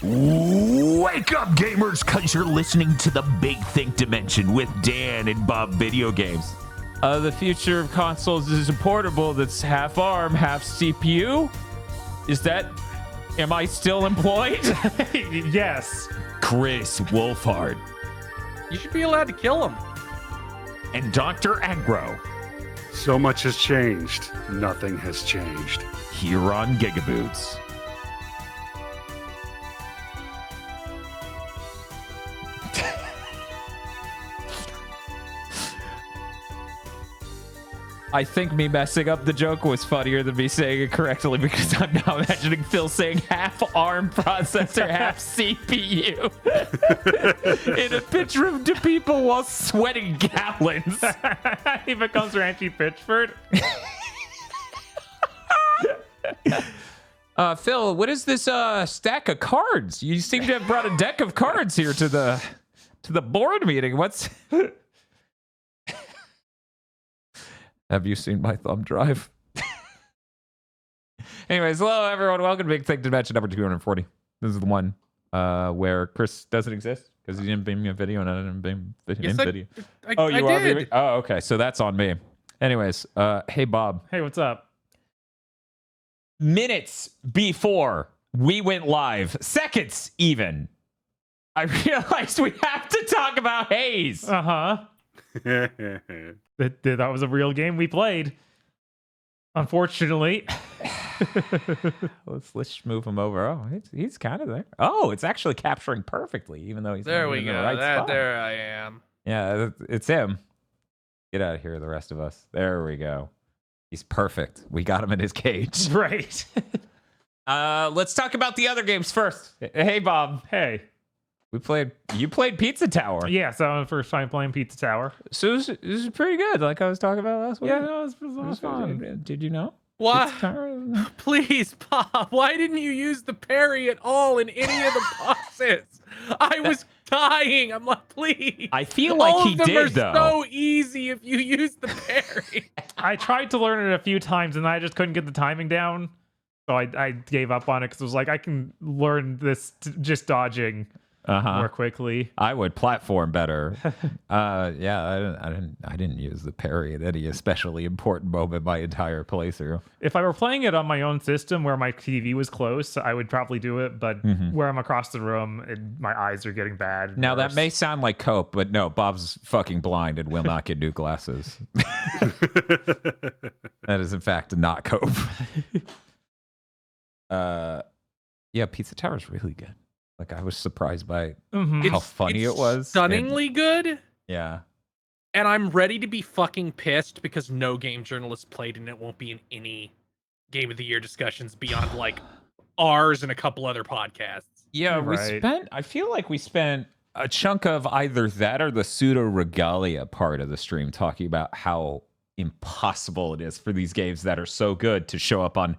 Wake up, gamers, because you're listening to the Big Think Dimension with Dan and Bob Video Games. The future of consoles is a portable that's half ARM, half CPU. Am I still employed? Yes. Chris Wolfhard. You should be allowed to kill him. And Dr. Aggro. So much has changed. Nothing has changed. Here on GigaBoots. I think me messing up the joke was funnier than me saying it correctly because I'm now imagining Phil saying half ARM processor, half CPU in a pitch room to people while sweating gallons. Even comes Randy Pitchford. Phil, what is this stack of cards? You seem to have brought a deck of cards here to the board meeting. What's... Have you seen my thumb drive? Anyways, hello everyone. Welcome to Big Think Dimension number 240. This is the one where Chris doesn't exist because he didn't beam me a video and I didn't beam him video. I did. Oh, okay. So that's on me. Anyways, hey Bob. Hey, what's up? Minutes before we went live, seconds even, I realized we have to talk about Haze. Uh-huh. That was a real game we played. Unfortunately. Let's just move him over. Oh, he's kind of there. Oh, it's actually capturing perfectly, even though he's There not we in go. the right spot. There I am. Yeah, it's him. Get out of here, the rest of us. There we go. He's perfect. We got him in his cage. Right. Let's talk about the other games first. Hey, Bob. Hey. You played Pizza Tower. Yeah, so I'm first time playing Pizza Tower. So this is pretty good, like I was talking about last week. Yeah, no, it was fun. Did you know? Why? Pizza Tower? Please, Bob, why didn't you use the parry at all in any of the bosses? I was dying. I'm like, please. I feel like all he of them did, are though. so easy if you use the parry. I tried to learn it a few times and I just couldn't get the timing down. So I gave up on it because it was like, I can learn this just dodging more quickly. I would platform better. Yeah, I didn't use the parry at any especially important moment my entire playthrough. If I were playing it on my own system where my TV was close, I would probably do it. But where I'm across the room, my eyes are getting bad. Now worse. that may sound like cope, but no, Bob's fucking blind and will not get new glasses. That is in fact not cope. Yeah, Pizza Tower is really good. Like, I was surprised by how funny it was. Stunningly good. Yeah. And I'm ready to be fucking pissed because no game journalist played and it won't be in any Game of the Year discussions beyond like ours and a couple other podcasts. Yeah, Right. I feel like we spent a chunk of either that or the pseudo regalia part of the stream talking about how impossible it is for these games that are so good to show up on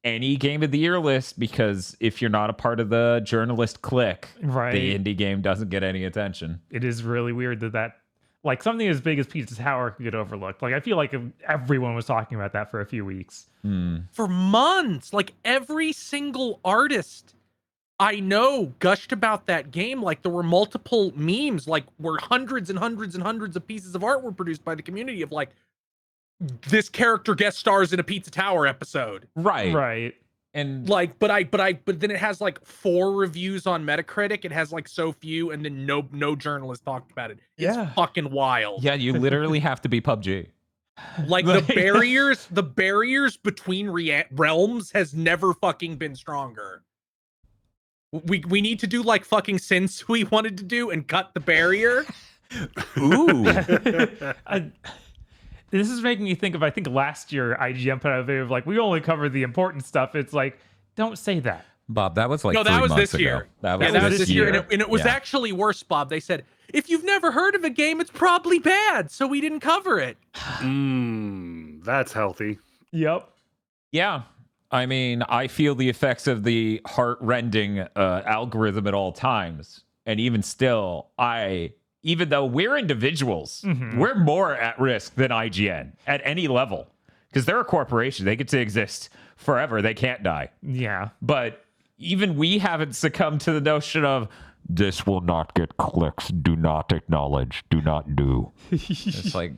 any Game of the Year list, because if you're not a part of the journalist clique, Right. the indie game doesn't get any attention. It is really weird that like something as big as Pizza Tower could get overlooked. Like I feel like everyone was talking about that for a few weeks. For months, like every single artist I know gushed about that game. Like there were multiple memes, like where hundreds and hundreds and hundreds of pieces of art were produced by the community of like, this character guest stars in a Pizza Tower episode. Right. And Like, but then it has like 4 reviews on Metacritic. It has like so few, and then no journalist talked about it. It's fucking wild. yeah, you literally have to be PUBG. Like the barriers between realms has never fucking been stronger. We need to do like fucking Since we wanted to do and cut the barrier. Ooh. This is making me think of, I think last year IGN put out a video of like, we only cover the important stuff. It's like, don't say that. Bob, that was like No, that 3 was months this year. ago. That was this year. And it was Yeah. actually worse, Bob. They said, if you've never heard of a game, it's probably bad, so we didn't cover it. That's healthy. Yep. Yeah. I mean, I feel the effects of the heart-rending algorithm at all times. And even still, even though we're individuals, we're more at risk than IGN at any level. Because they're a corporation. They get to exist forever. They can't die. Yeah. But even we haven't succumbed to the notion of this will not get clicks. Do not acknowledge. Do not do. It's like,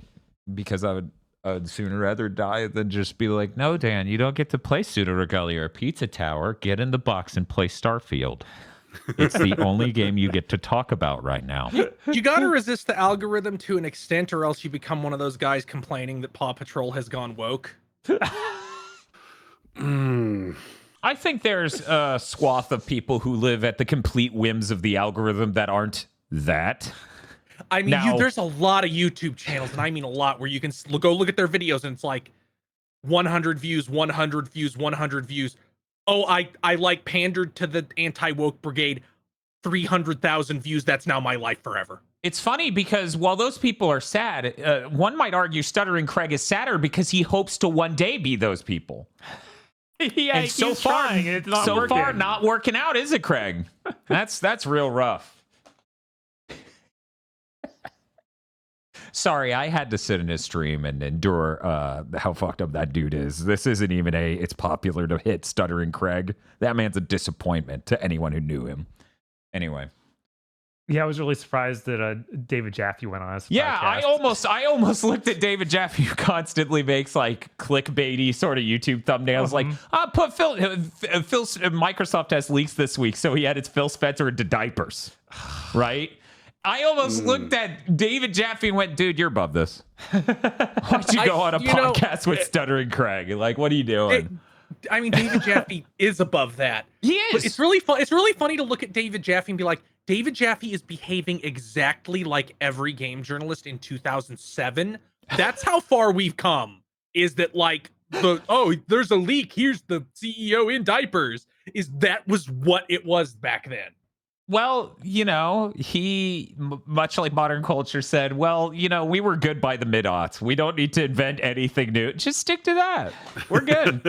because I'd sooner rather die than just be like, no, Dan, you don't get to play Pseudo Regalia or Pizza Tower. Get in the box and play Starfield. It's the only game you get to talk about right now. You got to resist the algorithm to an extent, or else you become one of those guys complaining that Paw Patrol has gone woke. I think there's a swath of people who live at the complete whims of the algorithm that aren't that. I mean, Now, there's a lot of YouTube channels, and I mean a lot, where you can go look at their videos, and it's like 100 views, 100 views, 100 views. Oh, I like pandered to the anti-woke brigade, 300,000 views. That's now my life forever. It's funny because while those people are sad, one might argue Stuttering Craig is sadder because he hopes to one day be those people. Yeah, And so far, it's not working. not working out, is it, Craig? That's real rough. Sorry, I had to sit in his stream and endure how fucked up that dude is. This isn't even it's popular to hit Stuttering Craig. That man's a disappointment to anyone who knew him. Anyway. Yeah, I was really surprised that David Jaffe went on his Yeah, podcast. I almost looked at David Jaffe, who constantly makes like clickbaity sort of YouTube thumbnails. Like, put Phil. Microsoft has leaks this week, so he added Phil Spencer into diapers, right? I almost looked at David Jaffe and went, "Dude, you're above this. Why'd you go on a podcast with Stuttering Craig? Like, what are you doing?" I mean, David Jaffe is above that. He is. But it's really fun. It's really funny to look at David Jaffe and be like, David Jaffe is behaving exactly like every game journalist in 2007. That's how far we've come. Is that like there's a leak. Here's the CEO in diapers. That was what it was back then. Well, he, much like modern culture, said, well, we were good by the mid-aughts. We don't need to invent anything new. Just stick to that. We're good.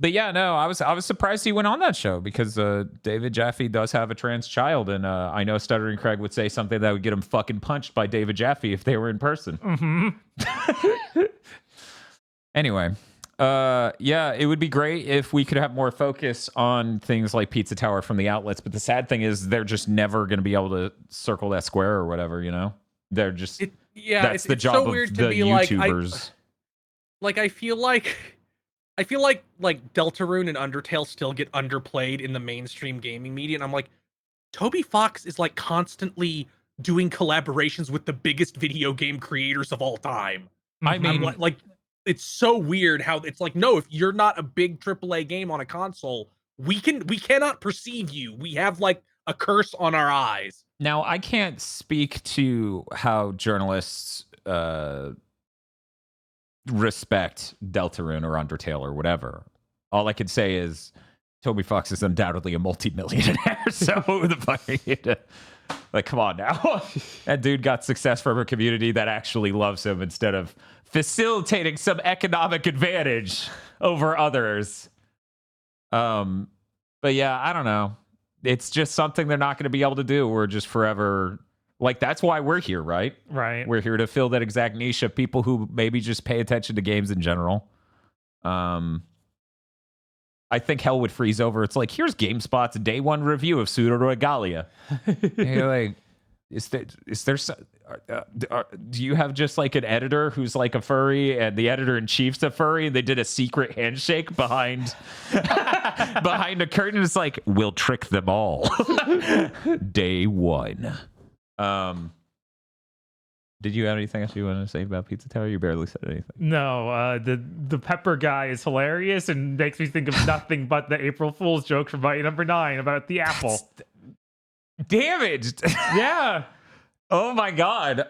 But yeah, no, I was surprised he went on that show because David Jaffe does have a trans child. And I know Stuttering Craig would say something that would get him fucking punched by David Jaffe if they were in person. Mm-hmm. Anyway. Yeah, it would be great if we could have more focus on things like Pizza Tower from the outlets. But the sad thing is they're just never going to be able to circle that square or whatever, They're just, that's the job so weird of to the be YouTubers. I feel like Deltarune and Undertale still get underplayed in the mainstream gaming media. And I'm like, Toby Fox is like constantly doing collaborations with the biggest video game creators of all time. I mean, like it's so weird how it's like, no, if you're not a big AAA game on a console, we cannot perceive you. We have like a curse on our eyes. Now, I can't speak to how journalists respect Deltarune or Undertale or whatever. All I could say is Toby Fox is undoubtedly a multimillionaire. So who the fuck are you to... Like, come on now. That dude got success from a community that actually loves him instead of facilitating some economic advantage over others. But yeah, I don't know. It's just something they're not going to be able to do. We're just forever... Like, that's why we're here, right? Right. We're here to fill that exact niche of people who maybe just pay attention to games in general. I think hell would freeze over. It's like, here's GameSpot's day one review of Pseudo Regalia. And you're like, do you have just like an editor who's like a furry and the editor-in-chief's a furry and they did a secret handshake behind behind a curtain? It's like, we'll trick them all. Day one. Did you have anything else you wanted to say about Pizza Tower? You barely said anything. No, the pepper guy is hilarious and makes me think of nothing but the April Fool's joke from Bite Number 9 about the apple. Damaged. Yeah. Oh my god.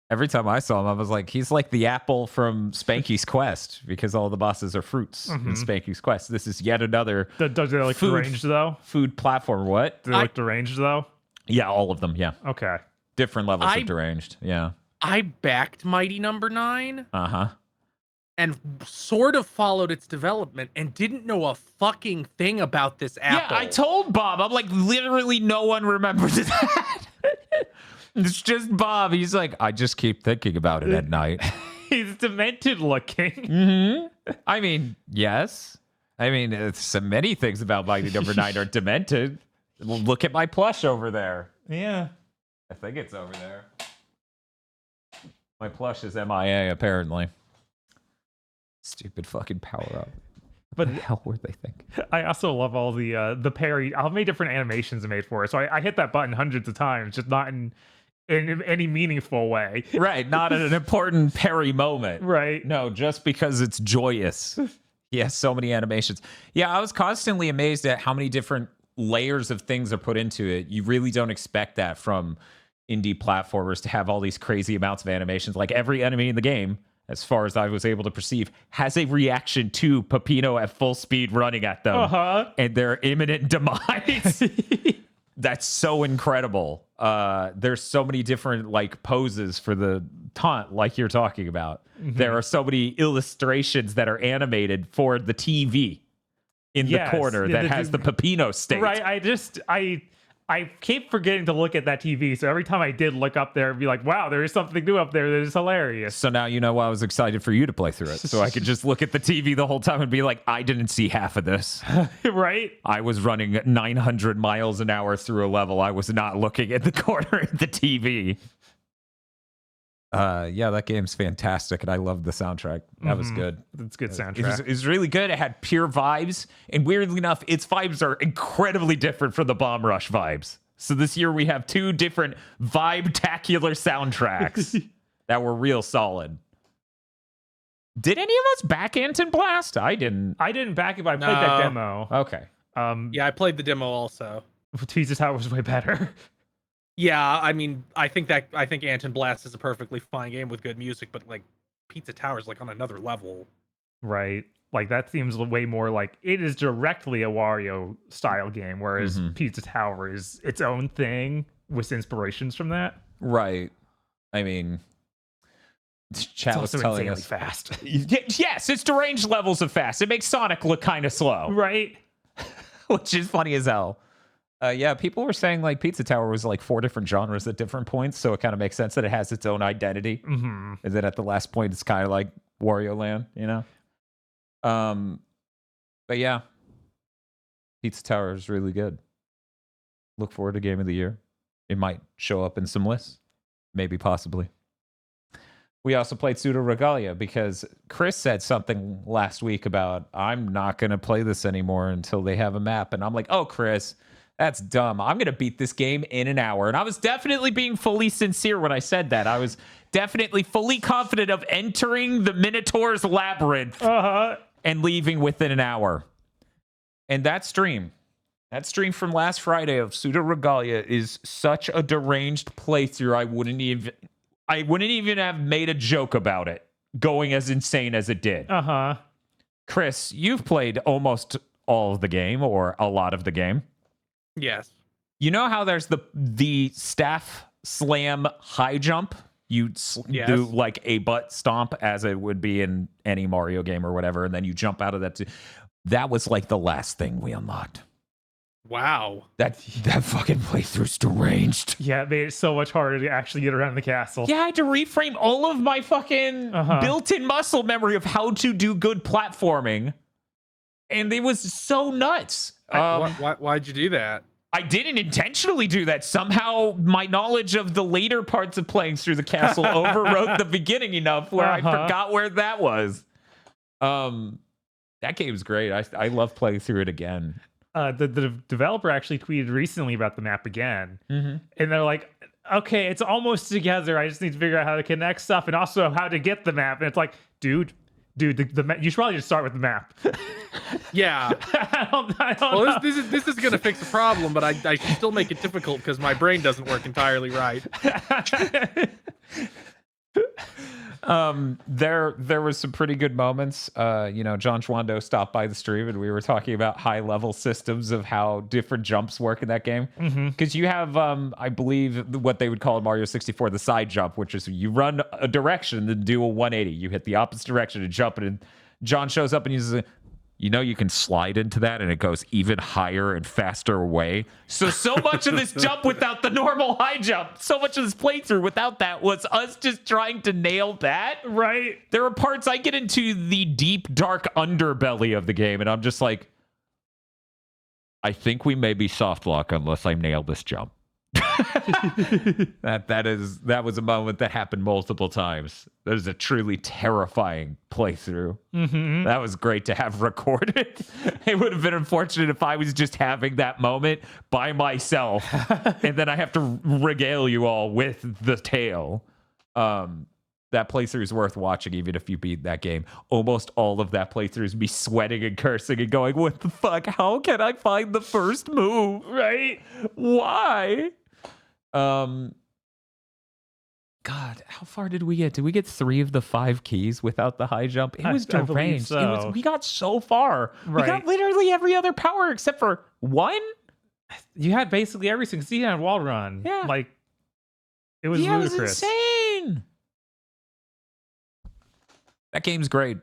Every time I saw him, I was like, he's like the apple from Spanky's Quest because all the bosses are fruits in Spanky's Quest. This is yet another. Does they look deranged though? Food platform. What? Do they look deranged though? Yeah, all of them. Yeah. Okay. Different levels of deranged. Yeah. I backed Mighty Number 9. Uh-huh. And sort of followed its development and didn't know a fucking thing about this apple. Yeah, I told Bob. I'm like, literally no one remembers that. It's just Bob. He's like, I just keep thinking about it at night. He's demented looking. Mm-hmm. I mean, yes. I mean, it's many things about Mighty Number 9 are demented. Well, look at my plush over there. Yeah. I think it's over there. My plush is MIA, apparently. Stupid fucking power-up. But What the hell were they thinking? I also love all the parry. How many different animations are made for it? So I hit that button hundreds of times, just not in any meaningful way. Right, not at an important parry moment. Right. No, just because it's joyous. He has so many animations. Yeah, I was constantly amazed at how many different layers of things are put into it. You really don't expect that from indie platformers to have all these crazy amounts of animations. Like every enemy in the game, as far as I was able to perceive, has a reaction to Peppino at full speed running at them and their imminent demise. That's so incredible. There's so many different like poses for the taunt, like you're talking about. There are so many illustrations that are animated for the TV in the corner that has the Peppino state. Right. I keep forgetting to look at that TV. So every time I did look up there, I'd be like, wow, there is something new up there that is hilarious. So now you know why I was excited for you to play through it. So I could just look at the TV the whole time and be like, I didn't see half of this. Right? I was running 900 miles an hour through a level. I was not looking at the corner of the TV. Yeah, that game's fantastic, and I love the soundtrack. That was good. It's good soundtrack. It was really good. It had pure vibes, and weirdly enough, its vibes are incredibly different from the Bomb Rush vibes. So this year we have two different vibe-tacular soundtracks that were real solid. Did any of us back Anton Blast? I didn't. I didn't back it, but I played that demo. Okay. Yeah, I played the demo also. Jesus, how was way better. Yeah, I mean, I think Anton Blast is a perfectly fine game with good music, but like Pizza Tower is like on another level. Right. Like that seems way more like it is directly a Wario style game, whereas Pizza Tower is its own thing with inspirations from that. Right. I mean, chat was telling us fast. Yes, it's deranged levels of fast. It makes Sonic look kind of slow. Right. Which is funny as hell. Yeah, people were saying like Pizza Tower was like 4 different genres at different points, so it kind of makes sense that it has its own identity. And then at the last point, it's kind of like Wario Land, you know? But yeah, Pizza Tower is really good. Look forward to Game of the Year. It might show up in some lists, maybe, possibly. We also played Pseudo Regalia because Chris said something last week about, I'm not going to play this anymore until they have a map. And I'm like, oh, Chris, that's dumb. I'm going to beat this game in an hour. And I was definitely being fully sincere when I said that. I was definitely fully confident of entering the Minotaur's Labyrinth and leaving within an hour. And that stream from last Friday of Pseudo Regalia is such a deranged playthrough. I wouldn't even have made a joke about it going as insane as it did. Chris, you've played almost all of the game or a lot of the game. Yes. You know how there's the staff slam high jump? You do like a butt stomp as it would be in any Mario game or whatever, and then you jump out of that. That was like the last thing we unlocked. Wow. That fucking playthrough's deranged. Yeah, it made it so much harder to actually get around the castle. Yeah, I had to reframe all of my fucking built-in muscle memory of how to do good platforming. And it was so nuts. Why'd you do that? I didn't intentionally do that. Somehow my knowledge of the later parts of playing through the castle overrode the beginning enough where I forgot where that was. That game's great. I love playing through it again. The developer actually tweeted recently about the map again. And they're like, okay, it's almost together. I just need to figure out how to connect stuff and also how to get the map. And it's like, dude, the you should probably just start with the map. Yeah. I don't know. This is gonna fix the problem, but I should still make it difficult because my brain doesn't work entirely right. There was some pretty good moments. John Schwando stopped by the stream and we were talking about high level systems of how different jumps work in that game. Because you have, I believe, what they would call in Mario 64 the side jump, which is you run a direction and then do a 180. You hit the opposite direction and jump, and John shows up and uses you know you can slide into that and it goes even higher and faster away. So much of this jump without the normal high jump, so much of this playthrough without that was us just trying to nail that. Right. There are parts I get into the deep, dark underbelly of the game, and I'm just like, I think we may be soft lock unless I nail this jump. that was a moment that happened multiple times. That was a truly terrifying playthrough. Mm-hmm. That was great to have recorded. It would have been unfortunate if I was just having that moment by myself and then I have to regale you all with the tale. That playthrough is worth watching even if you beat that game. Almost all of that playthrough is me sweating and cursing and going, what the fuck? How can I find the first move? Right? Why? God, how far did we get? Did we get 3 of the 5 keys without the high jump? It was I believe deranged. so. We got so far. We Right. got literally every other power except for 1. You had basically everything. See, you had wall run. Yeah. Like, it was Yeah, ludicrous. it was insane. That game's great.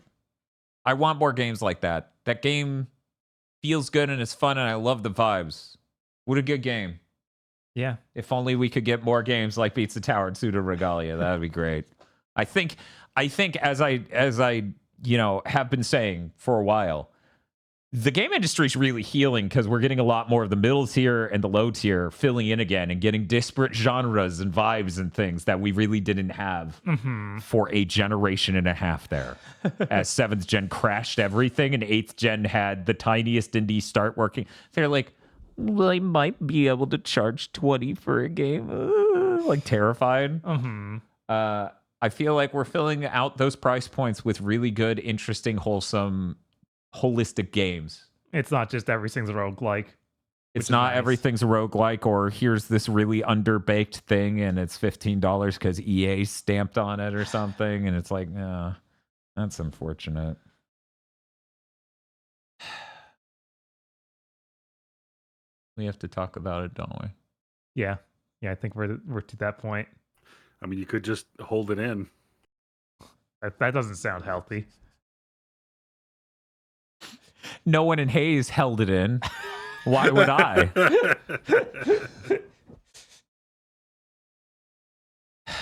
I want more games like that. That game feels good and it's fun and I love the vibes. What a good game. Yeah. If only we could get more games like Beats the Tower and Pseudo Regalia, that would be great. I think as I have been saying for a while, the game industry is really healing because we're getting a lot more of the middle tier and the low tier filling in again and getting disparate genres and vibes and things that we really didn't have for a generation and a half there. As 7th gen crashed everything and 8th gen had the tiniest indie start working. They're like, well, I might be able to charge 20 for a game. Like terrified. I feel like we're filling out those price points with really good, interesting, wholesome, holistic games. It's not just everything's roguelike. It's not nice. everything's a roguelike or here's this really underbaked thing and it's $15 because EA stamped on it or something. And it's like, nah, that's unfortunate. We have to talk about it, don't we? Yeah. Yeah, I think we're to that point. I mean, you could just hold it in. That doesn't sound healthy. No one in Hayes held it in. Why would I?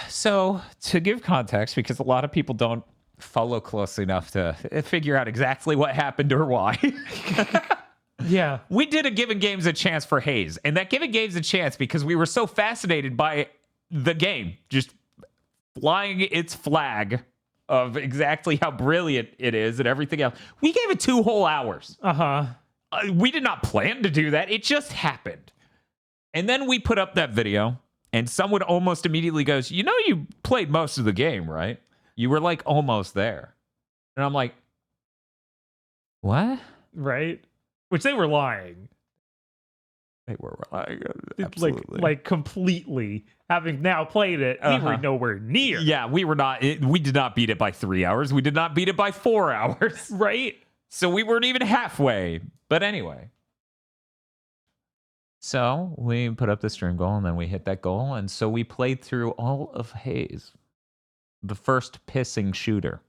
So, to give context, because a lot of people don't follow closely enough to figure out exactly what happened or why. Yeah. We did a Giving Games a Chance for Hayes, and that Giving Games a Chance because we were so fascinated by the game, just flying its flag of exactly how brilliant it is and everything else. We gave it 2 whole hours. We did not plan to do that. It just happened. And then we put up that video, and someone almost immediately goes, you know, you played most of the game, right? You were like almost there. And I'm like, what? Right? Which they were lying. They were lying. Absolutely. Like completely. Having now played it, we were nowhere near. Yeah, we were not. We did not beat it by 3 hours. We did not beat it by 4 hours. Right? So we weren't even halfway. But anyway. So we put up the stream goal and then we hit that goal. And so we played through all of Haze. The first pissing shooter.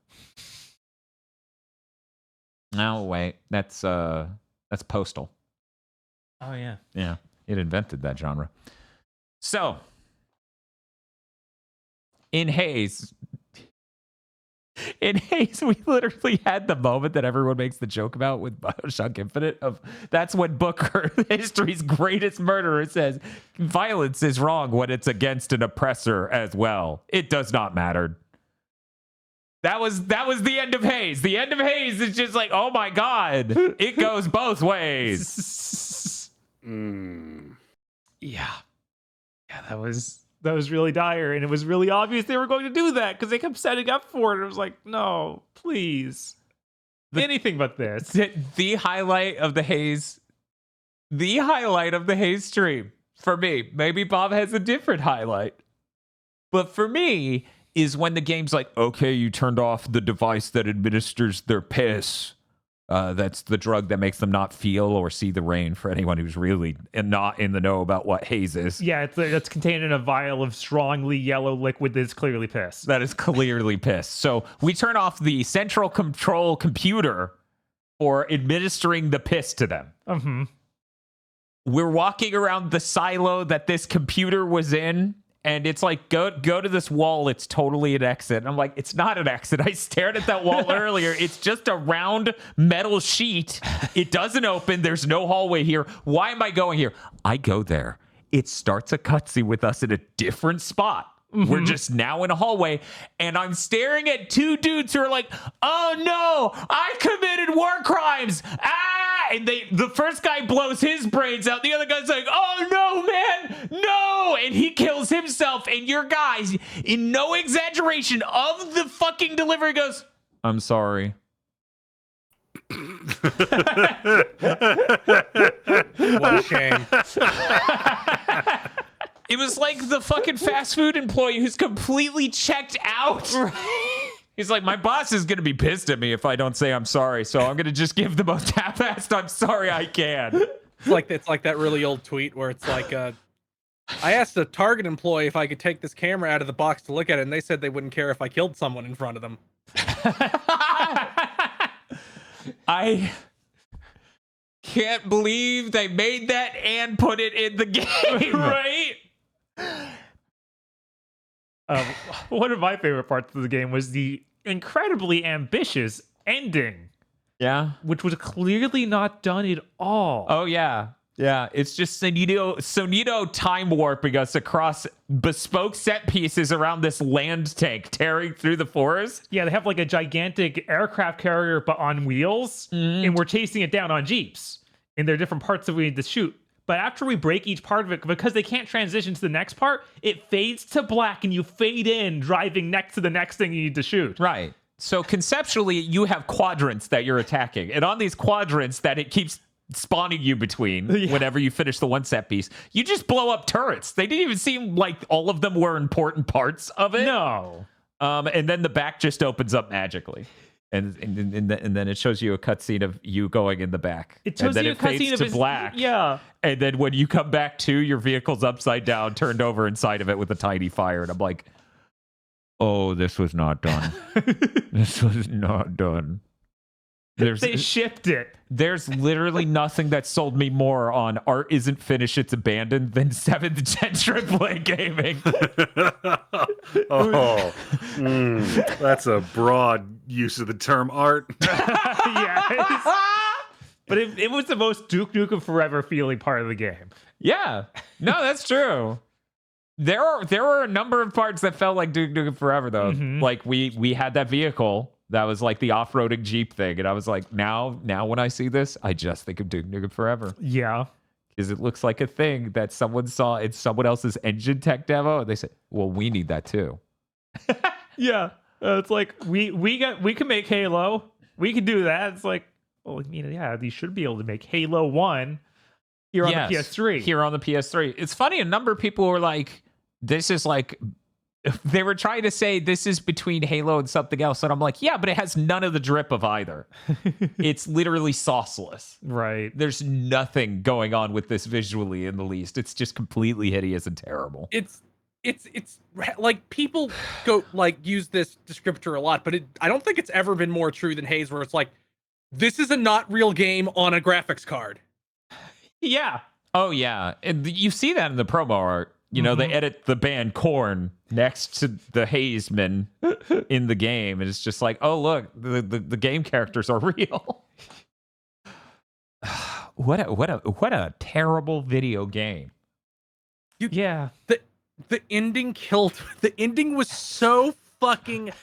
No, wait. That's Postal. Oh, yeah. Yeah, it invented that genre. So, in Haze, we literally had the moment that everyone makes the joke about with Bioshock Infinite of that's when Booker, history's greatest murderer, says violence is wrong when it's against an oppressor as well. It does not matter. That was the end of Haze. The end of Haze is just like, oh my God, it goes both ways. Yeah. Yeah, that was really dire, and it was really obvious they were going to do that because they kept setting up for it. It was like, no, please. Anything but this. The highlight of the Haze stream for me, maybe Bob has a different highlight, but for me is when the game's like, okay, you turned off the device that administers their piss. That's the drug that makes them not feel or see the rain for anyone who's really not in the know about what Haze is. Yeah, it's contained in a vial of strongly yellow liquid that's clearly piss. That is clearly piss. So we turn off the central control computer for administering the piss to them. Mm-hmm. We're walking around the silo that this computer was in, and it's like, go to this wall. It's totally an exit. And I'm like, it's not an exit. I stared at that wall earlier. It's just a round metal sheet. It doesn't open. There's no hallway here. Why am I going here? I go there. It starts a cutscene with us in a different spot. We're just now in a hallway, and I'm staring at two dudes who are like, oh no, I committed war crimes. Ah! And the first guy blows his brains out. The other guy's like, oh no, man, no. And he kills himself. And your guys, in no exaggeration of the fucking delivery, goes, I'm sorry. What a shame. It was like the fucking fast food employee who's completely checked out. He's like, my boss is going to be pissed at me if I don't say I'm sorry, so I'm going to just give the most half-assed I'm sorry I can. It's like that really old tweet where it's like, I asked a Target employee if I could take this camera out of the box to look at it, and they said they wouldn't care if I killed someone in front of them. I can't believe they made that and put it in the game, right? One of my favorite parts of the game was the incredibly ambitious ending, Yeah. which was clearly not done at all. Oh, yeah. Yeah, it's just Sonito time warping us across bespoke set pieces around this land tank tearing through the forest. Yeah, they have like a gigantic aircraft carrier, but on wheels, and we're chasing it down on Jeeps. And there are different parts that we need to shoot. But after we break each part of it, because they can't transition to the next part, it fades to black and you fade in driving next to the next thing you need to shoot. Right. So conceptually, you have quadrants that you're attacking. And on these quadrants that it keeps spawning you between whenever you finish the one set piece, you just blow up turrets. They didn't even seem like all of them were important parts of it. No. And then the back just opens up magically. And then it shows you a cutscene of you going in the back. It shows and then you a it fades cutscene of to his, black. Yeah. And then when you come back to, your vehicle's upside down, turned over inside of it with a tiny fire. And I'm like, oh, this was not done. This was not done. They shipped it. There's literally nothing that sold me more on art isn't finished, it's abandoned than 7th gen AAA gaming. That's a broad use of the term art. Yes. But it was the most Duke Nukem Forever feeling part of the game. Yeah. No, that's true. There were a number of parts that felt like Duke Nukem Forever, though. Like we had that vehicle that was like the off-roading Jeep thing, and I was like, now when I see this, I just think of Duke Nukem Forever. Yeah. Because it looks like a thing that someone saw in someone else's engine tech demo, and they said, well, we need that too. Yeah. It's like we can make Halo. We can do that. It's like, well, I mean, yeah, you should be able to make Halo 1 here on the PS3. Here on the PS3. It's funny, a number of people were like, this is like, they were trying to say this is between Halo and something else. And I'm like, yeah, but it has none of the drip of either. It's literally sauceless. Right. There's nothing going on with this visually in the least. It's just completely hideous and terrible. It's like people go like use this descriptor a lot, but I don't think it's ever been more true than Haze, where it's like, this is a not real game on a graphics card. Yeah. Oh, yeah. And you see that in the promo art. You know, they edit the band Korn next to the Hazeman in the game. And it's just like, oh, look, the game characters are real. What a terrible video game. Yeah. The ending killed. The ending was so fucking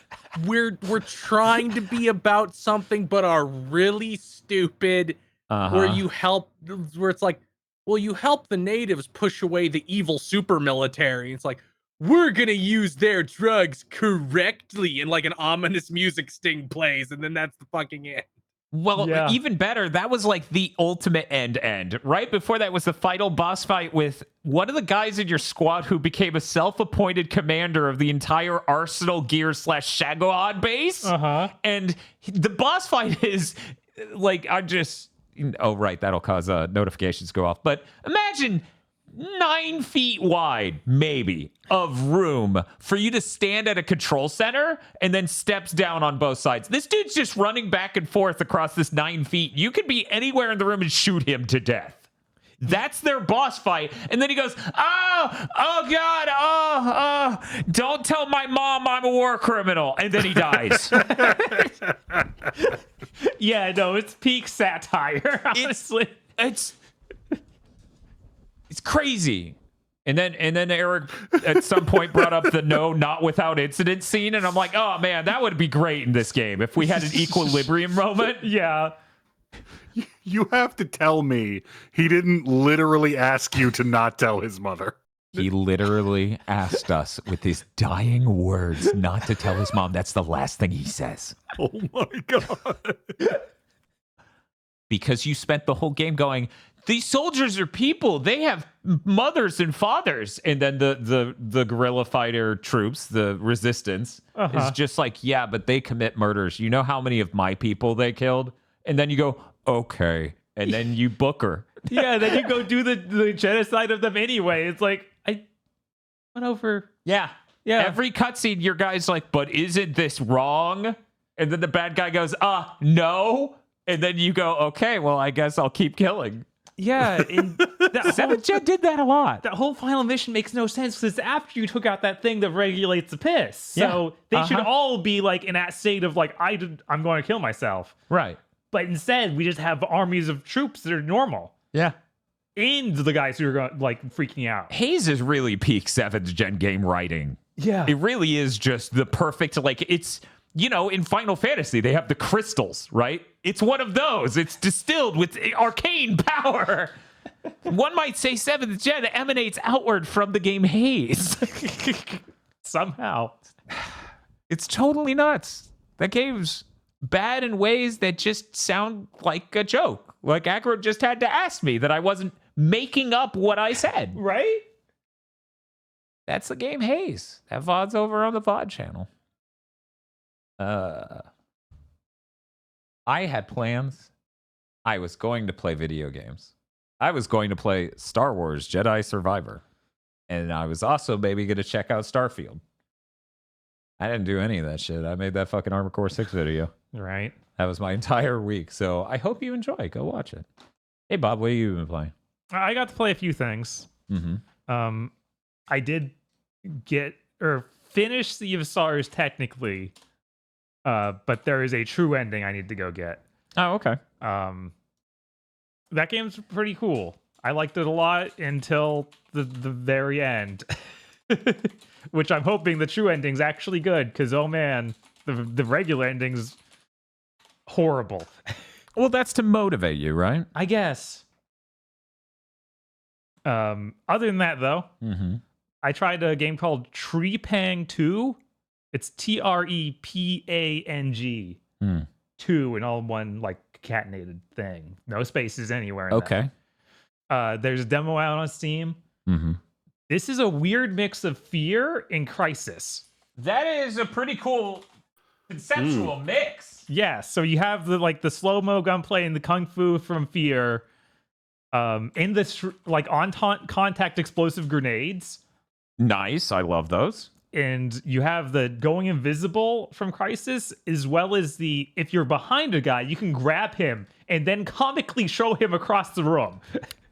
we're trying to be about something, but are really stupid. Where it's like, well, you help the natives push away the evil super military. It's like, we're gonna use their drugs correctly, and like an ominous music sting plays, and then that's the fucking end. Well, even better, that was like the ultimate end. Right before that was the final boss fight with one of the guys in your squad who became a self-appointed commander of the entire Arsenal Gear / Shagohod base. And the boss fight is like, oh, right, that'll cause notifications go off. But imagine 9 feet wide, maybe, of room for you to stand at a control center and then steps down on both sides. This dude's just running back and forth across this 9 feet. You could be anywhere in the room and shoot him to death. That's their boss fight. And then he goes, oh God, don't tell my mom I'm a war criminal. And then he dies. Yeah, no, it's peak satire, honestly. It's crazy. And then Eric at some point brought up the no, not without incident scene. And I'm like, oh man, that would be great in this game if we had an equilibrium moment. Yeah. You have to tell me he didn't literally ask you to not tell his mother. He literally asked us with his dying words not to tell his mom. That's the last thing he says. Oh my God. Because you spent the whole game going, these soldiers are people. They have mothers and fathers. And then the guerrilla fighter troops, the resistance, is just like, yeah, but they commit murders. You know how many of my people they killed? And then you go, okay. And then you book her. Yeah, then you go do the genocide of them anyway. It's like, I went over. Yeah. Every cutscene, your guy's like, but isn't this wrong? And then the bad guy goes, no. And then you go, okay, well, I guess I'll keep killing. Yeah, and Seventh Gen did that a lot. That whole final mission makes no sense because it's after you took out that thing that regulates the piss. So they should all be like in that state of like, I'm going to kill myself. Right. But instead, we just have armies of troops that are normal. Yeah. And the guys who are like freaking out. Haze is really peak 7th Gen game writing. Yeah. It really is just the perfect, like, it's, you know, in Final Fantasy, they have the crystals, right? It's one of those. It's distilled with arcane power. One might say 7th Gen emanates outward from the game Haze. Somehow. It's totally nuts. That game's bad in ways that just sound like a joke. Like Aggro just had to ask me that I wasn't making up what I said. Right? That's the game Haze. That VOD's over on the VOD channel. I had plans. I was going to play video games. I was going to play Star Wars Jedi Survivor. And I was also maybe going to check out Starfield. I didn't do any of that shit. I made that fucking Armored Core 6 video. Right. That was my entire week. So I hope you enjoy. Go watch it. Hey, Bob, what have you been playing? I got to play a few things. Mm-hmm. I did finish Sea of Stars technically, but there is a true ending I need to go get. Oh, okay. That game's pretty cool. I liked it a lot until the very end, which I'm hoping the true ending's actually good. Because oh man, the regular ending's horrible. Well, that's to motivate you, right? I guess. Other than that, though, I tried a game called Trepang 2. It's Trepang 2 and all one like concatenated thing. No spaces anywhere. In okay. That. There's a demo out on Steam. This is a weird mix of Fear and Crisis. That is a pretty cool conceptual mix. Yeah, so you have the slow-mo gunplay and the kung fu from Fear, and this like on contact explosive grenades. Nice, I love those. And you have the going invisible from Crisis, as well as the if you're behind a guy, you can grab him and then comically show him across the room.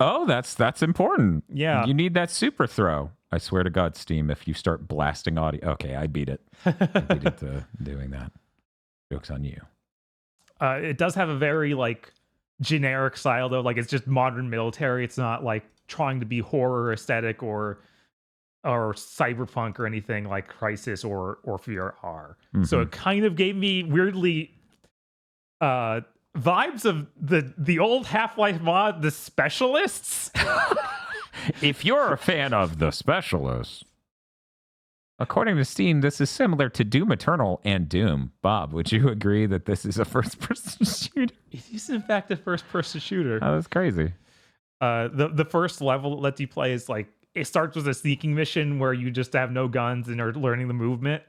Oh, that's important. Yeah. You need that super throw. I swear to God, Steam, if you start blasting audio. Okay, I beat it. I beat it to doing that. Joke's on you. It does have a very like generic style though. Like it's just modern military. It's not like trying to be horror aesthetic or cyberpunk or anything like Crisis or Fear are. So it kind of gave me weirdly vibes of the old Half-Life mod, The Specialists. If you're a fan of The Specialists, according to Steam, this is similar to Doom Eternal and Doom. Bob, would you agree that this is a first-person shooter? It is in fact a first-person shooter. Oh, that's crazy. The first level that lets you play is like it starts with a sneaking mission where you just have no guns and are learning the movement,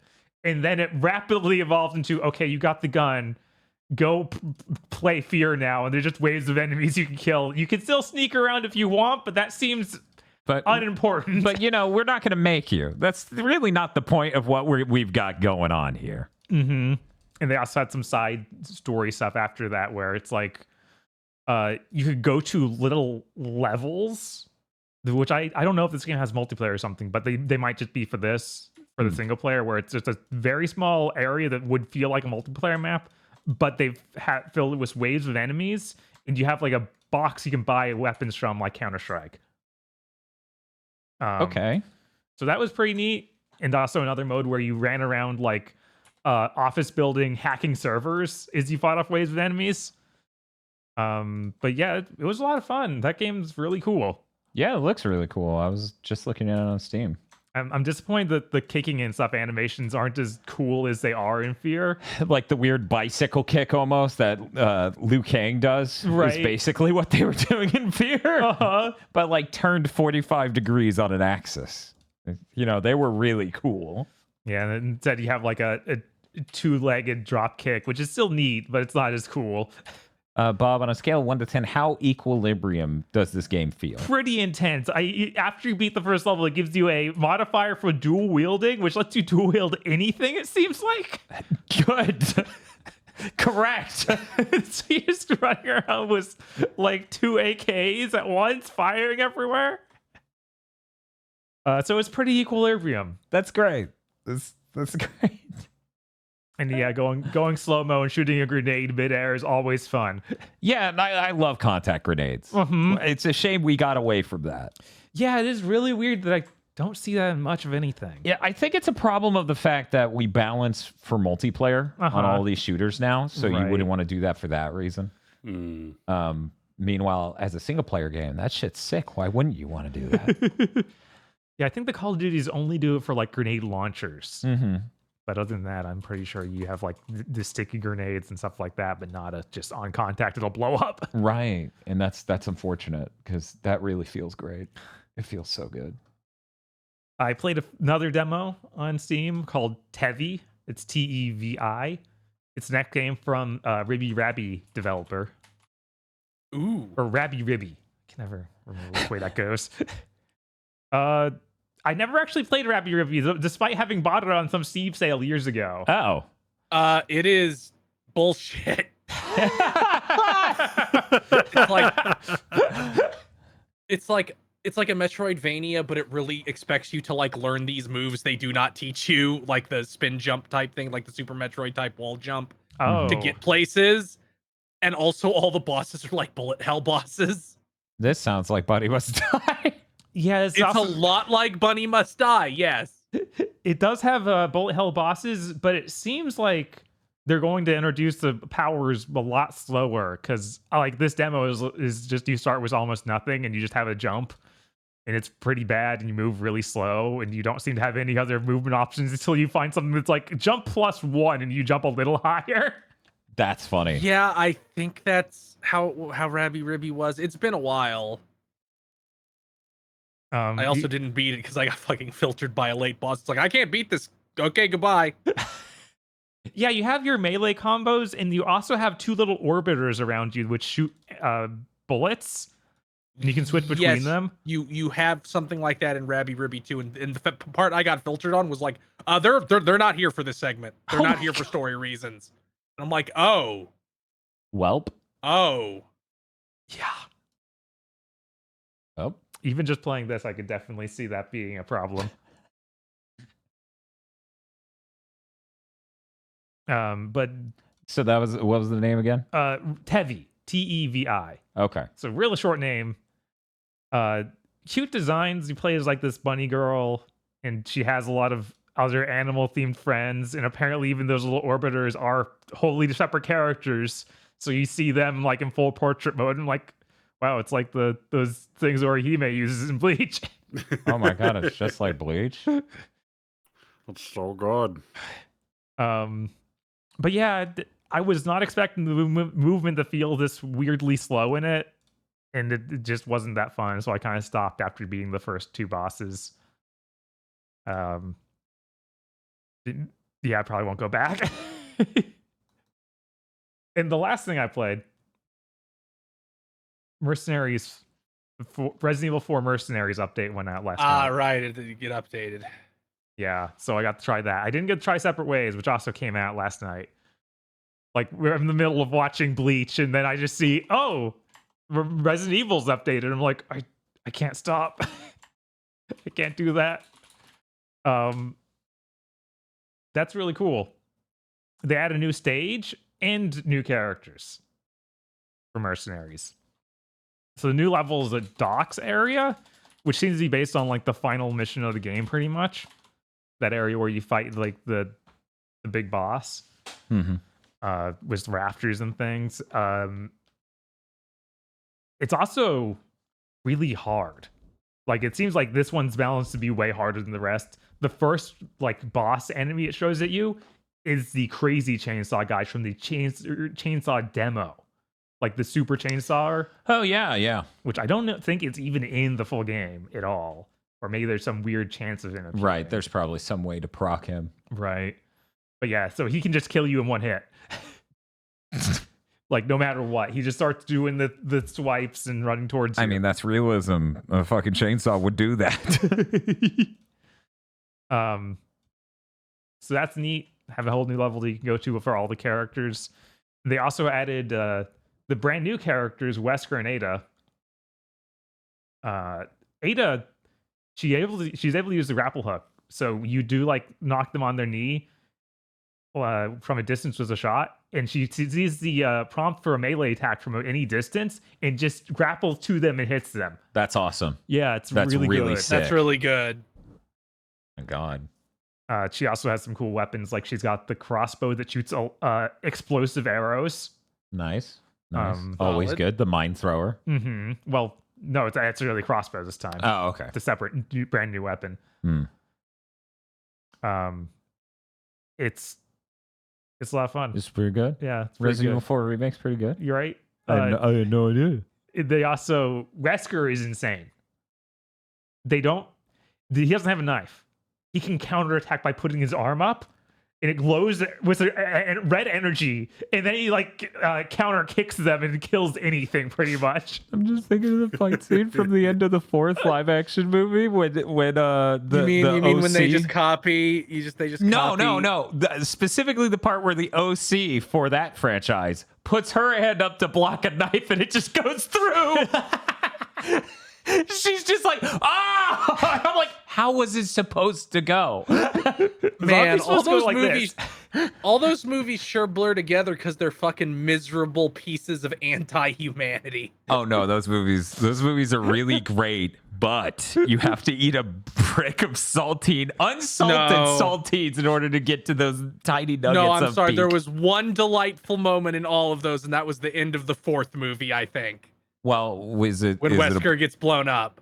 and then it rapidly evolves into okay, you got the gun. Go play Fear now, and there's just waves of enemies you can kill. You can still sneak around if you want, but that seems But unimportant. But we're not going to make you. That's really not the point of what we've got going on here. Mm-hmm. And they also had some side story stuff after that where it's like you could go to little levels, which I don't know if this game has multiplayer or something, but they might just be for the single player, where it's just a very small area that would feel like a multiplayer map, but they've filled it with waves of enemies, and you have like a box you can buy weapons from, like Counter-Strike. Okay. So that was pretty neat. And also another mode where you ran around like office building hacking servers as you fought off waves of enemies. But yeah, it was a lot of fun. That game's really cool. Yeah, it looks really cool. I was just looking at it on Steam. I'm disappointed that the kicking and stuff animations aren't as cool as they are in Fear. Like the weird bicycle kick almost that Liu Kang does Right. is basically what they were doing in Fear. But like turned 45 degrees on an axis. They were really cool. Yeah, and instead you have like a two-legged drop kick, which is still neat, but it's not as cool. Bob, on a scale of 1 to 10, how equilibrium does this game feel? Pretty intense. After you beat the first level, it gives you a modifier for dual wielding, which lets you dual wield anything, it seems like. Good. Correct. So you're just running around with like 2 AKs at once, firing everywhere. So it's pretty equilibrium. That's great. That's great. And yeah, going slow-mo and shooting a grenade midair is always fun. Yeah, and I love contact grenades. Mm-hmm. It's a shame we got away from that. Yeah, it is really weird that I don't see that in much of anything. Yeah, I think it's a problem of the fact that we balance for multiplayer on all these shooters now, so you Right. wouldn't want to do that for that reason. Mm. Meanwhile, as a single-player game, that shit's sick. Why wouldn't you want to do that? Yeah, I think the Call of Duties only do it for like grenade launchers. Mm-hmm. But other than that, I'm pretty sure you have like the sticky grenades and stuff like that, but not just on contact, it'll blow up. Right, and that's unfortunate because that really feels great. It feels so good. I played another demo on Steam called Tevi. It's Tevi. It's an next game from Ribby Rabby developer. Ooh. Or Rabby Ribby. I can never remember which way that goes. I never actually played Rabby Ribby, despite having bought it on some Steam sale years ago. Oh. It is bullshit. It's like a Metroidvania, but it really expects you to like learn these moves they do not teach you, like the spin jump type thing, like the Super Metroid type wall jump to get places. And also all the bosses are like bullet hell bosses. This sounds like Buddy Must Die. Yeah, It's a lot like Bunny Must Die, yes. It does have bullet hell bosses, but it seems like they're going to introduce the powers a lot slower, because like this demo is just you start with almost nothing and you just have a jump, and it's pretty bad, and you move really slow, and you don't seem to have any other movement options until you find something that's like jump +1 and you jump a little higher. That's funny. Yeah, I think that's how Rabby Ribby was. It's been a while. I also didn't beat it because I got fucking filtered by a late boss. It's like, I can't beat this. Okay, goodbye. Yeah, you have your melee combos, and you also have 2 little orbiters around you which shoot bullets, and you can switch between them. You have something like that in Rabby Ribby too, and the part I got filtered on was like, they're not here for this segment. They're not here for story reasons. And I'm like, oh, Welp. Yeah. Oh. Even just playing this, I could definitely see that being a problem. But So that was, what was the name again? Tevi, Tevi. Okay. It's a really short name. Cute designs. You play as like this bunny girl, and she has a lot of other animal themed friends, and apparently even those little orbiters are wholly separate characters. So you see them like in full portrait mode, and like, wow, it's like those things Orihime uses in Bleach. Oh my god, it's just like Bleach. That's so good. But yeah, I was not expecting the movement to feel this weirdly slow in it, and it just wasn't that fun. So I kind of stopped after beating the first 2 bosses. Yeah, I probably won't go back. And the last thing I played, Mercenaries Resident Evil 4 Mercenaries update went out last night. Right. It did get updated. Yeah, so I got to try that. I didn't get to try Separate Ways, which also came out last night. Like, we're in the middle of watching Bleach, and then I just see, oh, Resident Evil's updated. I'm like, I can't stop. I can't do that. That's really cool. They add a new stage and new characters for Mercenaries. So the new level is a docks area, which seems to be based on like the final mission of the game, pretty much. That area where you fight like the big boss with rafters and things. It's also really hard. Like, it seems like this one's balanced to be way harder than the rest. The first like boss enemy it shows at you is the crazy chainsaw guy from the chainsaw demo, like the super chainsaw. Oh yeah. Which I don't think it's even in the full game at all, or maybe there's some weird chance of it. Right, there's probably some way to proc him. Right, but yeah, so he can just kill you in one hit. Like, no matter what, he just starts doing the swipes and running towards you. I mean, that's realism. A fucking chainsaw would do that. So that's neat. Have a whole new level that you can go to for all the characters. They also added the brand new characters, Wesker and Ada. Ada, she's able to use the grapple hook. So you do like knock them on their knee from a distance with a shot, and she sees the prompt for a melee attack from any distance and just grapples to them and hits them. That's awesome. Yeah, That's really good. sick. That's really good. My God. She also has some cool weapons, like she's got the crossbow that shoots explosive arrows. Nice. Always Solid. good. The mine thrower. Well, no, it's really a crossbow this time. Oh, okay. It's a separate, brand new weapon. It's a lot of fun. It's pretty good. Yeah, it's pretty Resident Evil good. 4 Remake's pretty good. You're right. I had no idea. They also, Wesker is insane. He doesn't have a knife. He can counterattack by putting his arm up, and it glows with a red energy, and then he like counter kicks them and kills anything pretty much. I'm just thinking of the fight scene from the end of the 4th live action movie when You mean when they just copy? They just copy? No. Specifically the part where the OC for that franchise puts her hand up to block a knife and it just goes through. She's just like, ah! I'm like, how was it supposed to go? Man, all those like movies, all those movies sure blur together because they're fucking miserable pieces of anti-humanity. Oh no, those movies are really great, but you have to eat a brick of unsalted saltines in order to get to those tiny nuggets. No, I'm of sorry. beak. There was one delightful moment in all of those, and that was the end of the 4th movie, I think. Well, was it When Wesker gets blown up.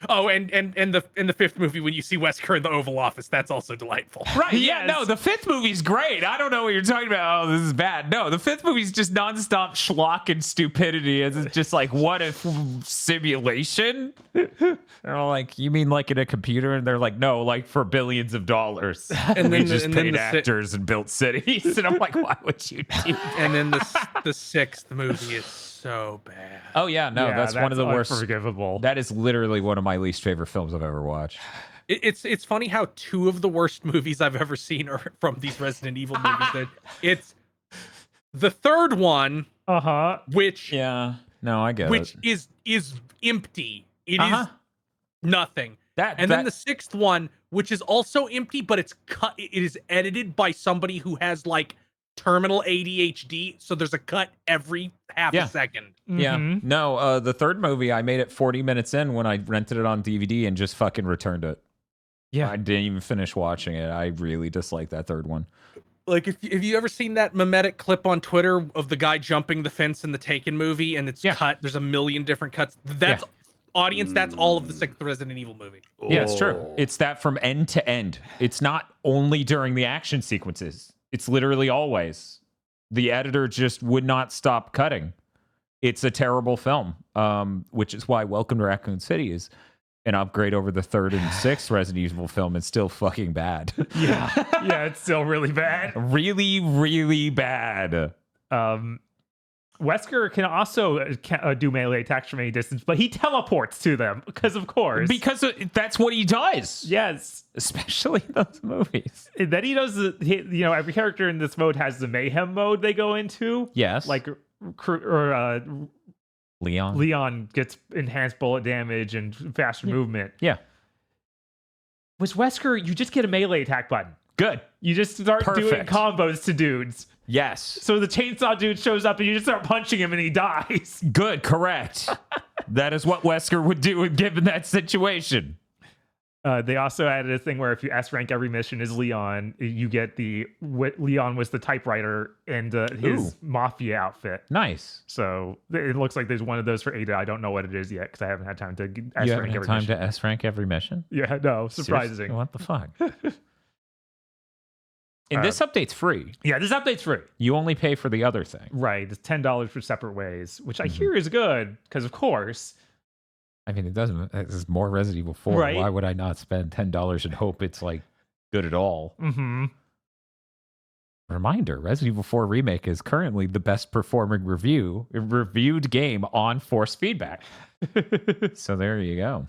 Oh, and the 5th movie when you see Wesker in the Oval Office, that's also delightful. Right? Yeah, no, the 5th movie's great. I don't know what you're talking about. Oh, this is bad. No, the 5th movie's just nonstop schlock and stupidity. It's just like, what if simulation? They're like, you mean like in a computer? And they're like, no, like for billions of dollars. And we then just and then paid the actors and built cities. And I'm like, why would you do that? And then the 6th movie is so bad. Oh yeah, no, that's one of the worst. Unforgivable. That is literally one of my least favorite films I've ever watched. It's funny how 2 of the worst movies I've ever seen are from these Resident Evil movies. It's the 3rd one, which Yeah, no, I get which it. is empty. It is nothing. Then the 6th one, which is also empty, but it's cut. It is edited by somebody who has like terminal ADHD, so there's a cut every half a second. Yeah. No, the 3rd movie, I made it 40 minutes in when I rented it on DVD and just fucking returned it. Yeah. I didn't even finish watching it. I really dislike that 3rd one. Like, if you ever seen that mimetic clip on Twitter of the guy jumping the fence in the Taken movie, and it's cut, there's a million different cuts. That's audience, that's all of the 6th Resident Evil movie. Yeah, it's true. It's that from end to end. It's not only during the action sequences. It's literally always. The editor just would not stop cutting. It's a terrible film, which is why Welcome to Raccoon City is an upgrade over the 3rd and 6th Resident Evil film. It's still fucking bad. Yeah, it's still really bad. Really, really bad. Wesker can also do melee attacks from any distance, but he teleports to them because, of course. Because that's what he does. Yes. Especially in those movies. And then he does every character in this mode has the mayhem mode they go into. Yes. Like, Leon. Leon gets enhanced bullet damage and faster movement. Yeah. With Wesker, you just get a melee attack button. Good. You just start doing Perfect. combos to dudes. Yes. So the chainsaw dude shows up and you just start punching him and he dies. Good. Correct. That is what Wesker would do given that situation. They also added a thing where if you S rank every mission as Leon, you get Leon was the typewriter and his mafia outfit. Nice. So it looks like there's one of those for Ada. I don't know what it is yet because I haven't had time to S You rank haven't had every time mission. to S rank every mission? Yeah, no, surprising. Seriously? What the fuck? And this update's free. Yeah, this update's free. You only pay for the other thing. Right, it's $10 for separate ways, which I hear is good because, of course. I mean, it doesn't. It's more Resident Evil 4. Right. Why would I not spend $10 and hope it's like good at all? Mm-hmm. Reminder: Resident Evil 4 Remake is currently the best performing reviewed game on Force Feedback. So there you go.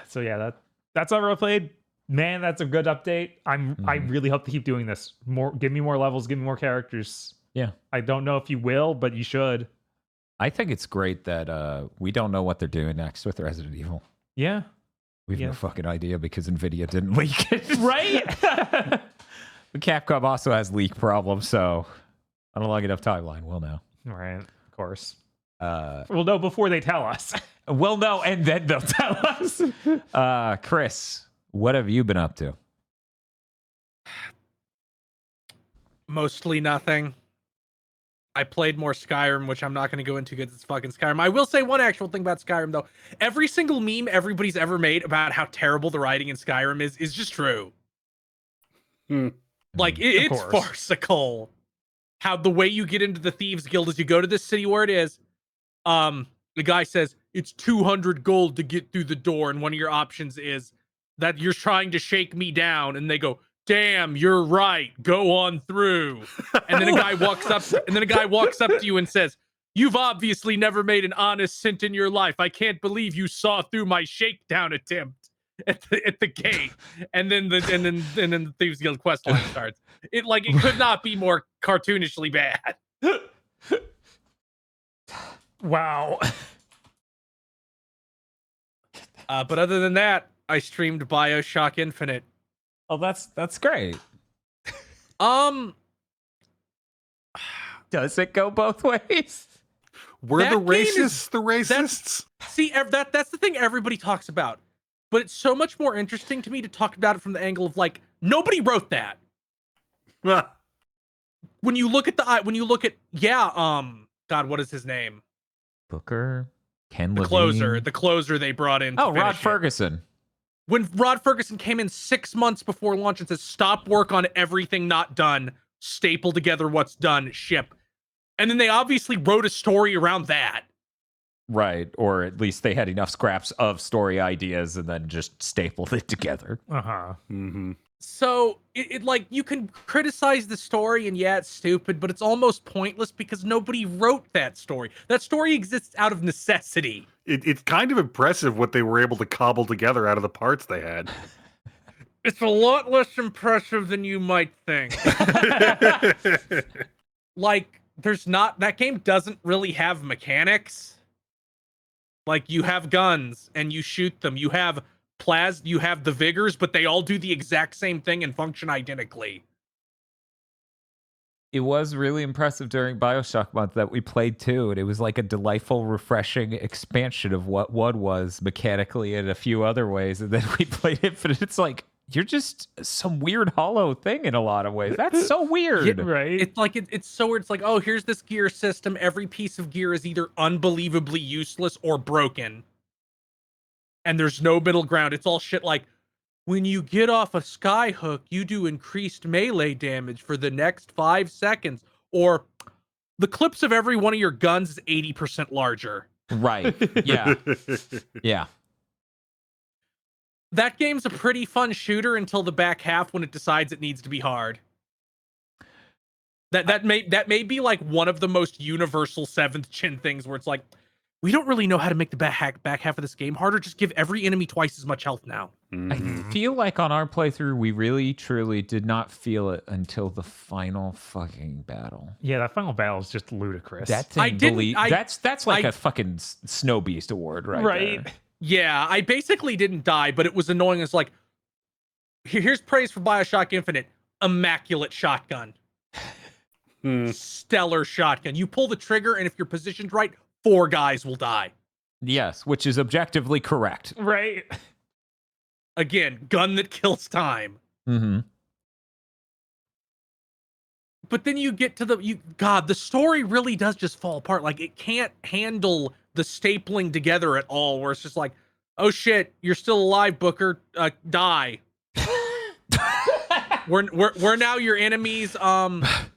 So yeah, that's all I played. Man, that's a good update. I really hope to keep doing this. Give me more levels, give me more characters. Yeah. I don't know if you will, but you should. I think it's great that we don't know what they're doing next with Resident Evil. Yeah. We have no fucking idea because NVIDIA didn't leak it. Right? But Capcom also has leak problems, so on a long enough timeline, we'll know. Right, of course. We'll know before they tell us. We'll know, and then they'll tell us. Chris, what have you been up to? Mostly nothing. I played more Skyrim, which I'm not going to go into because it's fucking Skyrim. I will say one actual thing about Skyrim, though. Every single meme everybody's ever made about how terrible the writing in Skyrim is just true. Like, it's farcical. How the way you get into the Thieves Guild is you go to this city where it is. The guy says, it's 200 gold to get through the door, and one of your options is that you're trying to shake me down, and they go, damn, you're right. Go on through. And then a guy walks up to you and says, you've obviously never made an honest cent in your life. I can't believe you saw through my shakedown attempt at the gate. And then the Thieves Guild quest line starts. It could not be more cartoonishly bad. Wow. But other than that, I streamed BioShock Infinite. Oh, that's great. Does it go both ways? Were That the game racists is- the racists? See, that's the thing everybody talks about. But it's so much more interesting to me to talk about it from the angle of nobody wrote that. When you look at God, what is his name? Booker, Ken The Levine. closer they brought in. Oh, Rod Ferguson. When Rod Ferguson came in 6 months before launch and says, stop work on everything not done, staple together what's done, ship. And then they obviously wrote a story around that. Right, or at least they had enough scraps of story ideas and then just stapled it together. Uh-huh. Mm-hmm. So it you can criticize the story and yeah, it's stupid, but it's almost pointless because nobody wrote that story. That story exists out of necessity. It's kind of impressive what they were able to cobble together out of the parts they had. It's a lot less impressive than you might think. That game doesn't really have mechanics. You have guns and you shoot them. You have you have the vigors, but they all do the exact same thing and function identically. It was really impressive during BioShock month that we played too, and it was like a delightful, refreshing expansion of what one was mechanically and a few other ways. And then we played Infinite. It's like, you're just some weird hollow thing in a lot of ways. That's so weird. Yeah, right? It's so weird. It's like, oh, here's this gear system. Every piece of gear is either unbelievably useless or broken. And there's no middle ground. It's all shit like, when you get off a skyhook, you do increased melee damage for the next 5 seconds. Or the clips of every one of your guns is 80% larger. Right. Yeah. Yeah. That game's a pretty fun shooter until the back half when it decides it needs to be hard. That may be like one of the most universal seventh gen things where it's like, we don't really know how to make the back half of this game harder. Just give every enemy twice as much health now. I feel like on our playthrough, we really, truly did not feel it until the final fucking battle. Yeah, that final battle is just ludicrous. That thing, that's like a fucking Snow Beast award, right? There. Yeah, I basically didn't die, but it was annoying. It's like, here's praise for Bioshock Infinite. Immaculate shotgun. Stellar shotgun. You pull the trigger, and if you're positioned right, 4 guys will die. Yes, which is objectively correct. Right. Again, gun that kills time. Mm-hmm. But then you get to the story really does just fall apart. Like, it can't handle the stapling together at all, where it's just like, oh shit, you're still alive, Booker. Die. We're now your enemies.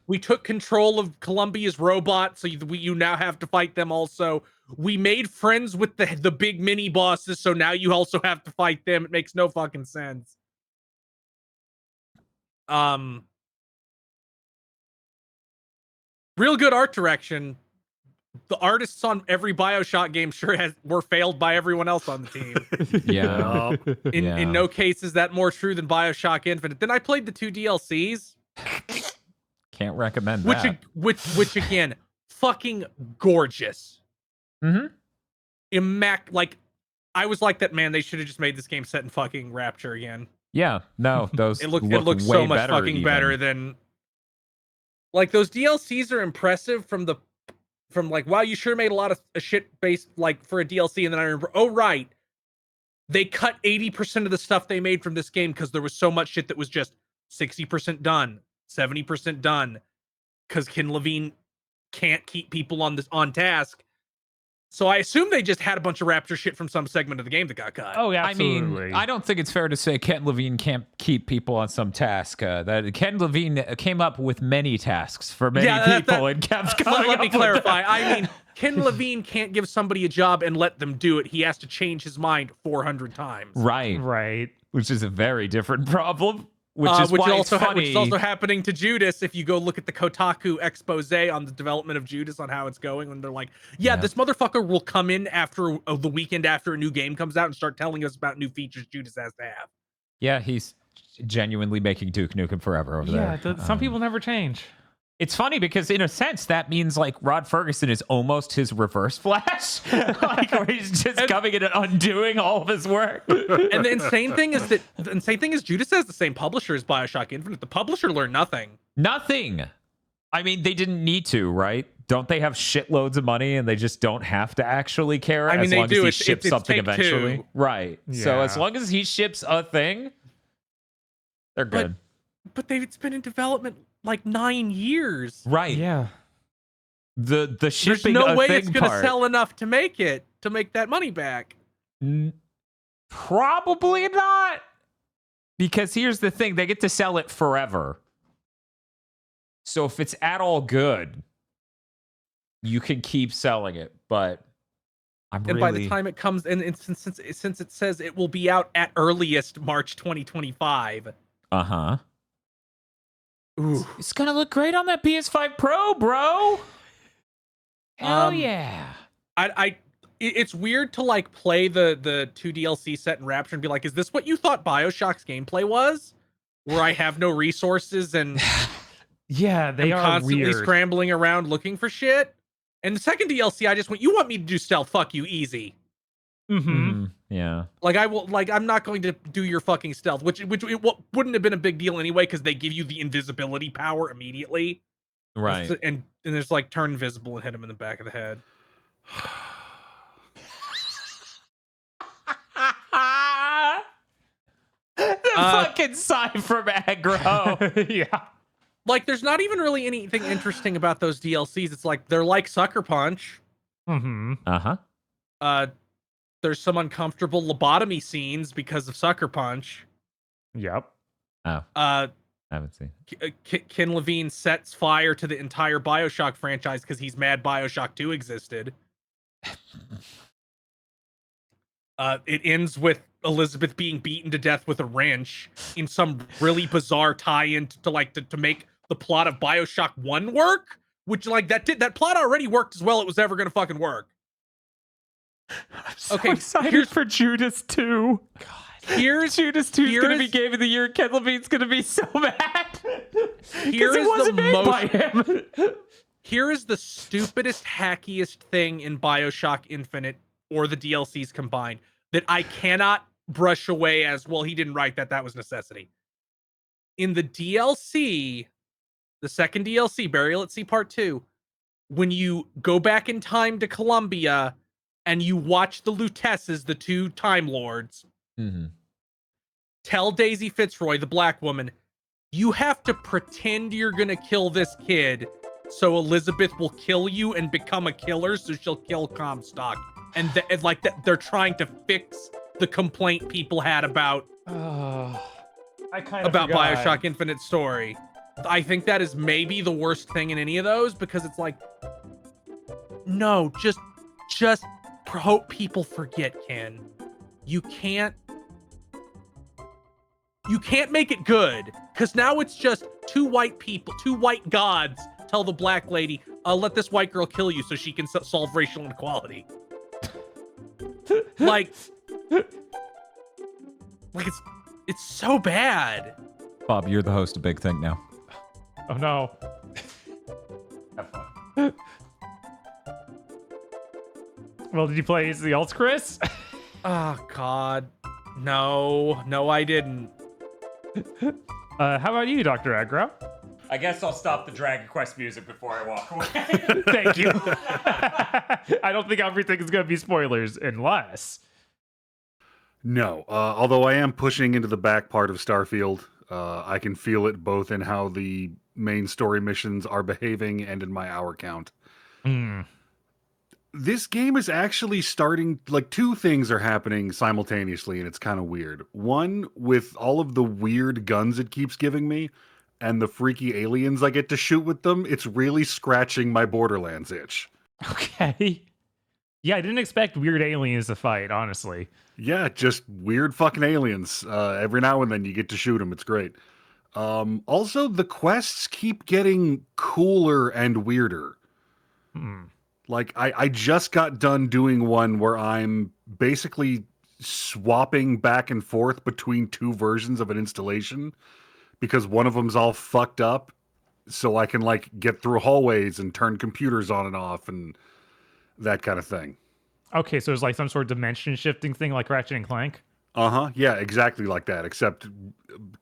We took control of Columbia's robot, so you now have to fight them also. We made friends with the big mini bosses, so now you also have to fight them. It makes no fucking sense. Real good art direction. The artists on every Bioshock game were failed by everyone else on the team. Yeah. In no case is that more true than Bioshock Infinite. Then I played the 2 DLCs. Can't recommend that. Which again, fucking gorgeous. Mm-hmm. Like, I was like that, man. They should have just made this game set in fucking Rapture again. Yeah, no, those it looks so much fucking better than. Like, those DLCs are impressive from like, wow, you sure made a lot of shit based like for a DLC, and then I remember, oh right, they cut 80% of the stuff they made from this game because there was so much shit that was just 60% done, 70% done, because Ken Levine can't keep people on task. So I assume they just had a bunch of Rapture shit from some segment of the game that got cut. Oh yeah, absolutely. I mean, I don't think it's fair to say Ken Levine can't keep people on some task. That Ken Levine came up with many tasks for many people and kept coming let me up clarify. With I mean, Ken Levine can't give somebody a job and let them do it. He has to change his mind 400 times. Right. Which is a very different problem. Which is also happening to Judas. If you go look at the Kotaku expose on the development of Judas on how it's going, and they're like, yeah, this motherfucker will come in after the weekend after a new game comes out and start telling us about new features Judas has to have. Yeah, he's genuinely making Duke Nukem Forever over there. Yeah, some people never change. It's funny because in a sense that means like Rod Ferguson is almost his Reverse Flash, like where he's just coming in and undoing all of his work. And the insane thing is Judas has the same publisher as Bioshock Infinite. The publisher learned nothing. Nothing. I mean, they didn't need to, right? Don't they have shitloads of money and they just don't have to actually care? I mean, as long they do. As he ships something eventually, two. Right? Yeah. So as long as he ships a thing, they're good. But it's been in development like 9 years. Right. Yeah. The shipping. There's no way it's going to sell enough to make that money back. Probably not. Because here's the thing, they get to sell it forever. So if it's at all good, you can keep selling it. But by the time it comes, and since it says it will be out at earliest March 2025. Uh-huh. Ooh. It's gonna look great on that PS5 Pro, bro. Hell yeah. It's weird to like play the 2 DLC set in Rapture and be like, is this what you thought BioShock's gameplay was? Where I have no resources and yeah, they are constantly weird. Scrambling around looking for shit. And the second DLC, I just went, you want me to do stealth? Fuck you, easy. Yeah. Like I'm not going to do your fucking stealth, which wouldn't have been a big deal anyway, because they give you the invisibility power immediately. Right. And there's like turn invisible and hit him in the back of the head. The fucking sign from aggro. Yeah. Like, there's not even really anything interesting about those DLCs. It's like they're like Sucker Punch. Uh-huh. There's some uncomfortable lobotomy scenes because of Sucker Punch. Yep. Oh. I haven't seen. Ken Levine sets fire to the entire BioShock franchise because he's mad BioShock 2 existed. It ends with Elizabeth being beaten to death with a wrench in some really bizarre tie-in to make the plot of BioShock 1 work, which like that plot already worked as well it was ever gonna fucking work. I'm so Okay, excited for Judas 2. Here's Judas 2 is going to be here's- Game of the Year. Ken Levine's going to be so mad. Because Here it is wasn't the made most- by him. Here is the stupidest, hackiest thing in BioShock Infinite or the DLCs combined that I cannot brush away as, well, he didn't write that. That was necessity. In the DLC, the second DLC, Burial at Sea Part 2, when you go back in time to Columbia and you watch the Lutesses, the two Time Lords, tell Daisy Fitzroy, the black woman, you have to pretend you're gonna kill this kid so Elizabeth will kill you and become a killer, so she'll kill Comstock. And like that, they're trying to fix the complaint people had about BioShock Infinite story. I think that is maybe the worst thing in any of those, because it's like, no, just hope people forget, Ken. You can't make it good, because now it's just two white people, two white gods tell the black lady, let this white girl kill you so she can solve racial inequality. like it's so bad. Bob, you're the host of Big Think now. Oh no. Have fun. Well, did you play the Alts, Chris? Oh God, no, I didn't. How about you, Dr. Aggro? I guess I'll stop the Dragon Quest music before I walk away. Thank you. I don't think everything is going to be spoilers unless. No, although I am pushing into the back part of Starfield. I can feel it both in how the main story missions are behaving and in my hour count. This game is actually starting, like, two things are happening simultaneously, and it's kind of weird. One, with all of the weird guns it keeps giving me, and the freaky aliens I get to shoot with them, it's really scratching my Borderlands itch. Okay. Yeah, I didn't expect weird aliens to fight, honestly. Yeah, just weird fucking aliens. Every now and then you get to shoot them. It's great. Also, the quests keep getting cooler and weirder. Like, I just got done doing one where I'm basically swapping back and forth between two versions of an installation because one of them's all fucked up, so I can, like, get through hallways and turn computers on and off and that kind of thing. Okay, so it's like some sort of dimension shifting thing like Ratchet and Clank? Yeah, exactly like that, except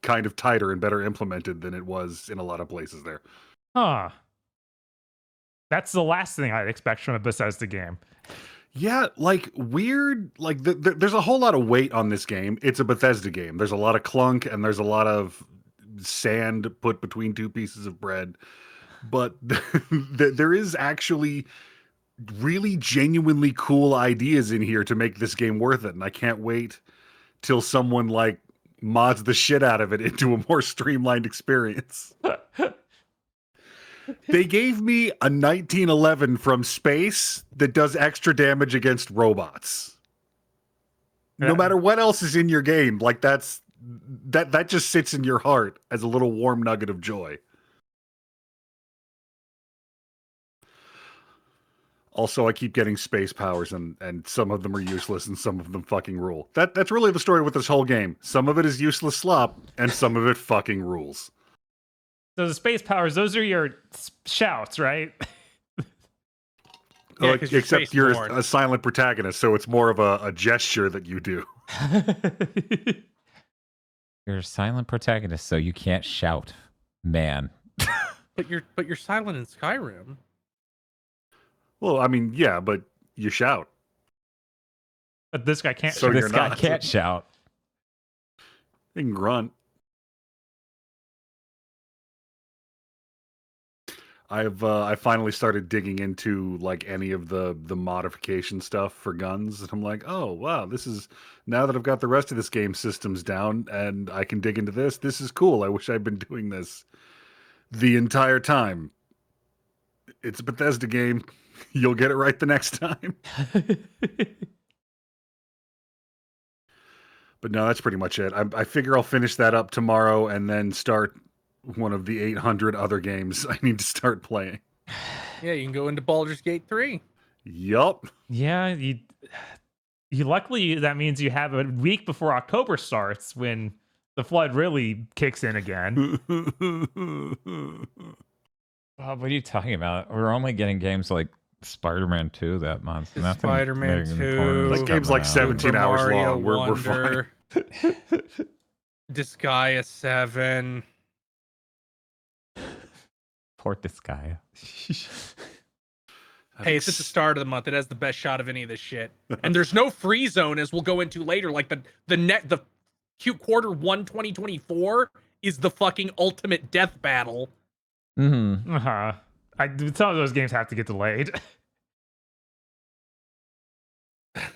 kind of tighter and better implemented than it was in a lot of places there. Huh. That's the last thing I'd expect from a Bethesda game. Yeah, like weird, like there's a whole lot of weight on this game. It's a Bethesda game. There's a lot of clunk and there's a lot of sand put between two pieces of bread. But there is actually really genuinely cool ideas in here to make this game worth it. And I can't wait till someone like mods the shit out of it into a more streamlined experience. They gave me a 1911 from space that does extra damage against robots. No matter what else is in your game, like that just sits in your heart as a little warm nugget of joy. Also, I keep getting space powers, and some of them are useless, and some of them fucking rule. That's really the story with this whole game. Some of it is useless slop, and some of it fucking rules. So the space powers, those are your shouts, right? Yeah, 'cause Except you're spaceborne. a silent protagonist, so it's more of a gesture that you do. You're a silent protagonist, so you can't shout, man. But you're silent in Skyrim. Well, I mean, yeah, but you shout. But this guy can't. So shoot. you're This guy not. can't shout. You can grunt. I finally started digging into like any of the modification stuff for guns, and I'm like, oh wow, this is, now that I've got the rest of this game systems down and I can dig into this. This is cool. I wish I'd been doing this the entire time. It's a Bethesda game. You'll get it right the next time. But no, that's pretty much it. I figure I'll finish that up tomorrow and then start one of the 800 other games I need to start playing. Yeah, you can go into Baldur's Gate 3. Yup. Yeah, you luckily that means you have a week before October starts when the flood really kicks in again. Oh, what are you talking about? We're only getting games like Spider-Man 2 that month. Nothing Spider-Man big 2. important is That game's coming like out. 17 hours Mario long. We're fine. Wonder. Disgaea 7. Port Disgaea. Hey, it's at the start of the month. It has the best shot of any of this shit. And there's no free zone, as we'll go into later. Like the Q1 2024 is the fucking ultimate death battle. Mm-hmm. Uh-huh. Some of those games have to get delayed.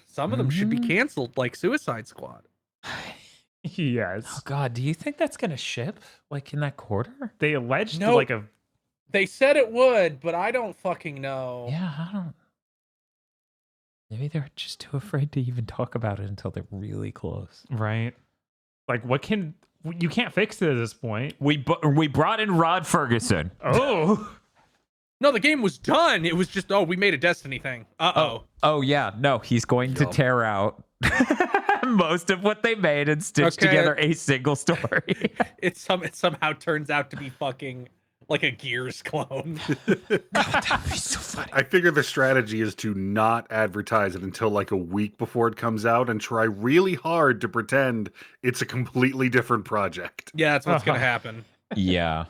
Some of them should be canceled, like Suicide Squad. Yes. Oh God, do you think that's gonna ship like in that quarter? They alleged No. like a They said it would, but I don't fucking know. Yeah, I don't. Maybe they're just too afraid to even talk about it until they're really close. right. Like you can't fix it at this point. We brought in Rod Ferguson. Oh. No, the game was done. It was just, we made a Destiny thing. Oh yeah, no, he's going to tear out Most of what they made and stitched Okay. together a single story. It somehow turns out to be fucking like a Gears clone. That'd be so funny. I figure the strategy is to not advertise it until like a week before it comes out and try really hard to pretend it's a completely different project. Yeah, that's what's gonna happen. yeah.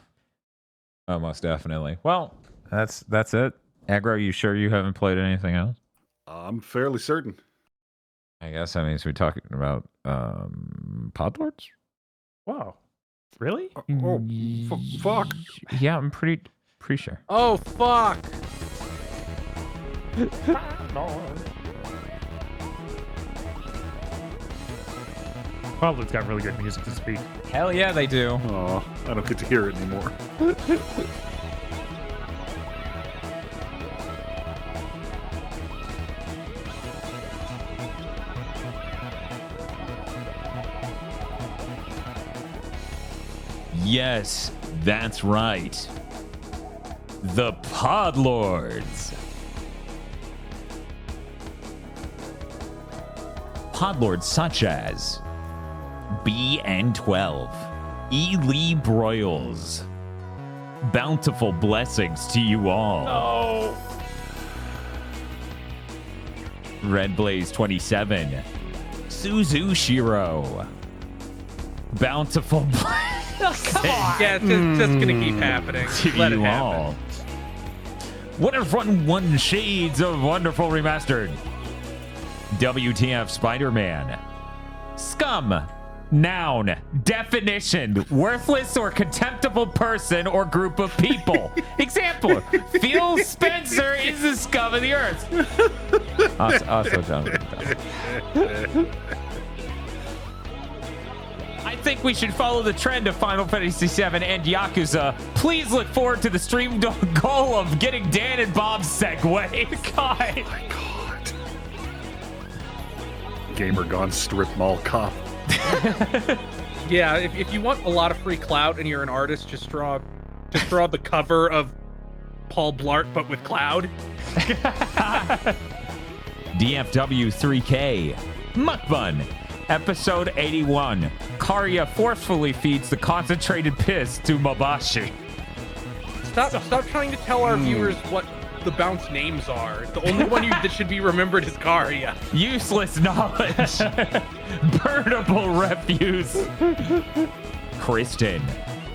Oh, most definitely. Well, that's it. Aggro, you sure you haven't played anything else? I'm fairly certain. I guess that means we're talking about Podlords? Wow. Really? Oh, fuck. Yeah, I'm pretty sure. Oh fuck! Probably it's got really good music to speak. Hell yeah, they do. Oh, I don't get to hear it anymore. Yes, that's right. The Podlords. Podlords such as BN12, E. Lee Broyles. Bountiful blessings to you all. Oh. Red Blaze 27, Suzu Shiro. Bountiful Yeah, it's just gonna keep happening. to Let it you happen. all. What if one shades of wonderful remastered? WTF Spider-Man. Scum. Noun. Definition. Worthless or contemptible person or group of people. Example. Phil Spencer is the scum of the earth. Also done. I think we should follow the trend of Final Fantasy VII and Yakuza. Please look forward to the stream goal of getting Dan and Bob's segue. God. My God. Gamer gone strip mall cop. Yeah, if you want a lot of free clout and you're an artist, just draw the cover of Paul Blart but with cloud. DFW 3K. Mukbun. Episode 81. Karya forcefully feeds the concentrated piss to Mabashi. Stop trying to tell our viewers what the bounce names are. The only one that should be remembered is Karya. Useless knowledge. Burnable refuse. Kristen.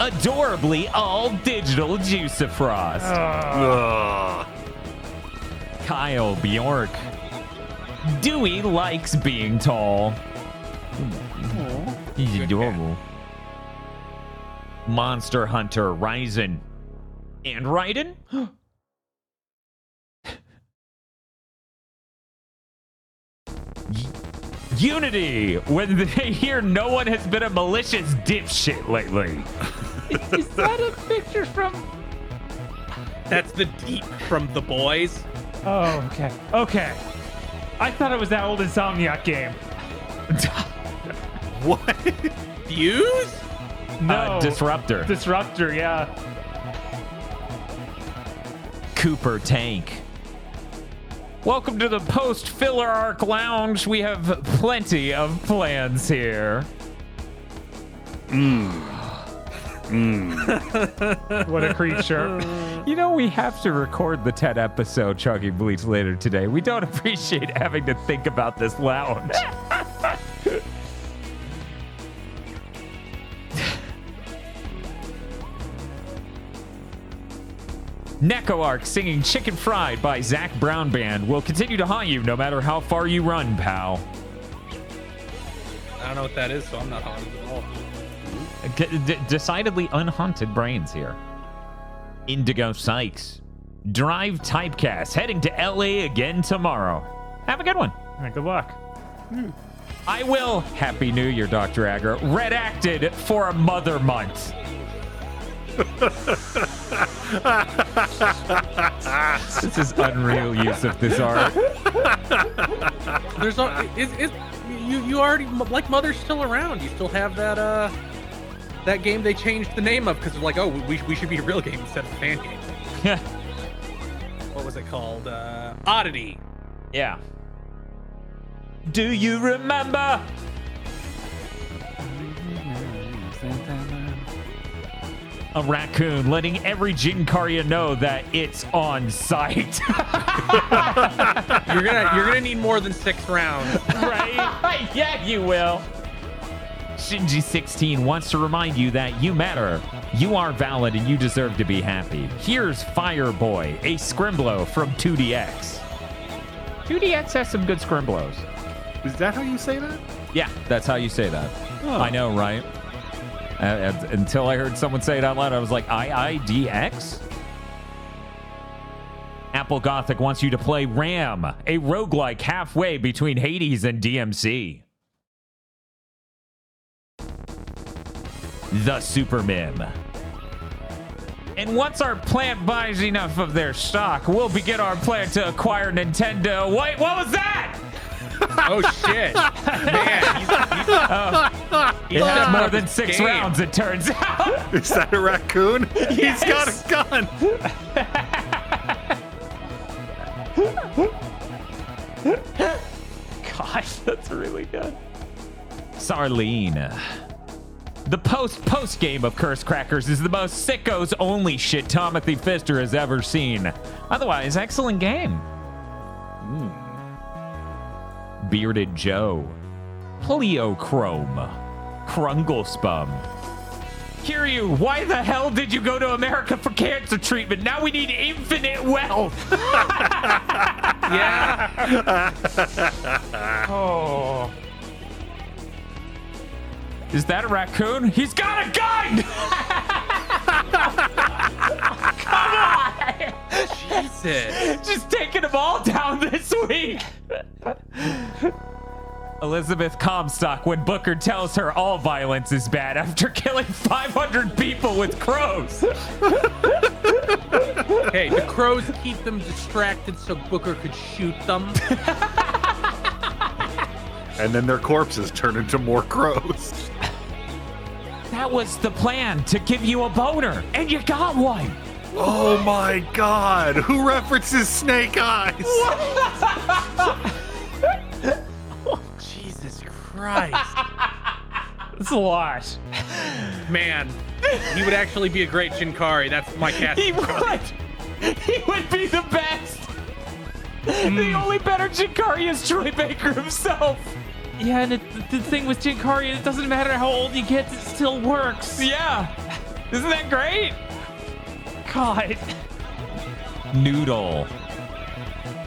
Adorably all digital Juicifrost. Ugh. Kyle Bjork. Dewey likes being tall. He's Good adorable. Monster Hunter Ryzen. And Raiden? Unity, when they hear no one has been a malicious dipshit lately. Is that a picture from? That's the deep from The Boys. Oh, okay. Okay. I thought it was that old Insomniac game. What? Fuse? No. Disruptor. Disruptor, yeah. Cooper Tank. Welcome to the post-filler arc lounge. We have plenty of plans here. What a creature. You know, we have to record the 10 episode Chugging Bleach later today. We don't appreciate having to think about this lounge. Neko Arc singing Chicken Fried by Zach Brown Band will continue to haunt you no matter how far you run, pal. I don't know what that is, so I'm not haunted at all. Decidedly unhaunted brains here. Indigo Sykes. Drive Typecast heading to LA again tomorrow. Have a good one. Yeah, good luck. I will. Happy New Year, Dr. Agra. Redacted for a Mother Month. This is unreal use of this art. There's you already, like, Mother's still around. You still have that that game they changed the name of because they're like, oh, we should be a real game instead of a fan game. What was it called? Oddity. Yeah. Do you remember? A raccoon letting every Jinkaria know that it's on site. You're gonna need more than 6 rounds. Right? Yeah, you will. Shinji16 wants to remind you that you matter. You are valid and you deserve to be happy. Here's Fireboy, a Scrimblow from 2DX. 2DX has some good Scrimblows. Is that how you say that? Yeah, that's how you say that. Oh. I know, right? Until I heard someone say it out loud, I was like, IIDX? Apple Gothic wants you to play Ram, a roguelike halfway between Hades and DMC. The Super Mim. And once our plant buys enough of their stock, we'll begin our plan to acquire Nintendo. Wait, what was that? Oh shit, man! It has more than 6 rounds, it turns out. Is that a raccoon? Yes. He's got a gun. Gosh, that's really good. Sarlene. The post game of Curse Crackers is the most sickos only shit Timothy Pfister has ever seen. Otherwise, excellent game. Bearded Joe. Pleochrome. Krunglespum. Kiryu, why the hell did you go to America for cancer treatment? Now we need infinite wealth. Yeah. Oh. Is that a raccoon? He's got a gun! Come on! Jesus. Just taking them all down this week. Elizabeth Comstock when Booker tells her all violence is bad after killing 500 people with crows. Hey, the crows keep them distracted so Booker could shoot them. And then their corpses turn into more crows. That was the plan, to give you a boner, and you got one. Oh my god! Who references Snake Eyes? Jesus Christ. It's a lot. Man, he would actually be a great Shinkari. That's my cast. He would. He would be the best. The only better Jinkari is Troy Baker himself. Yeah, and the thing with Jinkaria, it doesn't matter how old you get, it still works. Yeah. Isn't that great? God. Noodle.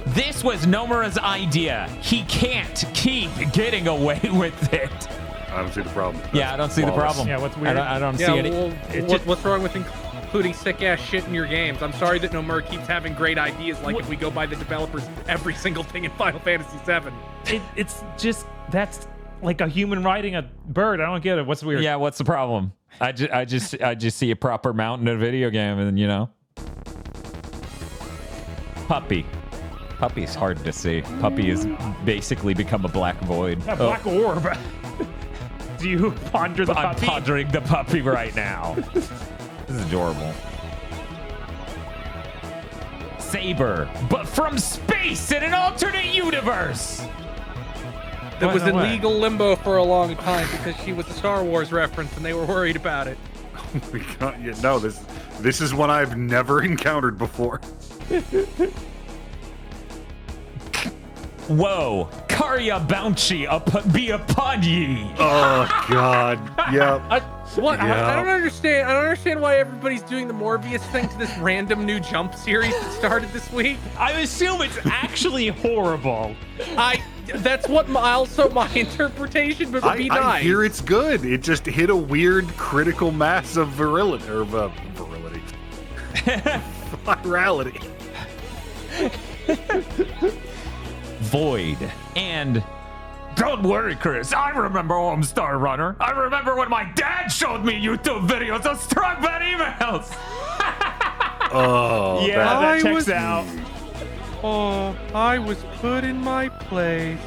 This was Nomura's idea. He can't keep getting away with it. I don't see the problem. Yeah, I don't see the problem. Yeah, what's weird? I don't see Yeah, any. well, what's wrong with including sick-ass shit in your games? I'm sorry that Nomura keeps having great ideas, like if we go by the developers, every single thing in Final Fantasy VII. It's just, that's like a human riding a bird. I don't get it. What's weird? Yeah, what's the problem? I just see a proper mount in a video game, and you know, Puppy. Puppy's hard to see. Puppy has basically become a black void. A black orb. as you ponder the I'm puppy. pondering the puppy right now. This is adorable. Saber, but from space in an alternate universe. That was in No way. legal limbo for a long time because she was a Star Wars reference and they were worried about it. We can't, yeah, no, this is one I've never encountered before. Whoa, Karya Bounty be upon ye. Oh God, yeah. What? Yeah. I don't understand. I don't understand why everybody's doing the Morbius thing to this random new Jump series that started this week. I assume it's actually horrible. That's what my interpretation would be nice. I hear it's good. It just hit a weird critical mass of virility. Virality. Void. And don't worry, Chris. I remember Homestar Runner. I remember when my dad showed me YouTube videos of Strong Bad emails. Oh, Yeah, that checks was- out. Oh, I was put in my place.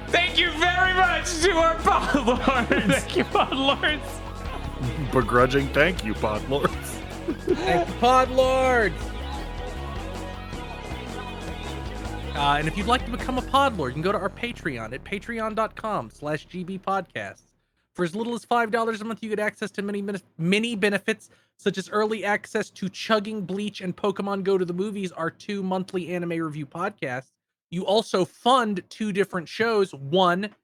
Thank you very much to our Podlords. Thank you, Podlords. begrudging thank you, Podlords. Thank you, Podlord. And if you'd like to become a Podlord, you can go to our Patreon at patreon.com/gbpodcasts. For as little as $5 a month, you get access to many benefits, such as early access to Chugging, Bleach, and Pokemon Go to the Movies, our 2 monthly anime review podcasts. You also fund 2 different shows. One,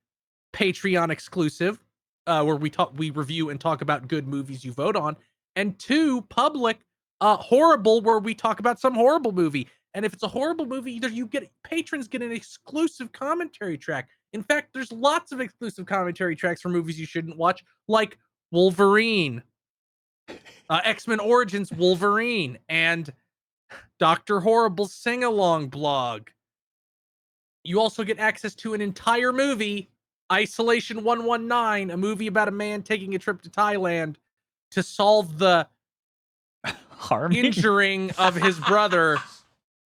Patreon exclusive, where we review and talk about good movies you vote on. And 2, public, Horrible, where we talk about some horrible movie. And if it's a horrible movie, either patrons get an exclusive commentary track. In fact, there's lots of exclusive commentary tracks for movies you shouldn't watch, like Wolverine, X-Men Origins Wolverine, and Dr. Horrible's sing-along blog. You also get access to an entire movie, Isolation 119, a movie about a man taking a trip to Thailand to solve the injuring of his brother.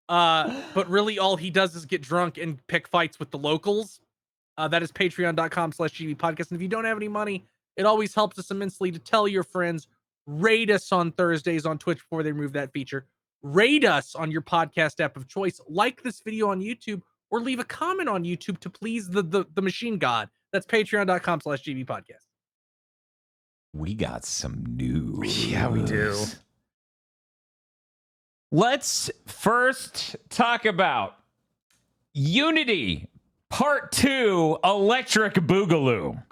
But really all he does is get drunk and pick fights with the locals. That is patreon.com/gbpodcast. And if you don't have any money, it always helps us immensely to tell your friends. Rate us on Thursdays on Twitch before they remove that feature. Rate us on your podcast app of choice. Like this video on YouTube, or leave a comment on YouTube to please the machine god. That's patreon.com/gbpodcast. We got some news. Yeah, we do. Let's first talk about Unity Part 2 Electric Boogaloo.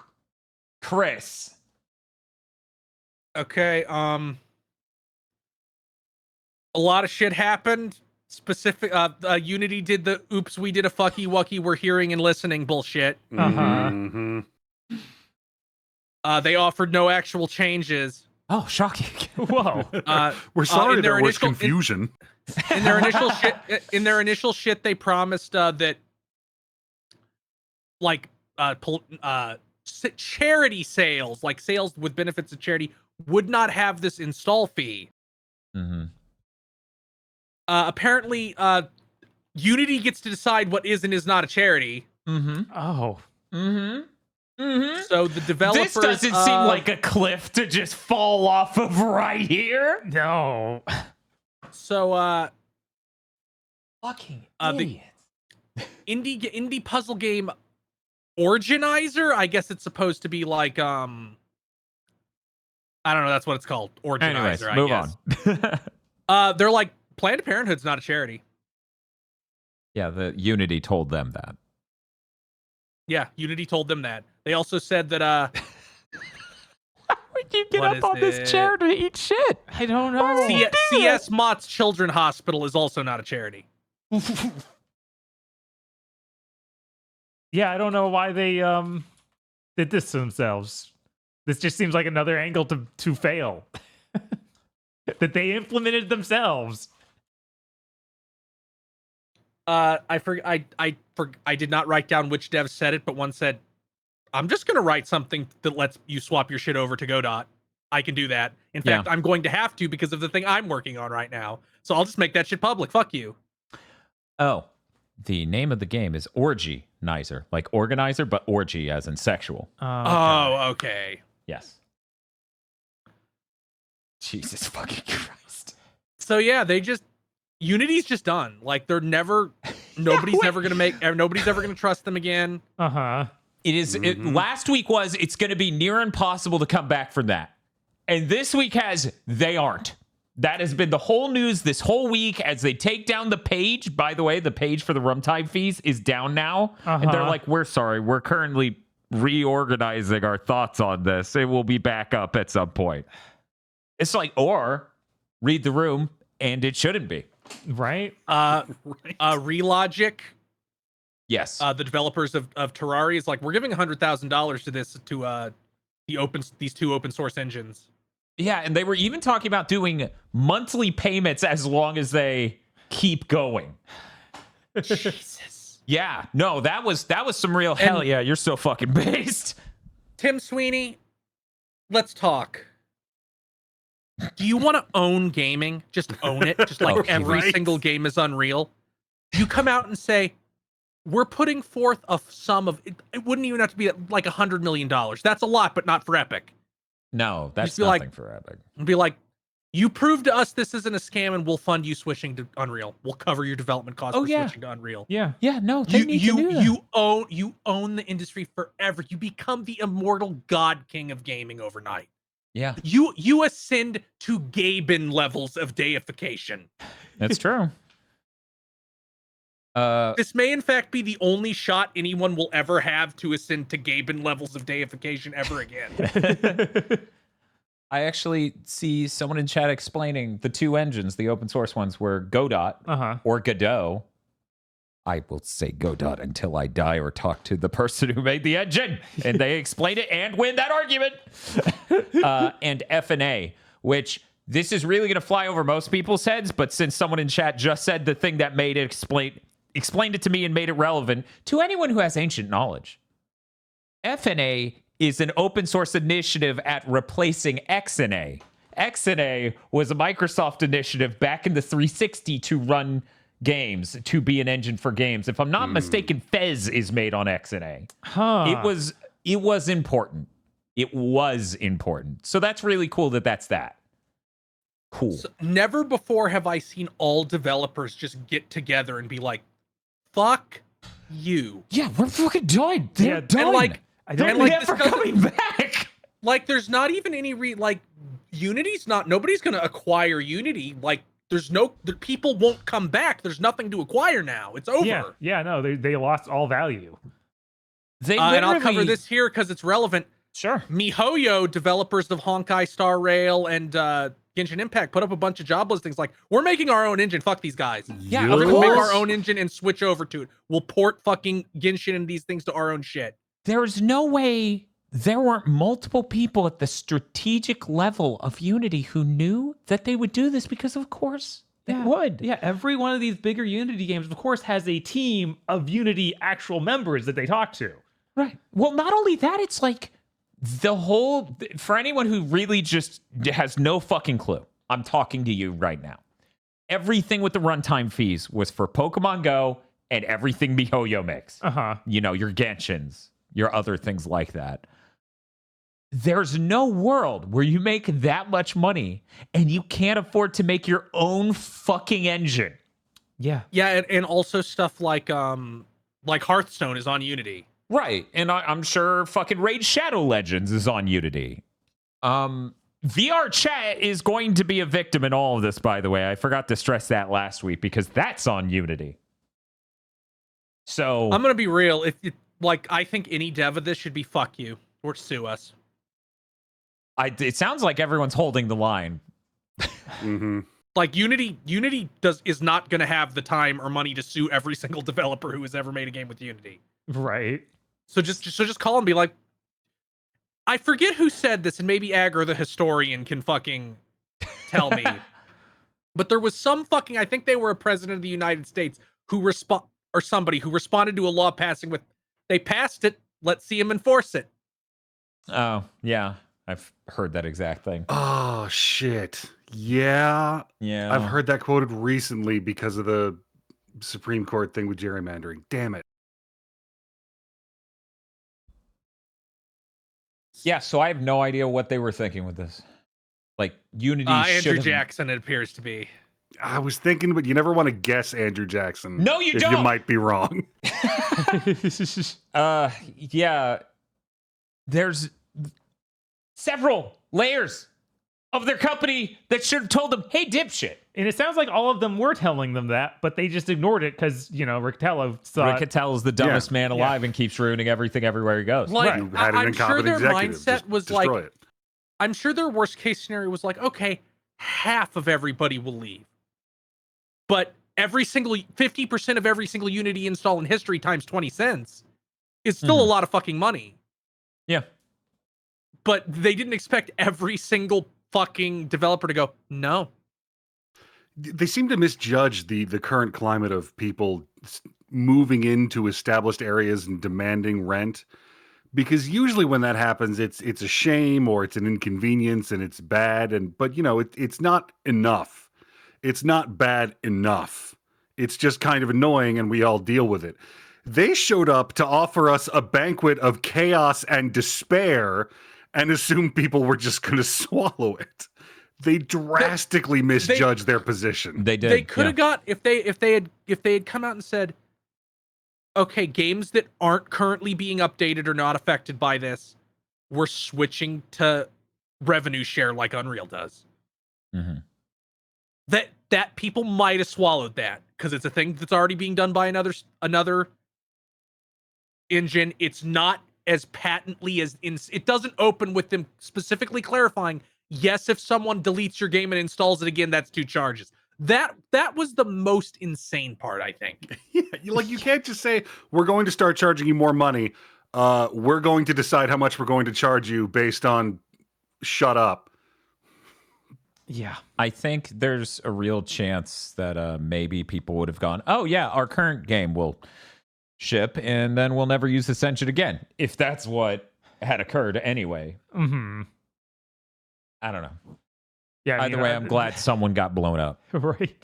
Chris. Okay, a lot of shit happened. Unity did the oops, we did a fucky wucky, we're hearing and listening bullshit. Mhm. They offered no actual changes. Oh, shocking. Whoa. We're sorry in their there was initial- confusion. In their initial shit, they promised that like charity sales, like sales with benefits of charity, would not have this install fee. Mm-hmm. Apparently, Unity gets to decide what is and is not a charity. Mm-hmm. Oh. Mm-hmm. Mm-hmm. So the developers. This doesn't seem like a cliff to just fall off of right here. No. So Fucking the indie puzzle game Originizer, I guess it's supposed to be like I don't know, that's what it's called. Originizer. Anyways, move I guess. on. They're like, Planned Parenthood's not a charity. Yeah, the Unity told them that. Yeah, Unity told them that. They also said that Would you get What up on is this it? chair to eat shit? I don't know. CS Mott's Children Hospital is also not a charity. Yeah, I don't know why they did this to themselves. This just seems like another angle to fail. That they implemented themselves. I did not write down which dev said it, but one said, I'm just going to write something that lets you swap your shit over to Godot. I can do that. In fact, I'm going to have to because of the thing I'm working on right now. So I'll just make that shit public. Fuck you. Oh, the name of the game is Orgy-nizer, like organizer, but orgy as in sexual. Oh, okay. Yes. Jesus fucking Christ. So yeah, Unity's just done. Like they're never, nobody's ever gonna trust them again. Uh-huh. It is. Last week was it's going to be near impossible to come back from that, and this week they aren't. That has been the whole news this whole week as they take down the page. By the way, the page for the runtime fees is down now, and they're like, "We're sorry, we're currently reorganizing our thoughts on this. It will be back up at some point." It's like, or read the room, and it shouldn't be. Right? Relogic. Yes. The developers of Terraria is like, we're giving $100,000 to this these two open source engines. Yeah, and they were even talking about doing monthly payments as long as they keep going. Jesus. Yeah, no, that was some real hell yeah, you're so fucking based. Tim Sweeney, let's talk. Do you want to own gaming? Just own it. Just like every single game is Unreal. You come out and say, we're putting forth a sum of, it wouldn't even have to be like $100 million. That's a lot, but not for Epic. No, that's nothing like, for Epic. And be like, you prove to us this isn't a scam, and we'll fund you switching to Unreal. We'll cover your development costs for switching to Unreal. Yeah. Yeah, no, they need to do that. You own the industry forever. You become the immortal god king of gaming overnight. Yeah. You ascend to Gaben levels of deification. That's true. This may in fact be the only shot anyone will ever have to ascend to Gaben levels of deification ever again. I actually see someone in chat explaining the two engines, the open source ones were Godot or Godot. I will say Godot until I die or talk to the person who made the engine, and they explain it and win that argument. And FNA, which this is really going to fly over most people's heads, but since someone in chat just said the thing that made it explained it to me and made it relevant to anyone who has ancient knowledge. FNA is an open source initiative at replacing XNA. XNA was a Microsoft initiative back in the 360 to run games, to be an engine for games. If I'm not mistaken, Fez is made on XNA. It was important. It was important. So that's really cool that's that. Cool. So never before have I seen all developers just get together and be like, fuck you. Yeah, we're fucking done. They're done. They're never coming back. Like, there's not even any Unity's nobody's gonna acquire Unity. Like, the people won't come back. There's nothing to acquire now. It's over. Yeah, no, they lost all value. And I'll cover this here because it's relevant. Sure. MiHoYo, developers of Honkai Star Rail and Genshin Impact, put up a bunch of job listings like, we're making our own engine. Fuck these guys. Yeah, we're gonna make our own engine and switch over to it. We'll port fucking Genshin and these things to our own shit. There's no way there weren't multiple people at the strategic level of Unity who knew that they would do this because, of course, they would. Yeah, every one of these bigger Unity games, of course, has a team of Unity actual members that they talk to. Right. Well, not only that, it's like for anyone who really just has no fucking clue, I'm talking to you right now. Everything with the runtime fees was for Pokemon Go and everything MiHoYo makes. You know, your Genshins, your other things like that. There's no world where you make that much money and you can't afford to make your own fucking engine. Yeah. Yeah, and also stuff like Hearthstone is on Unity. Right. And I'm sure fucking Raid Shadow Legends is on Unity. VR chat is going to be a victim in all of this, by the way. I forgot to stress that last week because that's on Unity. So I'm gonna be real. I think any dev of this should be fuck you or sue us. It sounds like everyone's holding the line. Like Unity is not gonna have the time or money to sue every single developer who has ever made a game with Unity. Right. So just call and be like, I forget who said this, and maybe Agro the historian can fucking tell me. But there was some fucking, I think they were a president of the United States somebody who responded to a law passing with, they passed it, let's see them enforce it. Oh, yeah. I've heard that exact thing. Oh, shit. Yeah. Yeah. I've heard that quoted recently because of the Supreme Court thing with gerrymandering. Damn it. Yeah, so I have no idea what they were thinking with this. Like, Unity Andrew should have... Jackson, it appears to be. I was thinking, but you never want to guess Andrew Jackson. No, you if don't. You might be wrong. Yeah. There's several layers of their company that should have told them, hey, dipshit. And it sounds like all of them were telling them that, but they just ignored it because, Riccatello saw Riccatello is the dumbest man alive and keeps ruining everything everywhere he goes. Like, You had an I'm sure incompetent their executive. mindset Just was destroy like, it. I'm sure their worst case scenario was like, okay, half of everybody will leave. But 50% of every single Unity install in history times 20 cents is still a lot of fucking money. Yeah. But they didn't expect every single fucking developer to go, no. They seem to misjudge the current climate of people moving into established areas and demanding rent, because usually when that happens, it's a shame or it's an inconvenience and it's bad. But it's not enough. It's not bad enough. It's just kind of annoying, and we all deal with it. They showed up to offer us a banquet of chaos and despair, and assumed people were just going to swallow it. They drastically misjudged their position. They did. They could have got if they had come out and said, okay, games that aren't currently being updated or not affected by this, we're switching to revenue share like Unreal does. Mm-hmm. That people might have swallowed that because it's a thing that's already being done by another engine. It's not as patently as it doesn't open with them specifically clarifying, yes, if someone deletes your game and installs it again, that's 2 charges. That was the most insane part, I think. Yeah, you can't just say, we're going to start charging you more money. We're going to decide how much we're going to charge you based on shut up. Yeah. I think there's a real chance that maybe people would have gone, oh yeah, our current game will ship and then we'll never use this engine again. If that's what had occurred anyway. Mm-hmm. I don't know. Yeah. Either way, I'm glad someone got blown up. Right.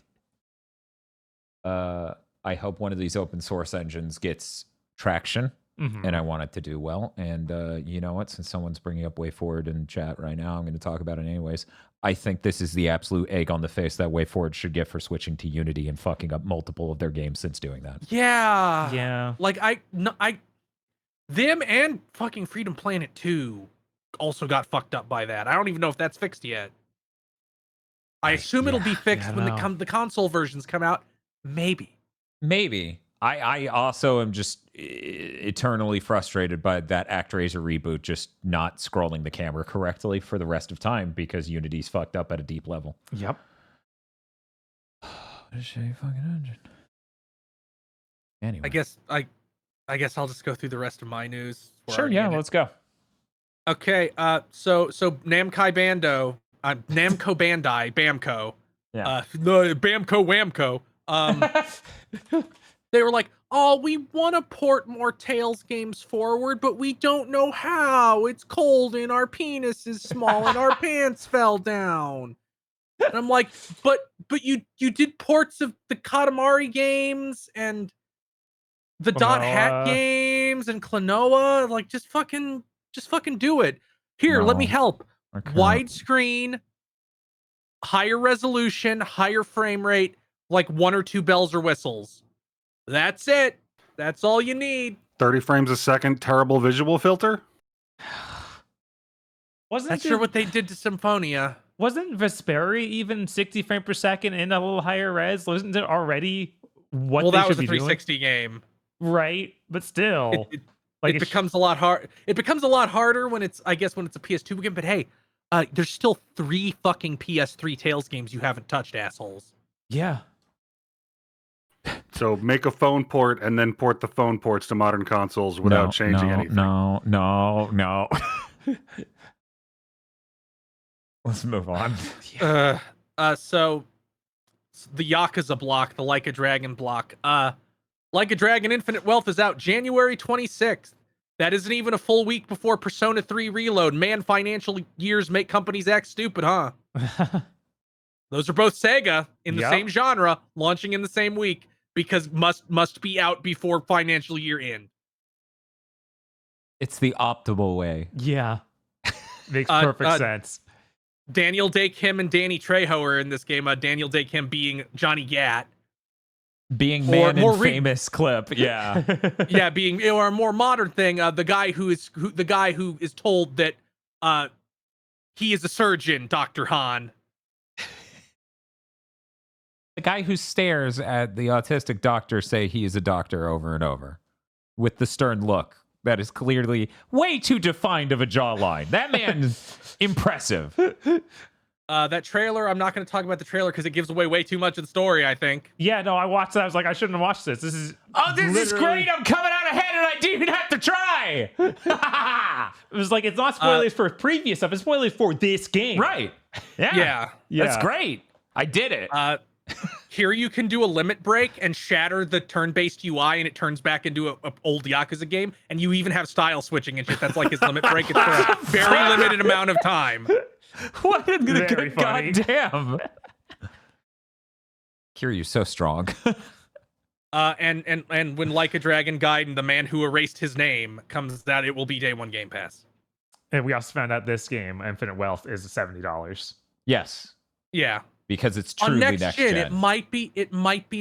I hope one of these open source engines gets traction, and I want it to do well. And you know what? Since someone's bringing up WayForward in chat right now, I'm going to talk about it anyways. I think this is the absolute egg on the face that WayForward should get for switching to Unity and fucking up multiple of their games since doing that. Yeah. Yeah. Like them and fucking Freedom Planet 2 also got fucked up by that. I don't even know if that's fixed yet. I assume it'll be fixed when the console versions come out. Maybe. I also am just eternally frustrated by that ActRaiser reboot just not scrolling the camera correctly for the rest of time because Unity's fucked up at a deep level. Yep. What a shitty fucking engine. Anyway. I guess I'll just go through the rest of my news. Sure, yeah, let's go. Okay, so Namco Bandai, Bamco. Yeah. The Bamco Whamco. They were like, oh, we want to port more Tales games forward, but we don't know how. It's cold and our penis is small and our pants fell down. And I'm like, but you did ports of the Katamari games and the Dot Hack games and Klonoa. Like, just fucking do it. Here, let me help. Okay. Widescreen, higher resolution, higher frame rate, like 1 or 2 bells or whistles. That's it. That's all you need. 30 frames a second, terrible visual filter? That's sure what they did to Symphonia. Wasn't Vesperi even 60 frames per second and a little higher res? Wasn't it already what well, they that should was a be 360 game. Right, but still. It becomes a lot hard. It becomes a lot harder when it's a PS2 game, but hey, there's still 3 fucking PS3 Tales games you haven't touched, assholes. Yeah. So make a phone port and then port the phone ports to modern consoles without changing anything. No. Let's move on. So the Yakuza block, the Like a Dragon block. Like a Dragon Infinite Wealth is out January 26th. That isn't even a full week before Persona 3 Reload. Man, financial years make companies act stupid, huh? Those are both Sega in the same genre, launching in the same week. because must be out before financial year end. It's the optimal way. Yeah. Makes perfect sense. Daniel Day Kim and Danny Trejo are in this game. Daniel Day Kim being Johnny Gat. Being man in famous clip. Yeah. Yeah, being, or a more modern thing, the guy who is told that he is a surgeon, Dr. Han. The guy who stares at the autistic doctor say he is a doctor over and over with the stern look that is clearly way too defined of a jawline. That man's impressive. That trailer, I'm not going to talk about the trailer because it gives away way too much of the story, I think. Yeah, no, I watched that. I was like, I shouldn't have watched this. This is great. I'm coming out ahead and I didn't even have to try. It was like, it's not spoilers for previous stuff. It's spoilers for this game. Right. Yeah. Yeah. That's great. I did it. Here you can do a limit break and shatter the turn-based UI, and it turns back into a old Yakuza game. And you even have style switching and shit. That's like his limit break. It's for a very limited amount of time. What a Very good funny. goddamn. Kiryu's so strong. And when Like a Dragon Gaiden, the man who erased his name, comes out, it will be day one Game Pass. And we also found out this game, Infinite Wealth, is $70. Yes. Yeah. Because it's On truly next gen. it might be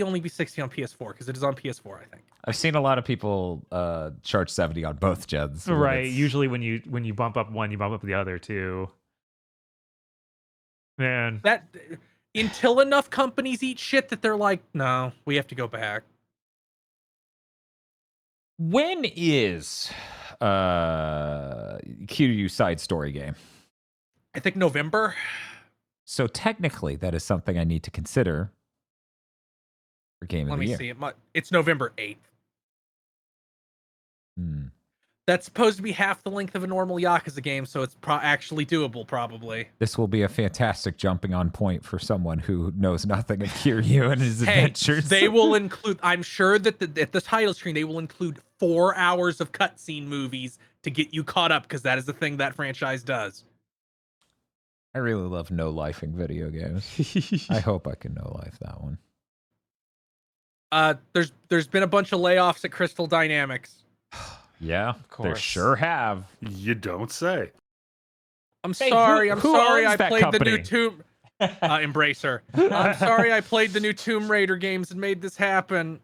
only be 60 on PS4 because it is on PS4, I think. I've seen a lot of people charge 70 on both gens. Right. Usually when you bump up one, you bump up the other too. Man. That until enough companies eat shit that they're like, no, we have to go back. When is Kiryu side story game? I think November. So technically, that is something I need to consider for game of Let the me year. see. It's November 8th. Hmm. That's supposed to be half the length of a normal Yakuza game, so it's actually doable, probably. This will be a fantastic jumping on point for someone who knows nothing of Kiryu and his adventures. They will include, I'm sure that at the title screen, they will include 4 hours of cutscene movies to get you caught up, because that is the thing that franchise does. I really love no-lifing video games. I hope I can no-life that one. There's been a bunch of layoffs at Crystal Dynamics. Yeah, they course. sure have. You don't say. I'm Hey, sorry. who I owns that played company? the new Tomb Embracer. I'm sorry I played the new Tomb Raider games and made this happen.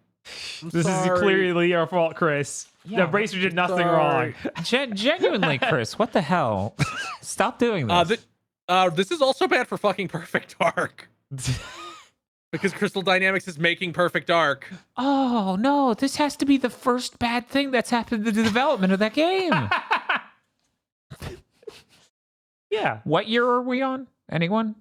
This is clearly your fault, Chris. Yeah, the Bracer did nothing wrong. Genuinely, Chris, what the hell? Stop doing this. This is also bad for fucking Perfect Dark. Because Crystal Dynamics is making Perfect Dark. Oh, no, this has to be the first bad thing that's happened to the development of that game. Yeah. What year are we on? Anyone?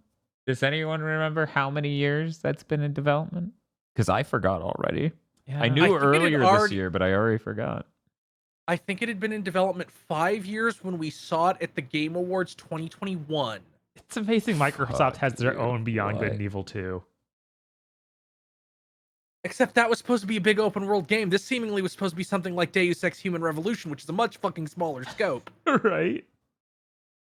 Does anyone remember how many years that's been in development? Because I forgot already. Yeah. I knew earlier this year, but I already forgot. I think it had been in development 5 years when we saw it at the Game Awards 2021. It's amazing Microsoft has their dude, own Beyond Good what? and Evil 2. Except that was supposed to be a big open world game. This seemingly was supposed to be something like Deus Ex Human Revolution, which is a much fucking smaller scope. Right?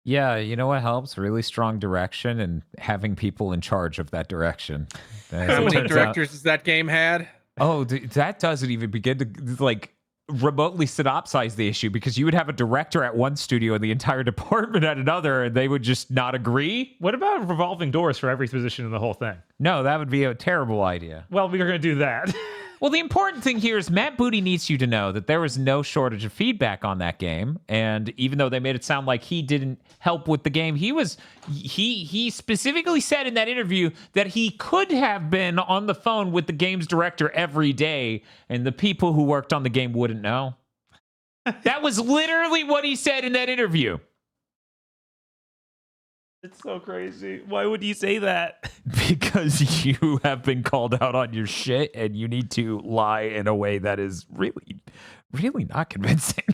Yeah, you know what helps? Really strong direction and having people in charge of that direction. As How it many turns out- directors has that game had? Oh, that doesn't even begin to like remotely synopsize the issue, because you would have a director at one studio and the entire department at another, and they would just not agree. What about revolving doors for every position in the whole thing? No, that would be a terrible idea. Well, we're going to do that. Well, the important thing here is Matt Booty needs you to know that there was no shortage of feedback on that game, and even though they made it sound like he didn't help with the game, he specifically said in that interview that he could have been on the phone with the game's director every day, and the people who worked on the game wouldn't know. That was literally what he said in that interview. It's so crazy. Why would you say that? Because you have been called out on your shit, and you need to lie in a way that is really, really not convincing.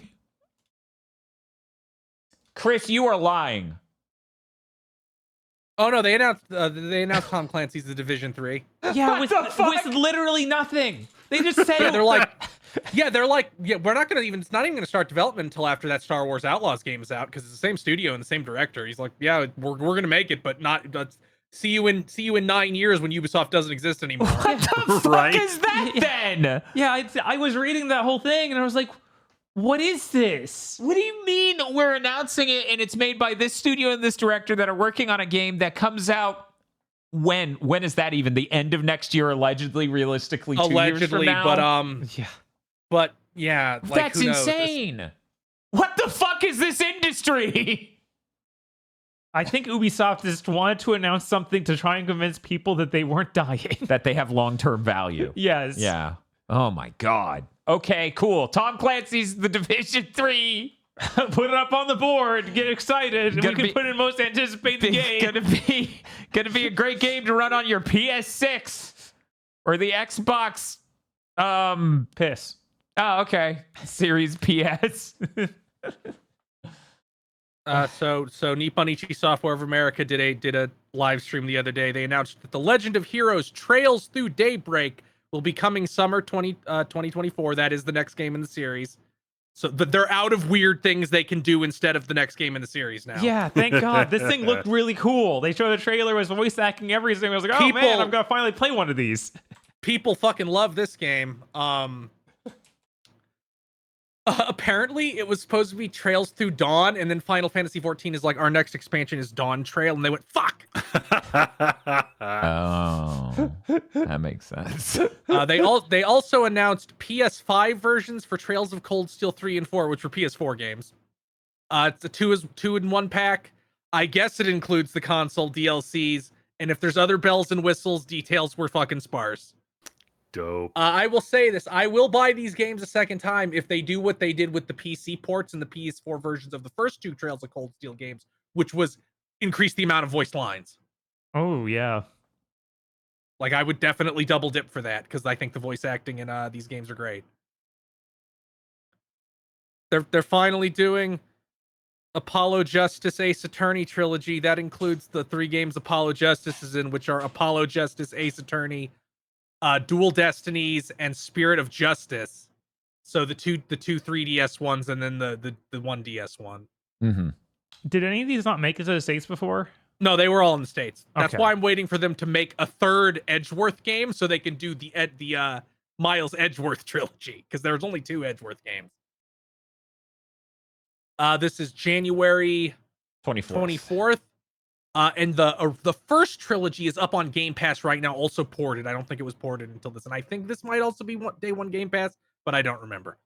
Chris, you are lying. Oh no, they announced Tom Clancy's The Division 3. Yeah, with literally nothing. They just said Yeah, they're like, we're not gonna even. It's not even gonna start development until after that Star Wars Outlaws game is out, because it's the same studio and the same director. He's like, yeah, we're gonna make it, but not. see you in 9 years when Ubisoft doesn't exist anymore. What the fuck Right? is that then? Yeah, I was reading that whole thing and I was like, what is this? What do you mean we're announcing it and it's made by this studio and this director that are working on a game that comes out when? When is that even? The end of next year, allegedly, realistically, 2 years from Allegedly, now? Yeah. Yeah, like, That's who knows? insane. What the fuck is this industry? I think Ubisoft just wanted to announce something to try and convince people that they weren't dying. That they have long-term value. Yes. Yeah. Oh my God. Okay, cool. Tom Clancy's The Division 3. Put it up on the board. Get excited. And we Gonna can be- put in most anticipate the game. Gonna be a great game to run on your PS6 or the Xbox. Piss. Oh, okay. Series PS. So Nippon Ichi Software of America did a live stream the other day. They announced that The Legend of Heroes Trails Through Daybreak will be coming summer 2024. That is the next game in the series. So they're out of weird things they can do instead of the next game in the series now. Yeah, thank God. This thing looked really cool. They showed a trailer, was voice acting everything. I was like, oh man, People- I'm gonna finally play one of these. People fucking love this game. Apparently, it was supposed to be Trails Through Dawn, and then Final Fantasy XIV is like, our next expansion is Dawn Trail, and they went, fuck! Oh, that makes sense. They also announced PS5 versions for Trails of Cold Steel 3 and 4, which were PS4 games. It's a two in one pack. I guess it includes the console DLCs, and if there's other bells and whistles, details were fucking sparse. Dope. I will say this: I will buy these games a second time if they do what they did with the PC ports and the PS4 versions of the first two Trails of Cold Steel games, which was increase the amount of voiced lines. Oh yeah. Like, I would definitely double dip for that because I think the voice acting in these games are great. They're finally doing Apollo Justice Ace Attorney trilogy. That includes the 3 games Apollo Justice is in, which are Apollo Justice Ace Attorney, Dual Destinies, and Spirit of Justice. So the two 3DS ones, and then the 1DS one. Mm-hmm. Did any of these not make it to the States before? No, they were all in the States. That's Okay. why I'm waiting for them to make a third Edgeworth game so they can do the Miles Edgeworth trilogy, because there's only 2 Edgeworth games. This is January 24th. And the first trilogy is up on Game Pass right now, also ported. I don't think it was ported until this, and I think this might also be day one Game Pass, but I don't remember.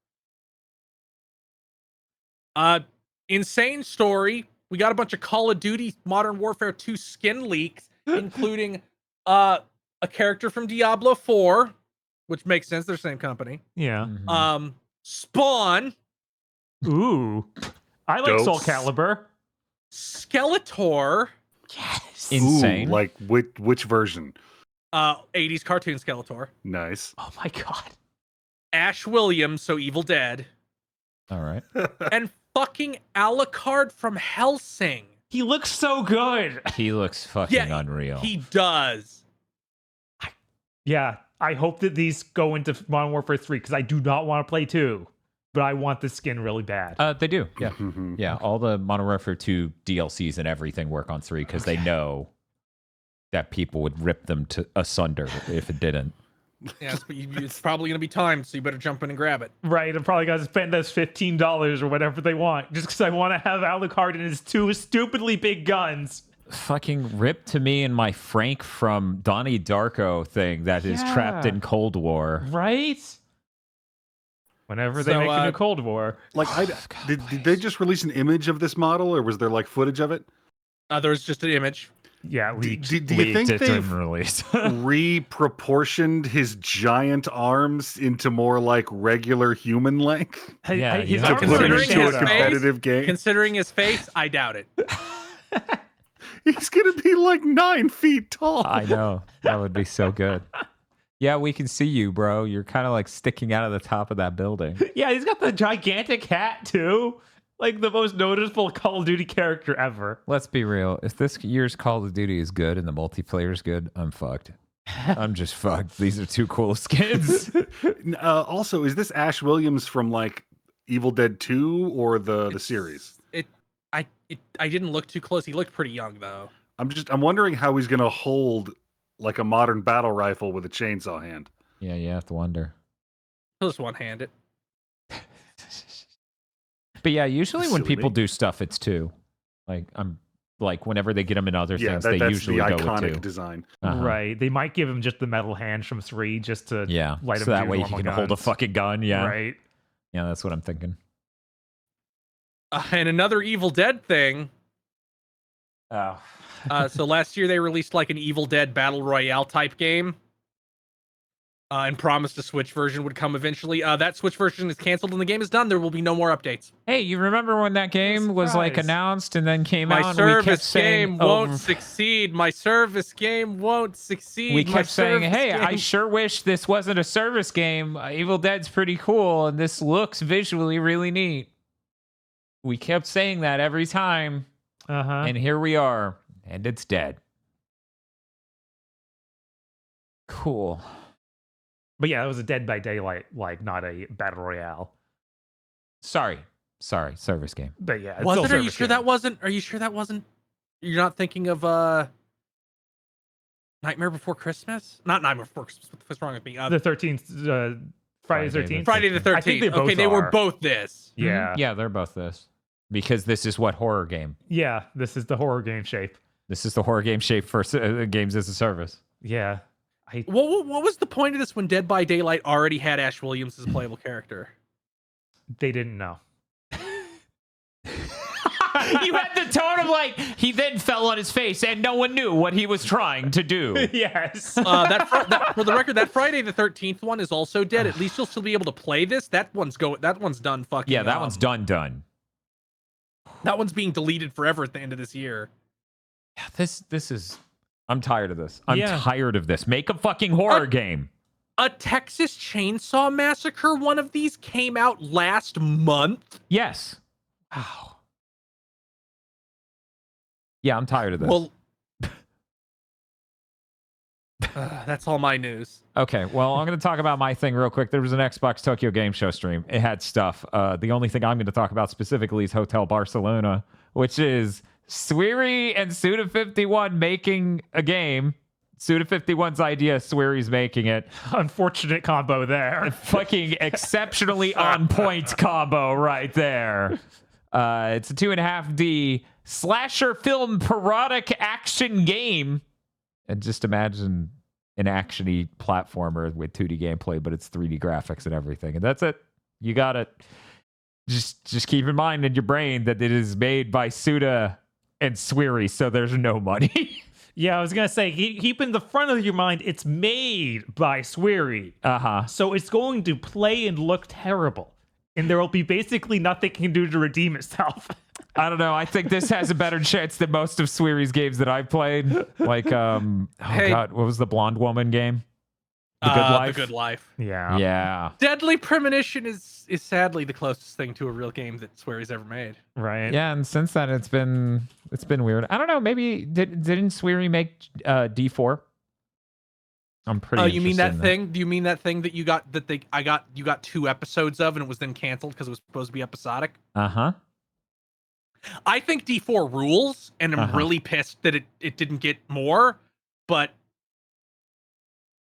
Insane story. We got a bunch of Call of Duty Modern Warfare 2 skin leaks, including a character from Diablo 4, which makes sense. They're the same company. Yeah. Mm-hmm. Spawn, Ooh. I like Dope. Soul Calibur. Skeletor, Insane. Ooh, like which version? 80s cartoon Skeletor, Nice. Oh my God. Ash Williams, so Evil Dead, All right. and fucking Alucard from Hellsing. He looks so good. He looks fucking Yeah, unreal. He does. Yeah. I hope that these go into Modern Warfare 3 because I do not want to play 2, but I want the skin really bad. They do. Yeah. Mhm. Yeah. All the Modern Warfare 2 DLCs and everything work on 3 because they know that people would rip them to asunder if it didn't. Yes, but it's probably going to be timed, so you better jump in and grab it. Right, I'm probably gonna spend those $15 or whatever they want, just because I want to have Alucard and his 2 stupidly big guns. Fucking rip to me and my Frank from Donnie Darko thing that is trapped Yeah. in Cold War. Right? Whenever they So, make a new Cold War. Like, did they just release an image of this model, or was there like footage of it? There's just an image. Yeah, Do leaked. you think It they've didn't release. reproportioned his giant arms into more like regular human length Yeah, his you have arms to to put him are Considering into a his short. face, competitive game? Considering his face, I doubt it. He's gonna be like 9 feet tall. I know. That would be so good. Yeah, we can see you, bro. You're kind of like sticking out of the top of that building. Yeah, he's got the gigantic hat too. Like the most noticeable Call of Duty character ever. Let's be real. If this year's Call of Duty is good and the multiplayer is good, I'm fucked. I'm just fucked. These are 2 cool skins. Also, is this Ash Williams from like Evil Dead 2 or the series? I didn't look too close. He looked pretty young though. I'm wondering how he's gonna hold like a modern battle rifle with a chainsaw hand. Yeah, you have to wonder. He'll just one-hand it. But yeah, usually when Silly people me. do stuff, it's two. Like whenever they get them in other Yeah, things, they that's usually the go with iconic two. design. Uh-huh. Right. They might give him just the metal hand from 3 just to Yeah, light so him that do way he normal can hold a guns. fucking gun. Yeah, Right. yeah, that's what I'm thinking. And another Evil Dead thing. Oh, So last year they released like an Evil Dead Battle Royale type game. And promised a Switch version would come eventually. That Switch version is canceled and the game is done. There will be no more updates. hey, you remember when that game was like surprise. announced and then came My out? And we kept service saying game won't succeed. My service game won't succeed. we My kept saying, service hey, I game- sure wish this wasn't a service game. Evil Dead's pretty cool and this looks visually really neat. We kept saying that every time, Uh-huh. and here we are, and it's dead. Cool. But yeah, it was a Dead by Daylight, like not a battle royale. Sorry, service game. But yeah, it's Was still it? Are you service sure game. that wasn't? Are you sure that wasn't? You're not thinking of Nightmare Before Christmas? Not Nightmare Before Christmas. What's wrong with me? the 13th? Friday the 13th. Friday the 13th. I think they both okay, they were are. both this. Yeah. Yeah, they're both this. Because this is what horror game. Yeah. This is the horror game shape. This is the horror game shape for games as a service. Yeah. What was the point of this when Dead by Daylight already had Ash Williams as a playable character? They didn't know. You had the tone of like, he then fell on his face and no one knew what he was trying to do. Yes. For the record, that Friday the 13th one is also dead. At least you'll still be able to play this. That one's done. Fucking Yeah, that one's done. That one's being deleted forever at the end of this year. Yeah, this is. I'm tired of this. I'm Yeah. tired of this. Make a fucking horror game. A Texas Chainsaw Massacre one of these came out last month. Yes. Wow. Yeah, I'm tired of this. Well, that's all my news. Okay, well, I'm going to talk about my thing real quick. There was an Xbox Tokyo Game Show stream. It had stuff. The only thing I'm going to talk about specifically is Hotel Barcelona, which is Swery and Suda51 making a game. Suda51's idea, Swery's making it. Unfortunate combo there. Fucking exceptionally on point combo right there. It's a 2.5D slasher film parodic action game. And just imagine an action-y platformer with 2D gameplay, but it's 3D graphics and everything. And that's it. You got it. Just keep in mind in your brain that it is made by Suda and Swery, so there's no money. Yeah, I was going to say, keep in the front of your mind, it's made by Swery. Uh-huh. So it's going to play and look terrible. And there will be basically nothing it can do to redeem itself. I don't know. I think this has a better chance than most of Swery's games that I've played. Like, Hey. God, what was the blonde woman game? The Good Life? The Good Life. Yeah. Yeah. Deadly Premonition is sadly the closest thing to a real game that Swery's ever made. Right. Yeah, and since then it's been weird. I don't know. Maybe didn't Swery make D4? I'm pretty. Oh, you mean interested that in thing? Do you mean that thing that you got you got 2 episodes of and it was then canceled because it was supposed to be episodic? Uh-huh. I think D4 rules, and I'm Uh-huh. really pissed that it didn't get more. But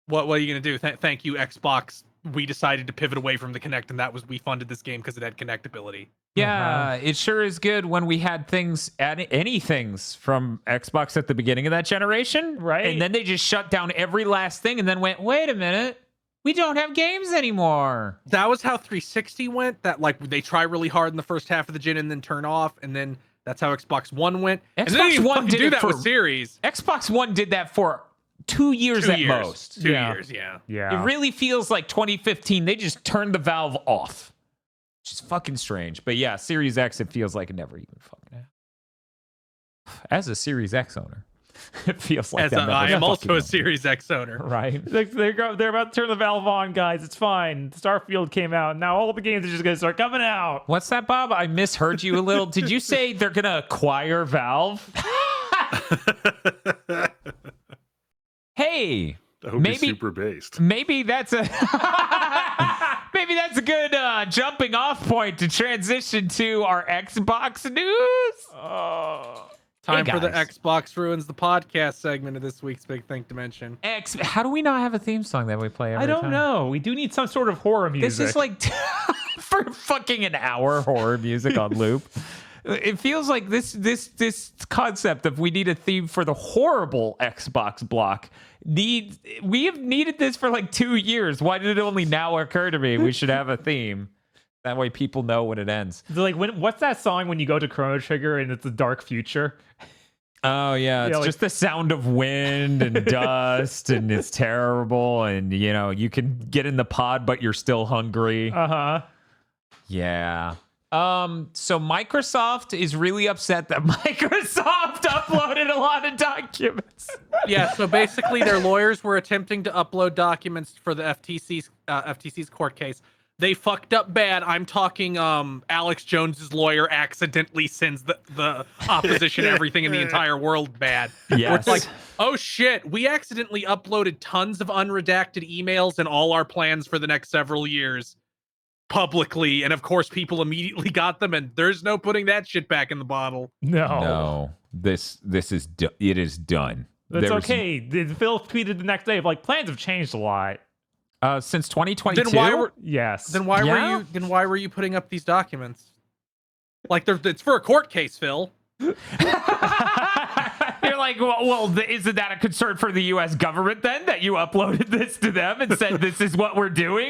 what are you gonna do? Thank you, Xbox. We decided to pivot away from the Kinect, and we funded this game because it had Kinect ability. Yeah, it sure is good when we had any things from Xbox at the beginning of that generation. Right. And then they just shut down every last thing and then went, wait a minute, we don't have games anymore. That was how 360 went. That like they try really hard in the first half of the gen and then turn off, and then that's how Xbox One went. And then they Xbox didn't One fucking did do it that for with Series. Xbox One did that for 2 years 2 at years. most. 2 Yeah. years, yeah. Yeah. It really feels like 2015. They just turned the valve off. Which is fucking strange. But yeah, Series X, it feels like it never even fucking happened. As a Series X owner, it feels like that never I am fucking also a happened. Series X owner. Right? They're about to turn the valve on, guys. It's fine. Starfield came out. Now all the games are just going to start coming out. What's that, Bob? I misheard you a little. Did you say they're going to acquire Valve? Hey, I hope Maybe- he's super based. maybe that's a good jumping off point to transition to our Xbox news. Time for the guys. Xbox Ruins the Podcast segment of this week's Big Think Dimension. How do we not have a theme song that we play every I don't time? know. We do need some sort of horror music. This is like for fucking an hour horror music on loop. It feels like this concept of we need a theme for the horrible Xbox block. We have needed this for like 2 years. Why did it only now occur to me? We should have a theme. That way people know when it ends. like what's that song when you go to Chrono Trigger and it's a dark future? Oh yeah, it's like- just the sound of wind and dust, and it's terrible. And you can get in the pod, but you're still hungry. Uh-huh. Yeah. So Microsoft is really upset that Microsoft uploaded a lot of documents. Yeah, so basically their lawyers were attempting to upload documents for the FTC's court case. They fucked up bad. I'm talking Alex Jones's lawyer accidentally sends the opposition everything in the entire world bad. Yes. Where it's like, oh shit, we accidentally uploaded tons of unredacted emails and all our plans for the next several years publicly, and of course people immediately got them, and there's no putting that shit back in the bottle. No, this is it is done. That's okay. Phil tweeted the next day of like, plans have changed a lot. Since 2022. Then why were Yes. why were you putting up these documents? Like it's for a court case, Phil. You're like, well, isn't that a concern for the U.S. government then that you uploaded this to them and said this is what we're doing?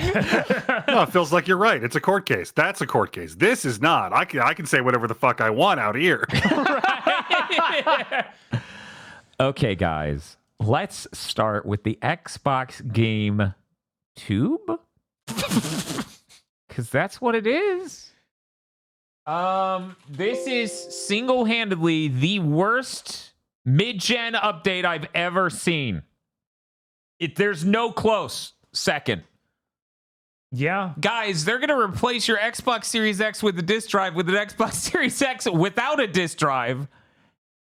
No, it feels like you're right. It's a court case. That's a court case. This is not. I can say whatever the fuck I want out here. Okay, guys, let's start with the Xbox game tube, because that's what it is. This is single-handedly the worst mid-gen update I've ever seen. There's no close second. Yeah. Guys, they're going to replace your Xbox Series X with a disk drive with an Xbox Series X without a disk drive,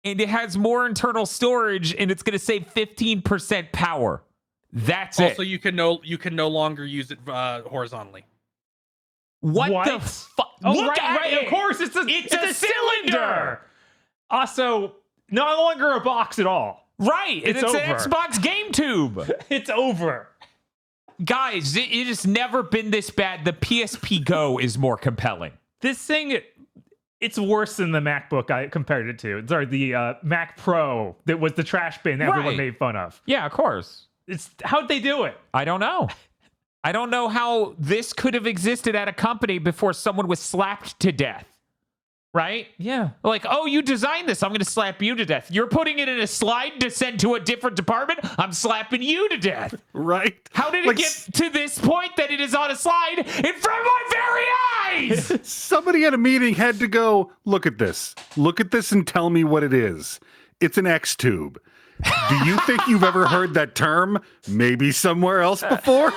and it has more internal storage, and it's going to save 15% power. That's Also, it. you can no longer use it horizontally. What the fuck? Oh, Look at right. it. Of course, it's a cylinder. Also, no longer a box at all. Right. It's It's an over. Xbox Game Tube. It's over. Guys, it has never been this bad. The PSP Go is more compelling. This thing, it's worse than the MacBook I compared it to. Sorry, the Mac Pro that was the trash bin everyone Right. made fun of. Yeah, of course. How'd they do it? I don't know. I don't know how this could have existed at a company before someone was slapped to death. Right? Yeah. Like, oh, you designed this. I'm going to slap you to death. You're putting it in a slide to send to a different department. I'm slapping you to death. Right? How did it Like, get to this point that it is on a slide in front of my very eyes? Somebody at a meeting had to go, look at this. Look at this and tell me what it is. It's an X tube. Do you think you've ever heard that term? Maybe somewhere else before?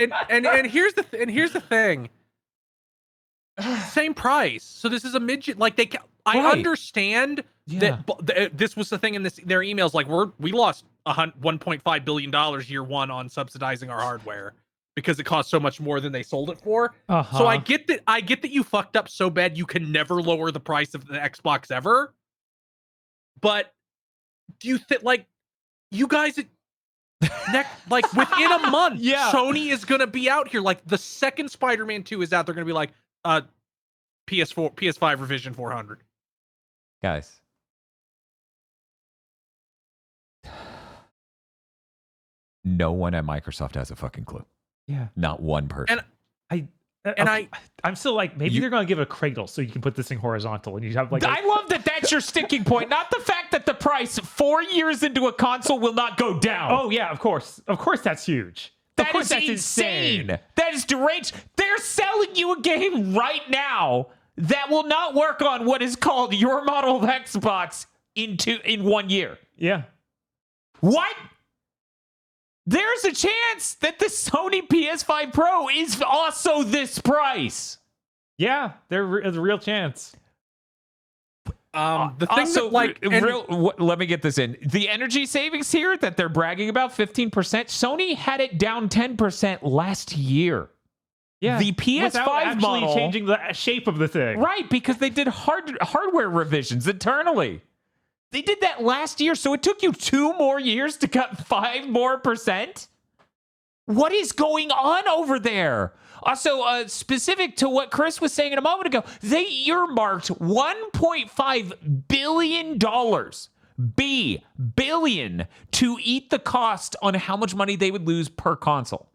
And here's the thing. Same price. So this is a midget. Like I Right. understand that this was the thing in their emails. Like we lost $1.5 billion year one on subsidizing our hardware because it cost so much more than they sold it for. Uh-huh. So I get that you fucked up so bad you can never lower the price of the Xbox ever. But do you think like you guys? Like within a month, Yeah. Sony is gonna be out here. Like the second Spider-Man 2 is out, they're gonna be like, PS5 revision 400. Guys. No one at Microsoft has a fucking clue. Yeah. Not one person. I'm still like, maybe they're going to give it a cradle so you can put this thing horizontal and you have like. I love that that's your sticking point. Not the fact that the price 4 years into a console will not go down. Oh, yeah, of course. Of course, that's huge. That is insane. That is deranged. They're selling you a game right now that will not work on what is called your model of Xbox in 1 year. Yeah. What? There's a chance that the Sony PS5 Pro is also this price. Yeah, there's a real chance. The thing Also, that, let me get this in. The energy savings here that they're bragging about, 15%, Sony had it down 10% last year. Yeah, The PS5 without actually model changing the shape of the thing. Right, because they did hardware revisions internally. They did that last year, so it took you 2 more years to cut 5% more. What is going on over there? Also, specific to what Chris was saying a moment ago, they earmarked $1.5 billion, billion, to eat the cost on how much money they would lose per console.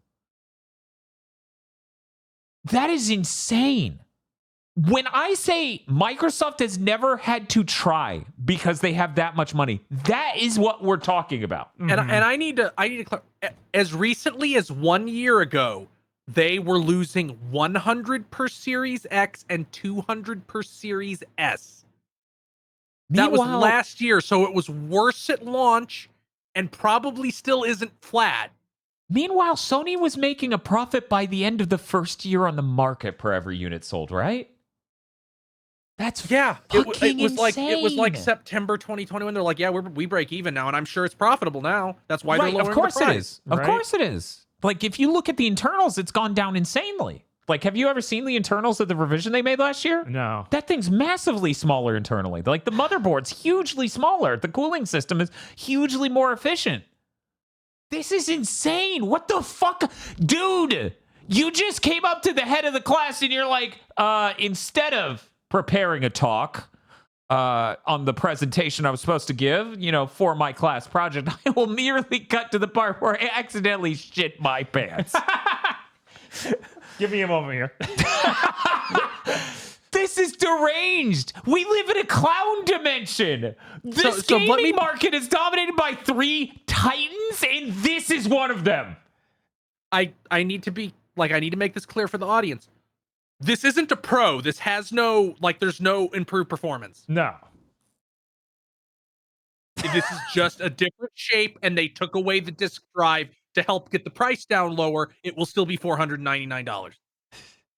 That is insane. When I say Microsoft has never had to try because they have that much money, that is what we're talking about. And I need to as recently as 1 year ago, they were losing 100 per Series X and 200 per Series S. That was last year, so it was worse at launch and probably still isn't flat. Meanwhile, Sony was making a profit by the end of the first year on the market per every unit sold, right? That's fucking it was insane. like September 2021. They're like, yeah, we break even now, and I'm sure it's profitable now. That's why they're lowering the price. Of course it is. Of course it is. Like, if you look at the internals, it's gone down insanely. Like, have you ever seen the internals of the revision they made last year? No. That thing's massively smaller internally. Like, the motherboard's hugely smaller. The cooling system is hugely more efficient. This is insane. What the fuck? Dude, you just came up to the head of the class and you're like, instead of preparing a talk on the presentation I was supposed to give, for my class project, I will merely cut to the part where I accidentally shit my pants. Give me a moment here. This is deranged. We live in a clown dimension. This gaming market is dominated by 3 titans, and this is one of them. I need to make this clear for the audience. This isn't a Pro. This has there's no improved performance. No. This is just a different shape, and they took away the disk drive to help get the price down lower. It will still be $499.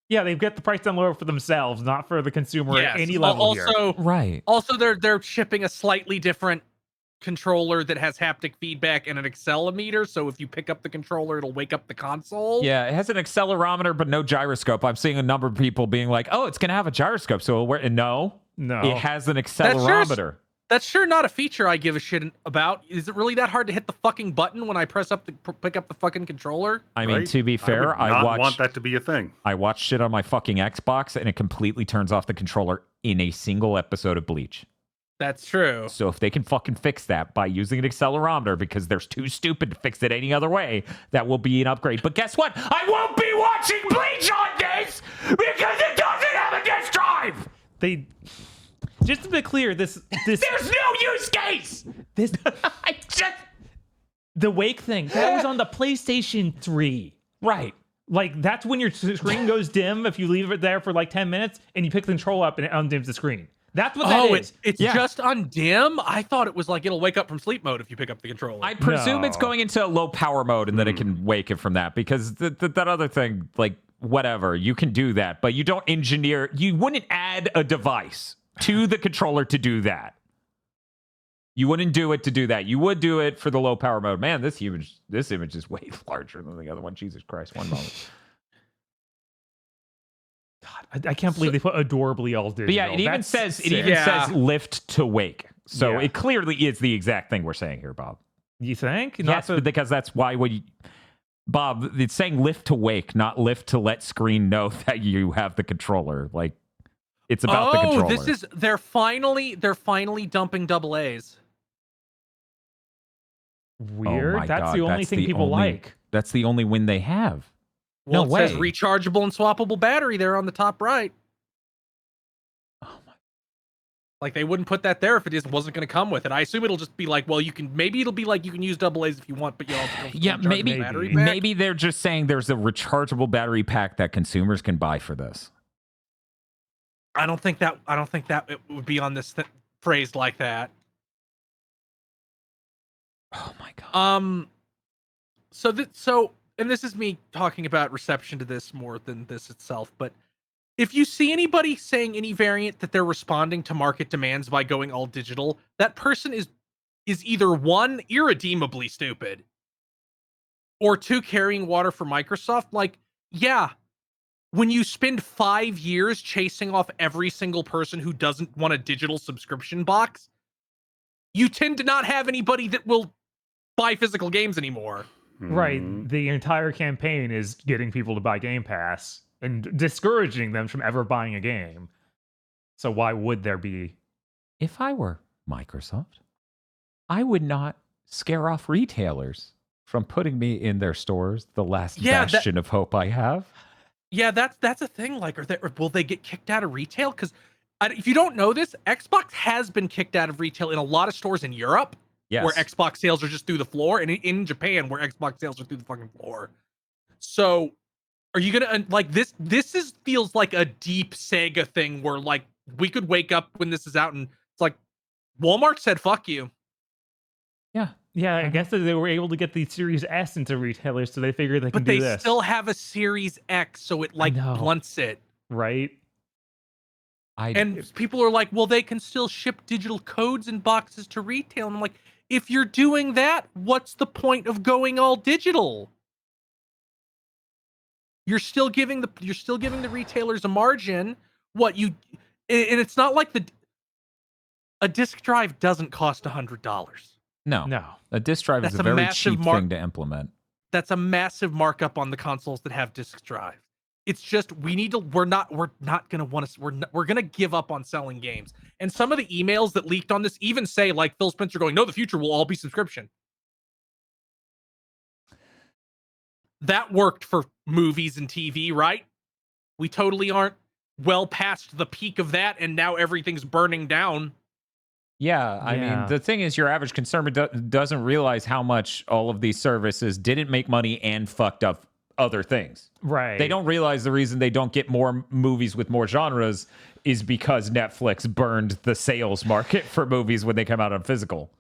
Yeah, they get the price down lower for themselves, not for the consumer at any level here. Right. Also, they're shipping a slightly different controller that has haptic feedback and an accelerometer. So if you pick up the controller, it'll wake up the console. Yeah, it has an accelerometer, but no gyroscope. I'm seeing a number of people being like, "Oh, it's gonna have a gyroscope." So no, it has an accelerometer. That's sure not a feature I give a shit about. Is it really that hard to hit the fucking button when I press up pick up the fucking controller? I mean, to be fair, I want that to be a thing. I watch shit on my fucking Xbox, and it completely turns off the controller in a single episode of Bleach. That's true. So if they can fucking fix that by using an accelerometer, because they're too stupid to fix it any other way, that will be an upgrade. But guess what? I won't be watching Bleach on this because it doesn't have a disk drive. Just to be clear, this there's no use case. The Wake thing that was on the PlayStation 3, right? Like, that's when your screen goes dim if you leave it there for like 10 minutes and you pick the control up and it undims the screen. That's what that is. It's just undim? I thought it was like it'll wake up from sleep mode if you pick up the controller. I presume it's going into low power mode and then it can wake it from that, because that other thing, like, whatever, you can do that, but you wouldn't add a device to the controller to do that. You wouldn't do it to do that. You would do it for the low power mode. Man, this image is way larger than the other one. Jesus Christ, one moment. God, I can't believe they put Adorably all digital. But yeah, it even says lift to wake. So it clearly is the exact thing we're saying here, Bob. You think? Yes, because that's why Bob, it's saying lift to wake, not lift to let screen know that you have the controller. Like, it's about the controller. They're finally dumping double A's. Weird. That's the only thing people like. That's the only win they have. Well, no way. It says rechargeable and swappable battery there on the top right. Oh my! Like, they wouldn't put that there if it wasn't going to come with it. I assume it'll just be like, well, it'll be like you can use double A's if you want, but you also maybe they're just saying there's a rechargeable battery pack that consumers can buy for this. I don't think that it would be on this phrased like that. Oh my god. And this is me talking about reception to this more than this itself, but if you see anybody saying any variant that they're responding to market demands by going all digital, that person is either 1, irredeemably stupid, or 2, carrying water for Microsoft. Like, yeah, when you spend 5 years chasing off every single person who doesn't want a digital subscription box, you tend to not have anybody that will buy physical games anymore. Right. Mhm. The entire campaign is getting people to buy Game Pass and discouraging them from ever buying a game. So why would there be? If I were Microsoft, I would not scare off retailers from putting me in their stores, the last bastion of hope I have. Yeah, that's a thing. Like, will they get kicked out of retail? Because if you don't know this, Xbox has been kicked out of retail in a lot of stores in Europe, Yes. where Xbox sales are just through the floor, and in Japan, where Xbox sales are through the fucking floor. So, are you gonna like this? This feels like a deep Sega thing, where like we could wake up when this is out, and it's like Walmart said, "Fuck you." Yeah. Yeah, I guess that they were able to get the Series S into retailers, so they figured they can But do they this. still have a Series X, so it like know. blunts it. Right? And people are like, well, they can still ship digital codes and boxes to retail. And I'm like, if you're doing that, what's the point of going all digital? You're still giving the retailers a margin. And it's not like a disk drive doesn't cost $100. No. A disk drive is That's a a very massive cheap thing to implement. That's a massive markup on the consoles that have disk drive. It's just we're not gonna want to we're gonna give up on selling games. And some of the emails that leaked on this even say like Phil Spencer going, no, the future will all be subscription. That worked for movies and TV, right? We totally aren't well past the peak of that, and now everything's burning down. Yeah, I mean, the thing is, your average consumer doesn't realize how much all of these services didn't make money and fucked up other things. Right. They don't realize the reason they don't get more movies with more genres is because Netflix burned the sales market for movies when they come out on physical.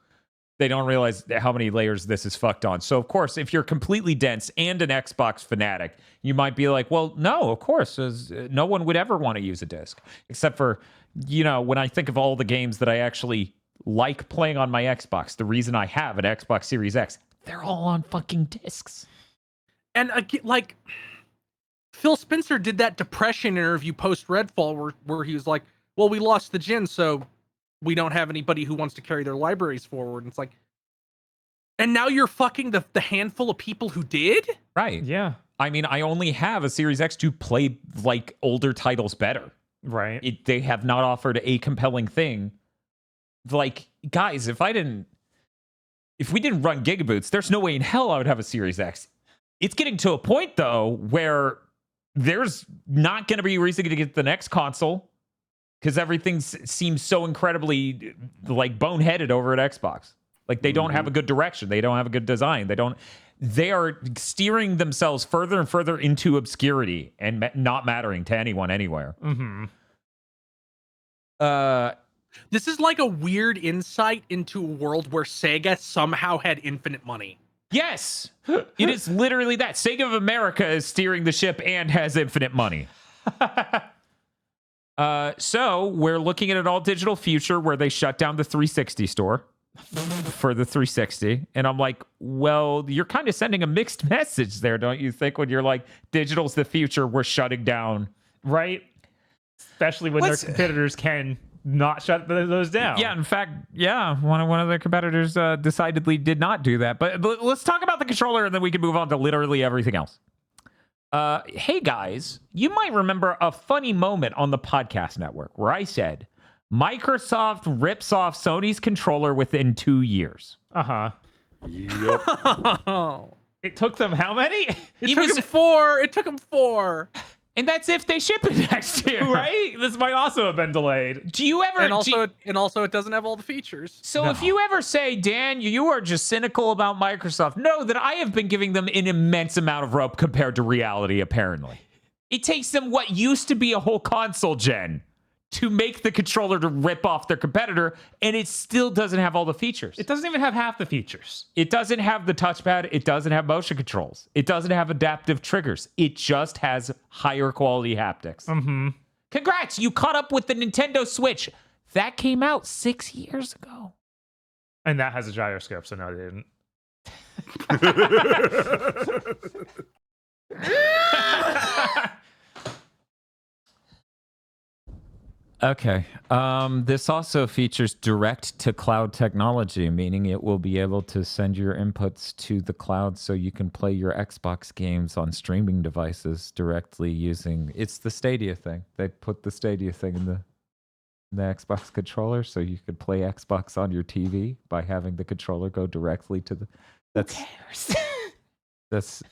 They don't realize how many layers this is fucked on. So, of course, if you're completely dense and an Xbox fanatic, you might be like, well, no, of course, no one would ever want to use a disc. Except for, when I think of all the games that I actually like playing on my Xbox, the reason I have an Xbox Series X, they're all on fucking discs. And like, Phil Spencer did that depression interview post Redfall where he was like, well, we lost the gen, so we don't have anybody who wants to carry their libraries forward. And it's like, and now you're fucking the handful of people who did? Right. Yeah. I mean, I only have a Series X to play like older titles better. Right. They have not offered a compelling thing. Like, guys, if we didn't run GigaBoots, there's no way in hell I would have a Series X. It's getting to a point, though, where there's not going to be a reason to get the next console because everything seems so incredibly like boneheaded over at Xbox. Like they don't have a good direction. They don't have a good design. They are steering themselves further and further into obscurity and not mattering to anyone anywhere. Mm-hmm. This is like a weird insight into a world where Sega somehow had infinite money. Yes, it is literally that. Sega of America is steering the ship and has infinite money. So we're looking at an all-digital future where they shut down the 360 store for the 360. And I'm like, well, you're kind of sending a mixed message there, don't you think? When you're like, digital's the future, we're shutting down. Right. Especially when their competitors can not shut those down. Yeah, in fact, one of their competitors decidedly did not do that. But let's talk about the controller, and then we can move on to literally everything else. Hey, guys, you might remember a funny moment on the podcast network where I said, Microsoft rips off Sony's controller within 2 years. Uh-huh. Yep. It took them how many? It took them four. And that's if they ship it next year. Right? This might also have been delayed. Do you ever... And also it doesn't have all the features. So if you ever say, Dan, you are just cynical about Microsoft, know that I have been giving them an immense amount of rope compared to reality, apparently. It takes them what used to be a whole console gen to make the controller to rip off their competitor, and it still doesn't have all the features. It doesn't even have half the features. It doesn't have the touchpad. It doesn't have motion controls. It doesn't have adaptive triggers. It just has higher quality haptics. Mm-hmm. Congrats, you caught up with the Nintendo Switch. That came out 6 years ago. And that has a gyroscope, so no, it didn't. Okay. This also features direct to cloud technology, meaning it will be able to send your inputs to the cloud so you can play your Xbox games on streaming devices directly using. It's the Stadia thing. They put the Stadia thing in the Xbox controller so you could play Xbox on your TV by having the controller go directly to the. That's that's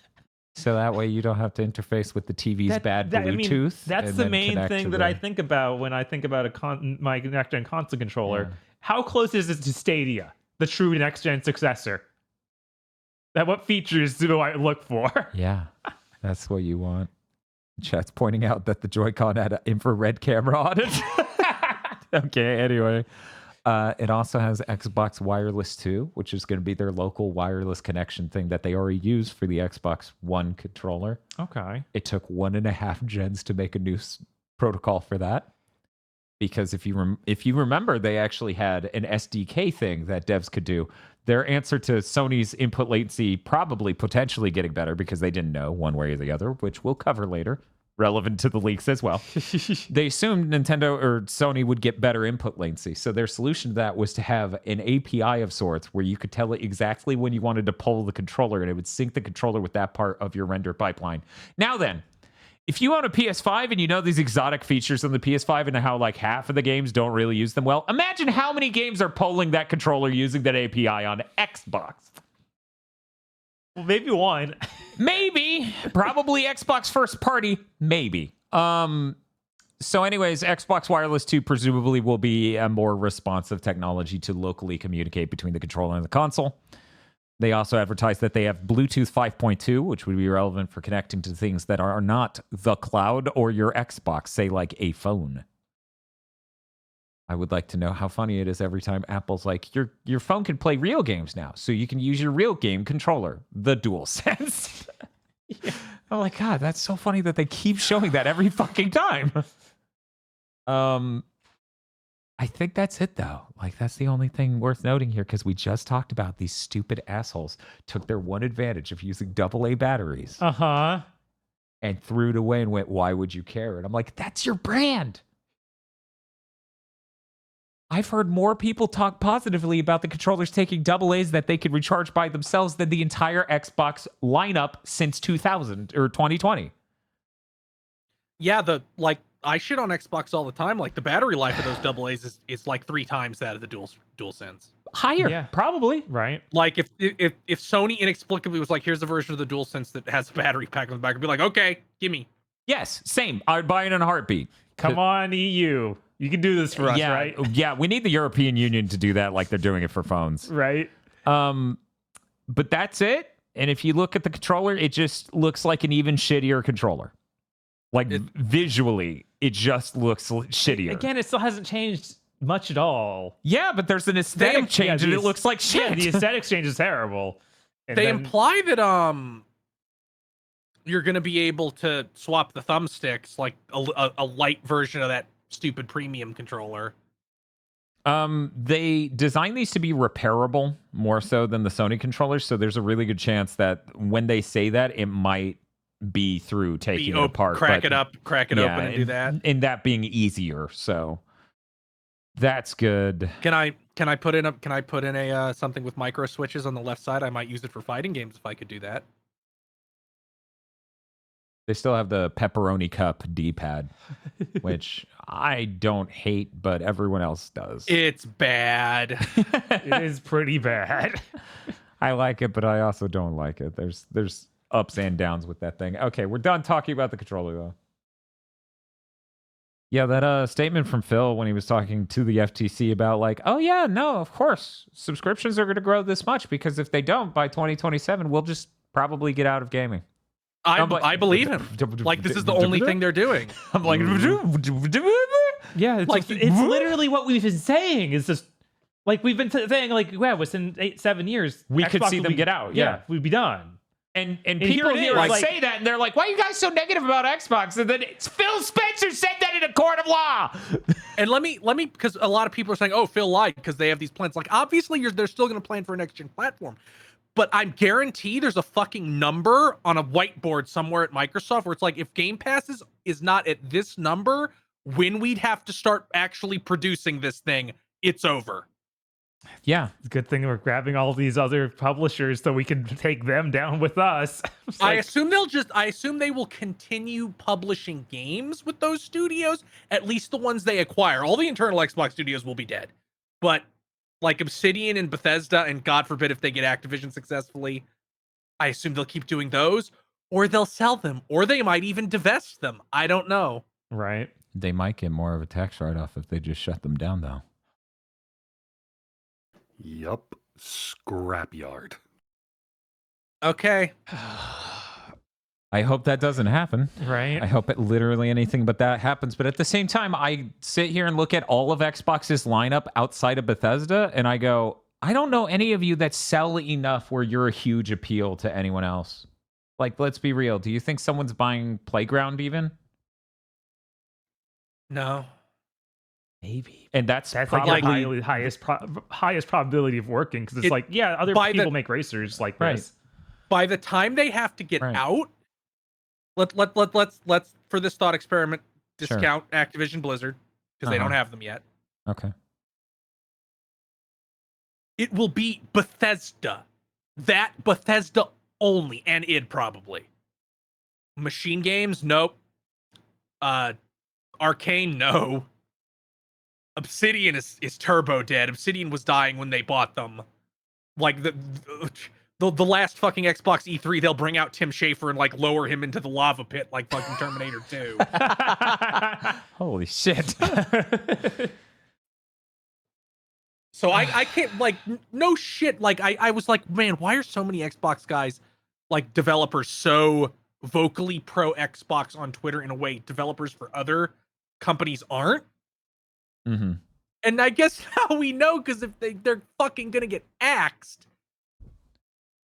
so that way you don't have to interface with the TV's bad Bluetooth. That's and the then main connect thing to that the- I think about when I think about my next-gen console controller. Yeah. How close is it to Stadia, the true next-gen successor? What features do I look for? Yeah, that's what you want. Chat's pointing out that the Joy-Con had an infrared camera on it. Okay, anyway. It also has Xbox Wireless 2, which is going to be their local wireless connection thing that they already use for the Xbox One controller. Okay. It took 1.5 gens to make a new protocol for that. Because if you remember, they actually had an SDK thing that devs could do. Their answer to Sony's input latency probably potentially getting better because they didn't know one way or the other, which we'll cover later, relevant to the leaks as well. They assumed Nintendo or Sony would get better input latency. So their solution to that was to have an API of sorts where you could tell it exactly when you wanted to pull the controller and it would sync the controller with that part of your render pipeline. Now then, if you own a PS5 and you know these exotic features on the PS5 and how like half of the games don't really use them well, imagine how many games are pulling that controller using that API on Xbox. Well, maybe one. Maybe. Probably Xbox first party. Maybe. So anyways, Xbox Wireless 2 presumably will be a more responsive technology to locally communicate between the controller and the console. They also advertise that they have Bluetooth 5.2, which would be relevant for connecting to things that are not the cloud or your Xbox, say like a phone. I would like to know how funny it is every time Apple's like, your phone can play real games now, so you can use your real game controller, the DualSense. Yeah. I'm like, God, that's so funny that they keep showing that every fucking time. I think that's it, though. Like, that's the only thing worth noting here, because we just talked about these stupid assholes took their one advantage of using AA batteries and threw it away and went, why would you care? And I'm like, that's your brand. I've heard more people talk positively about the controllers taking AA's that they could recharge by themselves than the entire Xbox lineup since 2000 or 2020. Yeah, I shit on Xbox all the time. Like the battery life of those AA's is like 3 times that of the DualSense. Higher, probably. Right. Like if Sony inexplicably was like, here's a version of the DualSense that has a battery pack on the back, I'd be like, okay, gimme. Yes, same. I would buy it in a heartbeat. Come on, EU. You can do this for us, yeah, right? Yeah, we need the European Union to do that like they're doing it for phones. Right. But that's it. And if you look at the controller, it just looks like an even shittier controller. Like visually, it just looks shittier. Again, it still hasn't changed much at all. Yeah, but there's an aesthetic change and it looks like shit. Yeah, the aesthetic change is terrible. And they imply that you're gonna be able to swap the thumbsticks, like a light version of that stupid premium controller. They designed these to be repairable more so than the Sony controllers, so there's a really good chance that when they say that, it might be through taking it apart, crack it open and do that, and that being easier. So that's good. Can I put in a something with micro switches on the left side? I might use it for fighting games if I could do that. They still have the pepperoni cup D-pad, which I don't hate, but everyone else does. It's bad. It is pretty bad. I like it, but I also don't like it. There's ups and downs with that thing. Okay, we're done talking about the controller, though. Yeah, that statement from Phil when he was talking to the FTC about like, oh yeah, no, of course, subscriptions are going to grow this much because if they don't, by 2027, we'll just probably get out of gaming. I believe him. Like, this is the only thing they're doing. I'm like, yeah, it's, like, it's literally what we've been saying. Is just like we've been saying, like, yeah, within 8-7 years, we could see them get out. Yeah, we'd be done. And people here like, say that, and they're like, why are you guys so negative about Xbox? And then it's Phil Spencer said that in a court of law. And let me, because a lot of people are saying, oh, Phil lied because they have these plans. Like, obviously, they're still going to plan for a next-gen platform. But I'm guaranteed there's a fucking number on a whiteboard somewhere at Microsoft where it's like, if Game Pass is not at this number, when we'd have to start actually producing this thing, it's over. Yeah. Good thing we're grabbing all these other publishers so we can take them down with us. It's I like, assume they will continue publishing games with those studios, at least the ones they acquire. All the internal Xbox studios will be dead. But like Obsidian and Bethesda, and God forbid if they get Activision successfully, I assume they'll keep doing those, or they'll sell them, or they might even divest them. I don't know. right. They might get more of a tax write-off if they just shut them down, though. Yup. Scrapyard. Okay. I hope that doesn't happen. Right. I hope it literally anything but that happens. But at the same time, I sit here and look at all of Xbox's lineup outside of Bethesda, and I go, I don't know any of you that sell enough where you're a huge appeal to anyone else. Like, let's be real. Do you think someone's buying Playground even? No. Maybe. And that's That's probably like the highest probability of working, because it's like, yeah, other people make racers like this. By the time they have to get out, let's for this thought experiment discount Activision Blizzard, because they don't have them yet. Okay. It will be Bethesda. That Bethesda only, and id probably. Machine Games, nope. Arcane, no. Obsidian is turbo dead. Obsidian was dying when they bought them. Like the last fucking Xbox E3, they'll bring out Tim Schafer and like lower him into the lava pit like fucking Terminator 2. Holy shit. So I can't, like, no shit. Like I was like, man, why are so many Xbox guys, like developers, so vocally pro Xbox on Twitter in a way developers for other companies aren't? Mm-hmm. And I guess how we know, because if they're fucking gonna get axed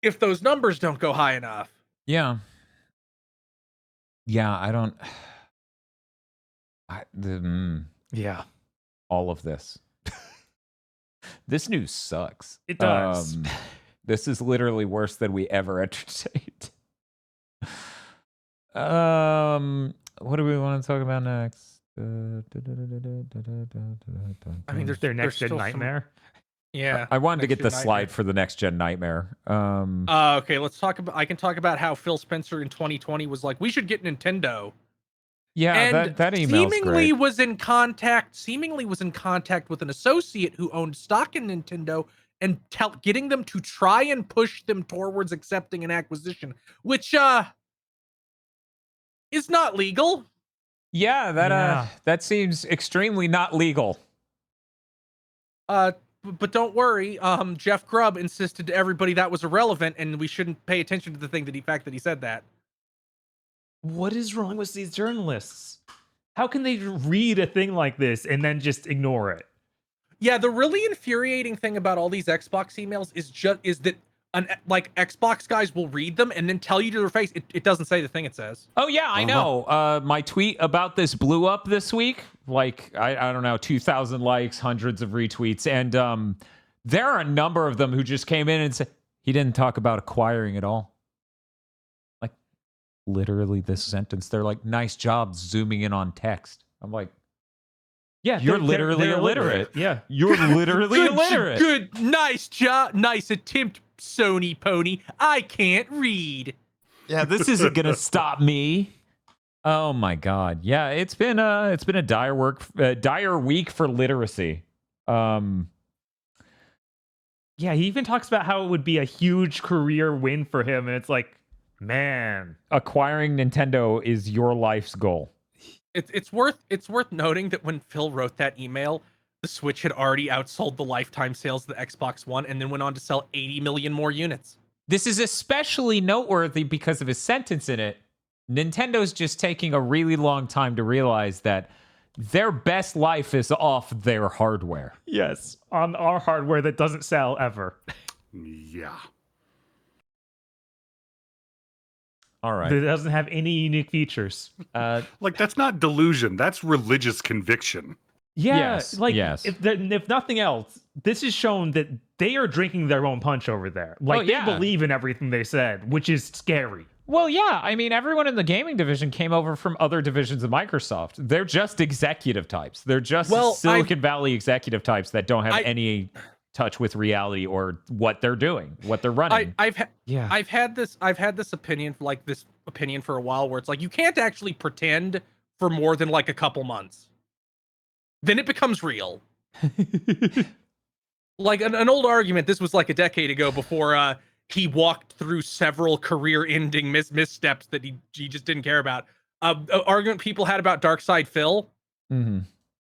if those numbers don't go high enough. Yeah. Yeah, I don't. Yeah. All of this. This news sucks. It does. This is literally worse than we ever entertained. What do we want to talk about next? I mean, Their next gen nightmare. Yeah. I wanted to get the Next Gen slide Nightmare. for the next gen nightmare. Okay, let's talk about. I can talk about how Phil Spencer in 2020 was like, we should get Nintendo. Yeah, And that email's seemingly great. was in contact with an associate who owned stock in Nintendo and getting them to try and push them towards accepting an acquisition, which is not legal. Yeah, that seems extremely not legal. But don't worry, Jeff Grubb insisted to everybody that was irrelevant and we shouldn't pay attention to the fact that he said that. What is wrong with these journalists? How can they read a thing like this and then just ignore it? Yeah, the really infuriating thing about all these Xbox emails is that like Xbox guys will read them and then tell you to their face it doesn't say the thing it says. Oh yeah, I know. My tweet about this blew up this week. Like I don't know, 2,000 likes, hundreds of retweets, and there are a number of them who just came in and said he didn't talk about acquiring at all. Like literally this sentence. They're like, nice job zooming in on text. I'm like, Yeah, you're literally illiterate. Yeah. You're literally illiterate. Good, nice job, nice attempt, Sony Pony. I can't read. Yeah, this isn't gonna stop me. Oh my god. Yeah, it's been a dire week for literacy. Yeah, he even talks about how it would be a huge career win for him, and it's like, man, Acquiring Nintendo is your life's goal. It's worth noting that when Phil wrote that email, the Switch had already outsold the lifetime sales of the Xbox One and then went on to sell 80 million more units. This is especially noteworthy because of his sentence in it. Nintendo's just taking a really long time to realize that their best life is off their hardware. yes, on our hardware that doesn't sell ever. Yeah. All right. That doesn't have any unique features. Like, that's not delusion. That's religious conviction. Yeah, Yes, like yes. if nothing else, this is shown that they are drinking their own punch over there. Like Oh, yeah. they believe in everything they said, which is scary. Well, yeah. I mean, everyone in the gaming division came over from other divisions of Microsoft. They're just executive types. They're just Silicon Valley executive types that don't have any touch with reality or what they're doing, what they're running. I've had this opinion for a while where it's like you can't actually pretend for more than like a couple months. Then it becomes real. Like an old argument. This was like a decade ago before he walked through several career-ending missteps that he just didn't care about. An argument people had about Darkside Phil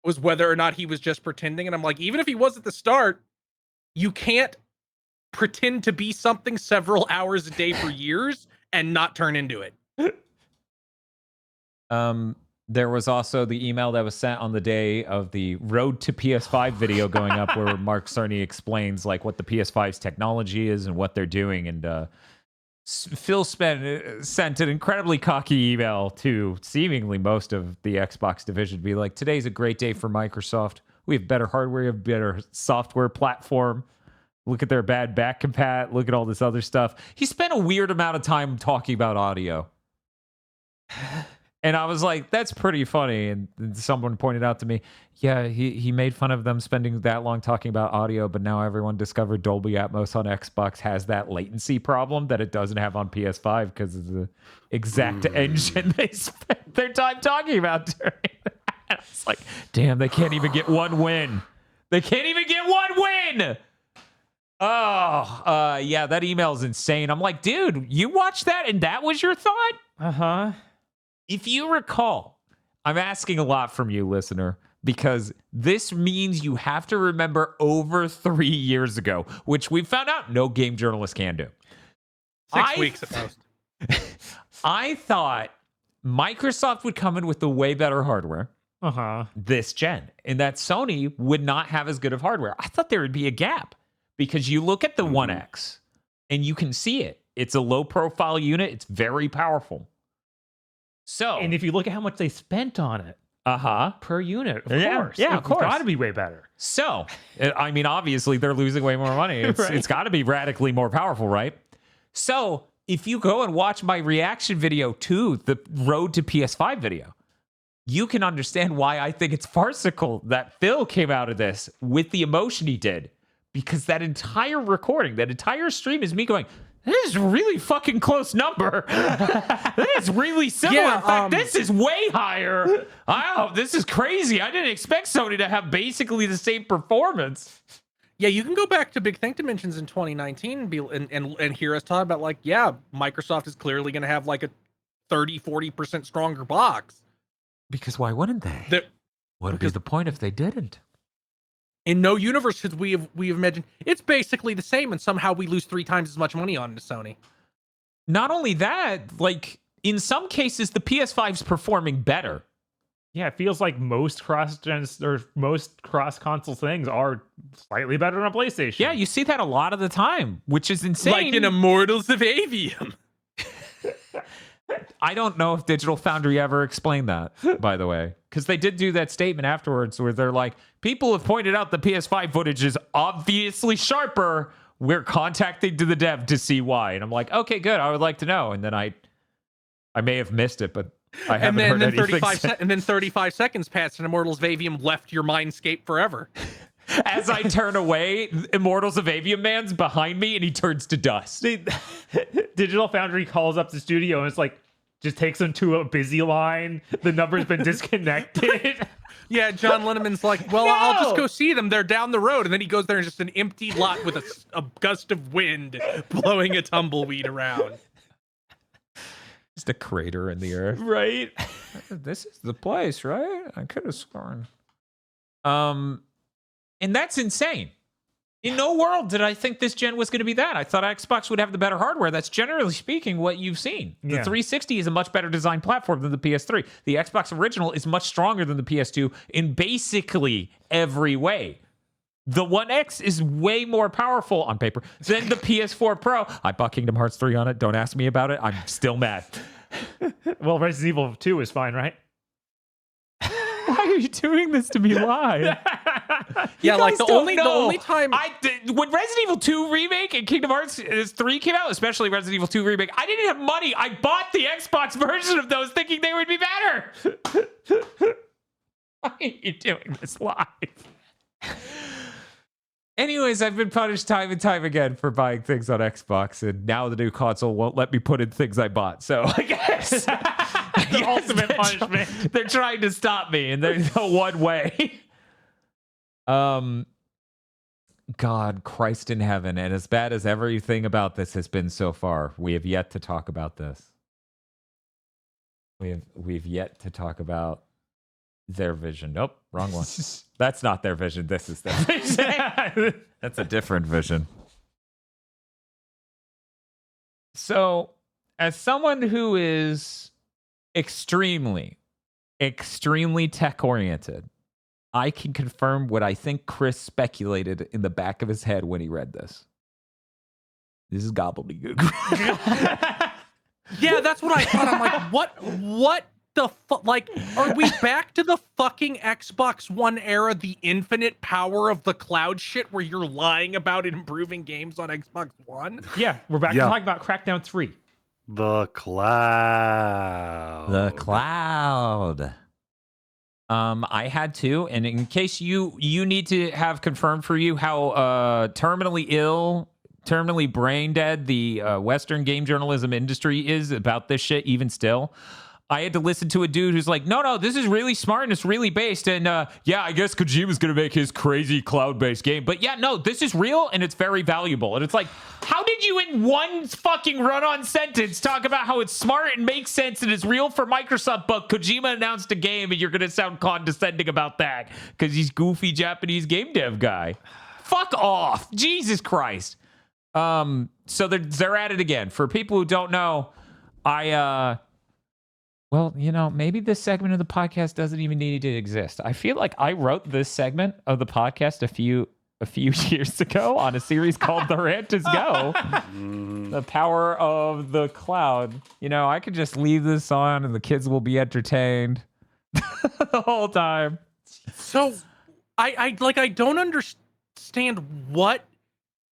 was whether or not he was just pretending. And I'm like, even if he was at the start, you can't pretend to be something several hours a day for years and not turn into it. There was also the email that was sent on the day of the Road to PS5 video going up where Mark Cerny explains like what the PS5's technology is and what they're doing. And Phil sent an incredibly cocky email to seemingly most of the Xbox division to be like, today's a great day for Microsoft. We have better hardware, we have better software platform. Look at their bad back compat. Look at all this other stuff. He spent a weird amount of time talking about audio. And I was like, that's pretty funny. And someone pointed out to me, yeah, he made fun of them spending that long talking about audio, but now everyone discovered Dolby Atmos on Xbox has that latency problem that it doesn't have on PS5 because of the exact engine they spent their time talking about during that. It's like, damn, they can't even get one win. They can't even get one win. Oh, yeah, that email is insane. I'm like, dude, you watched that and that was your thought? Uh-huh. If you recall, I'm asking a lot from you, listener, because this means you have to remember over 3 years ago, which we found out no game journalist can do. 6 weeks at most. I thought Microsoft would come in with the way better hardware this gen, and that Sony would not have as good of hardware. I thought there would be a gap because you look at the One X and you can see it. It's a low-profile unit. It's very powerful. So, and if you look at how much they spent on it, per unit, of course, of course, got to be way better. So, I mean, obviously they're losing way more money. It's got to be radically more powerful, right? So, if you go and watch my reaction video to the Road to PS5 video, you can understand why I think it's farcical that Phil came out of this with the emotion he did, because that entire recording, that entire stream is me going, this is a really fucking close number. This is really similar. Yeah, in fact, this is way higher. Oh, this is crazy. I didn't expect Sony to have basically the same performance. Yeah, you can go back to Big Think Dimensions in 2019 and hear us talk about, like, yeah, Microsoft is clearly going to have like a 30-40% stronger box. Because why wouldn't they? What would be the point if they didn't? In no universe should we have imagined it's basically the same, and somehow we lose 3 times as much money on to Sony. Not only that, like in some cases, the PS5's performing better. Yeah, it feels like most cross-console things are slightly better on a PlayStation. Yeah, you see that a lot of the time, which is insane. Like in Immortals of Avium. I don't know if Digital Foundry ever explained that, by the way, because they did do that statement afterwards where they're like, people have pointed out the PS5 footage is obviously sharper. We're contacting to the dev to see why. And I'm like, okay, good. I would like to know. And then I may have missed it, but I haven't heard anything. And then 35 seconds passed and Immortals of Avium left your mindscape forever. As I turn away, Immortals of Avium Man's behind me and he turns to dust. Digital Foundry calls up the studio and it's like, just takes them to a busy line. The number's been disconnected. Yeah, John Linneman's like, well, I'll just go see them. They're down the road. And then he goes there and just an empty lot with a gust of wind blowing a tumbleweed around. Just a crater in the earth. Right? This is the place, right? I could have sworn. And that's insane. In no world did I think this gen was going to be that. I thought Xbox would have the better hardware. That's generally speaking what you've seen. The 360 is a much better designed platform than the PS3. The Xbox original is much stronger than the PS2 in basically every way. The One X is way more powerful on paper than the PS4 Pro. I bought Kingdom Hearts 3 on it. Don't ask me about it. I'm still mad. Well, Resident Evil 2 is fine, right? Why are you doing this to me live? Yeah, like guys the don't only know. time When Resident Evil 2 remake and Kingdom Hearts 3 came out, especially Resident Evil 2 remake, I didn't have money. I bought the Xbox version of those thinking they would be better. Why are you doing this live? Anyways, I've been punished time and time again for buying things on Xbox, and now the new console won't let me put in things I bought. So I guess The ultimate punishment. They're trying to stop me, and there's no one way. God, Christ in heaven, and as bad as everything about this has been so far, we have yet to talk about this. We've yet to talk about their vision. Nope, wrong one. That's not their vision. This is their vision. That's a different vision. So, as someone who is extremely tech oriented, I can confirm what I think Chris speculated in the back of his head when he read this. This is gobbledygook. Yeah, that's what I thought. I'm like, what the fuck? Like, are we back to the fucking Xbox One era, the infinite power of the cloud shit where you're lying about improving games on Xbox One? Yeah, we're back to talking about Crackdown 3. The cloud. The cloud. I had to, and in case you need to have confirmed for you how terminally ill, terminally brain dead the Western game journalism industry is about this shit, even still. I had to listen to a dude who's like, no, this is really smart and it's really based. And yeah, I guess Kojima's going to make his crazy cloud-based game. But yeah, no, this is real and it's very valuable. And it's like, how did you in one fucking run-on sentence talk about how it's smart and makes sense and it's real for Microsoft, but Kojima announced a game and you're going to sound condescending about that because he's goofy Japanese game dev guy? Fuck off. Jesus Christ. So they're at it again. For people who don't know, well, you know, maybe this segment of the podcast doesn't even need to exist. I feel like I wrote this segment of the podcast a few years ago on a series called The Rant Is Go. The power of the cloud. You know, I could just leave this on and the kids will be entertained the whole time. So, I don't understand what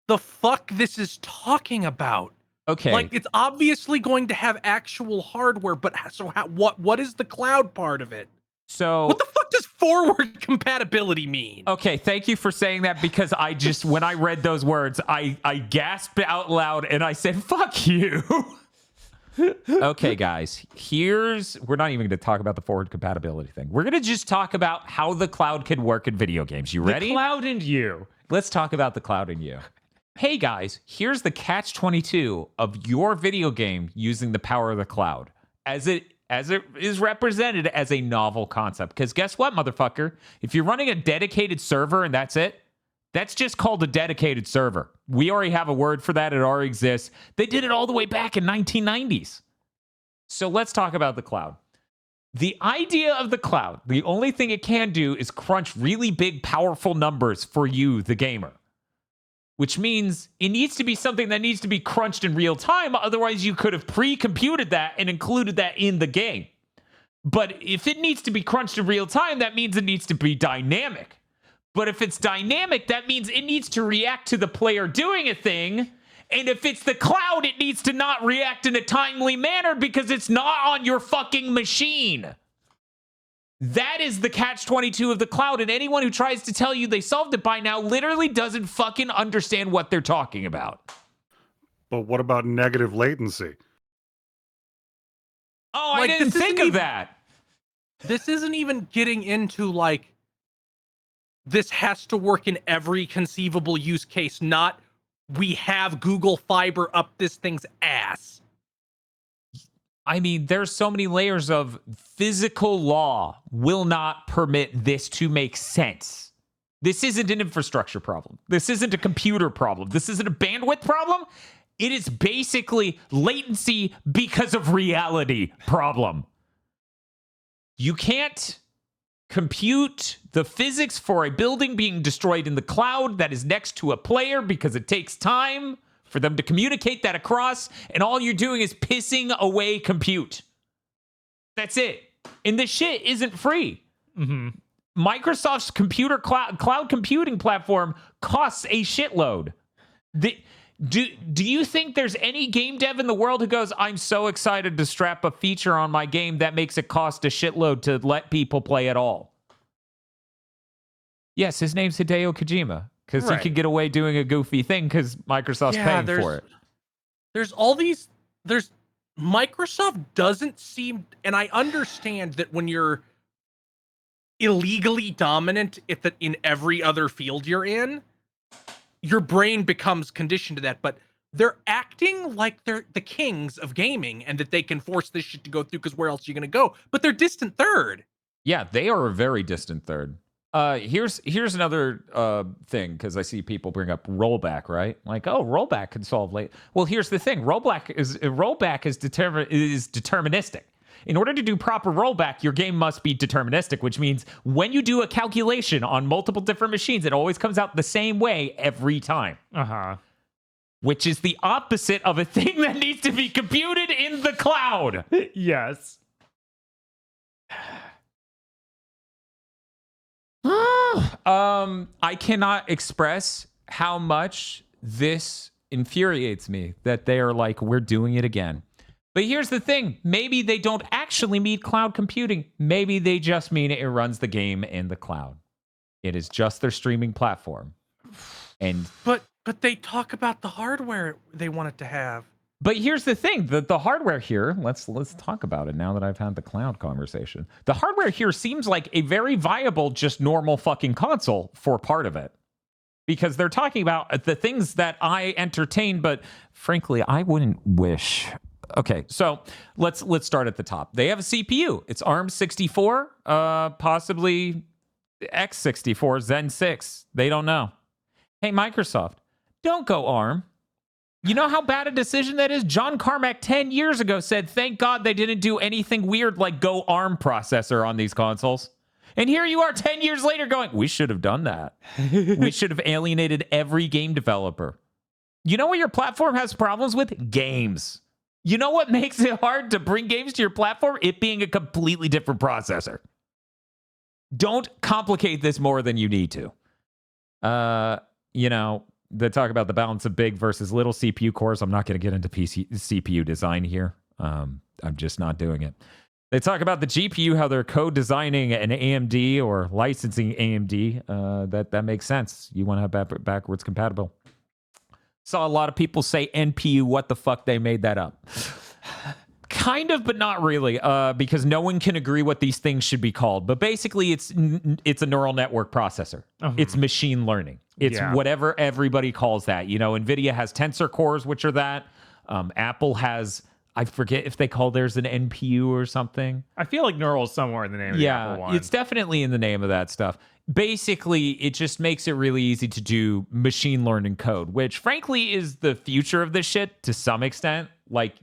the fuck this is talking about. Okay. Like, it's obviously going to have actual hardware, but what is the cloud part of it? So what the fuck does forward compatibility mean? Okay, thank you for saying that, because I just, when I read those words, I gasped out loud and I said, fuck you. Okay, guys, we're not even going to talk about the forward compatibility thing. We're going to just talk about how the cloud can work in video games. You ready? The cloud and you. Let's talk about the cloud and you. Hey guys, here's the catch-22 of your video game using the power of the cloud as it is represented as a novel concept. Because guess what, motherfucker? If you're running a dedicated server and that's it, that's just called a dedicated server. We already have a word for that. It already exists. They did it all the way back in 1990s. So let's talk about the cloud. The idea of the cloud, the only thing it can do is crunch really big, powerful numbers for you, the gamer. Which means it needs to be something that needs to be crunched in real time. Otherwise, you could have pre-computed that and included that in the game. But if it needs to be crunched in real time, that means it needs to be dynamic. But if it's dynamic, that means it needs to react to the player doing a thing. And if it's the cloud, it needs to not react in a timely manner because it's not on your fucking machine. That is the catch-22 of the cloud, and anyone who tries to tell you they solved it by now literally doesn't fucking understand what they're talking about. But what about negative latency? Oh, Like, I didn't think of that. This isn't even getting into, like, this has to work in every conceivable use case, not we have Google Fiber up this thing's ass. I mean, there's so many layers of physical law will not permit this to make sense. This isn't an infrastructure problem. This isn't a computer problem. This isn't a bandwidth problem. It is basically latency because of reality problem. You can't compute the physics for a building being destroyed in the cloud that is next to a player because it takes time for them to communicate that across, and all you're doing is pissing away compute. That's it. And this shit isn't free. Mm-hmm. Microsoft's cloud computing platform costs a shitload. Do you think there's any game dev in the world who goes, I'm so excited to strap a feature on my game that makes it cost a shitload to let people play at all? Yes, his name's Hideo Kojima, because he could get away doing a goofy thing because Microsoft's paying for it. There's all these... Microsoft doesn't seem... And I understand that when you're illegally dominant in every other field you're in, your brain becomes conditioned to that, but they're acting like they're the kings of gaming and that they can force this shit to go through because where else are you going to go? But they're distant third. Yeah, they are a very distant third. Here's another thing, because I see people bring up rollback, right? Like, oh, rollback can solve late. Well, here's the thing: rollback is deterministic. In order to do proper rollback, your game must be deterministic, which means when you do a calculation on multiple different machines, it always comes out the same way every time. Which is the opposite of a thing that needs to be computed in the cloud. Yes. I cannot express how much this infuriates me that they are like, we're doing it again. But here's the thing. Maybe they don't actually mean cloud computing. Maybe they just mean it runs the game in the cloud. It is just their streaming platform. But they talk about the hardware they want it to have. But here's the thing. The hardware here, let's talk about it now that I've had the cloud conversation. The hardware here seems like a very viable, just normal fucking console for part of it. Because they're talking about the things that I entertain, but frankly, I wouldn't wish... Okay, so let's start at the top. They have a CPU. It's ARM 64, possibly x64, Zen 6. They don't know. Hey, Microsoft, don't go ARM. You know how bad a decision that is? John Carmack 10 years ago said, thank God they didn't do anything weird like go ARM processor on these consoles. And here you are 10 years later going, we should have done that. We should have alienated every game developer. You know what your platform has problems with? Games. You know what makes it hard to bring games to your platform? It being a completely different processor. Don't complicate this more than you need to. They talk about the balance of big versus little CPU cores. I'm not going to get into CPU design here. I'm just not doing it. They talk about the GPU, how they're co-designing an AMD or licensing AMD. That makes sense. You want to have backwards compatible. Saw a lot of people say NPU. What the fuck? They made that up. Kind of, but not really, because no one can agree what these things should be called. But basically, it's a neural network processor. It's machine learning. It's whatever everybody calls that. You know, NVIDIA has tensor cores, which are that. Apple has, I forget if they call theirs an NPU or something. I feel like neural is somewhere in the name of the Apple one. It's definitely in the name of that stuff. Basically, it just makes it really easy to do machine learning code, which frankly is the future of this shit to some extent. Like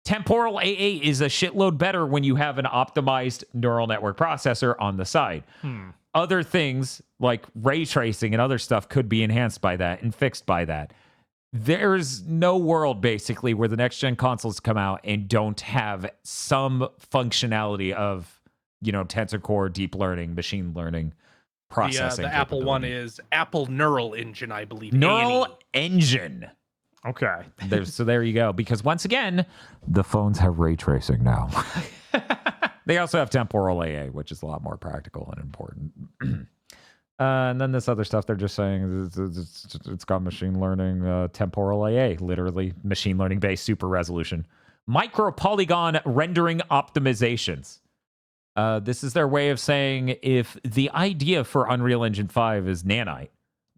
temporal AA is a shitload better when you have an optimized neural network processor on the side. Other things like ray tracing and other stuff could be enhanced by that and fixed by that. There's no world basically where the next gen consoles come out and don't have some functionality of, tensor core, deep learning, machine learning processing. The Apple one is Apple Neural Engine, I believe. Neural Engine. Okay. So there you go. Because once again, the phones have ray tracing now. They also have temporal AA, which is a lot more practical and important. And then this other stuff, they're just saying it's got machine learning, temporal AA, literally machine learning based super resolution. Micro polygon rendering optimizations. This is their way of saying if the idea for Unreal Engine 5 is nanite,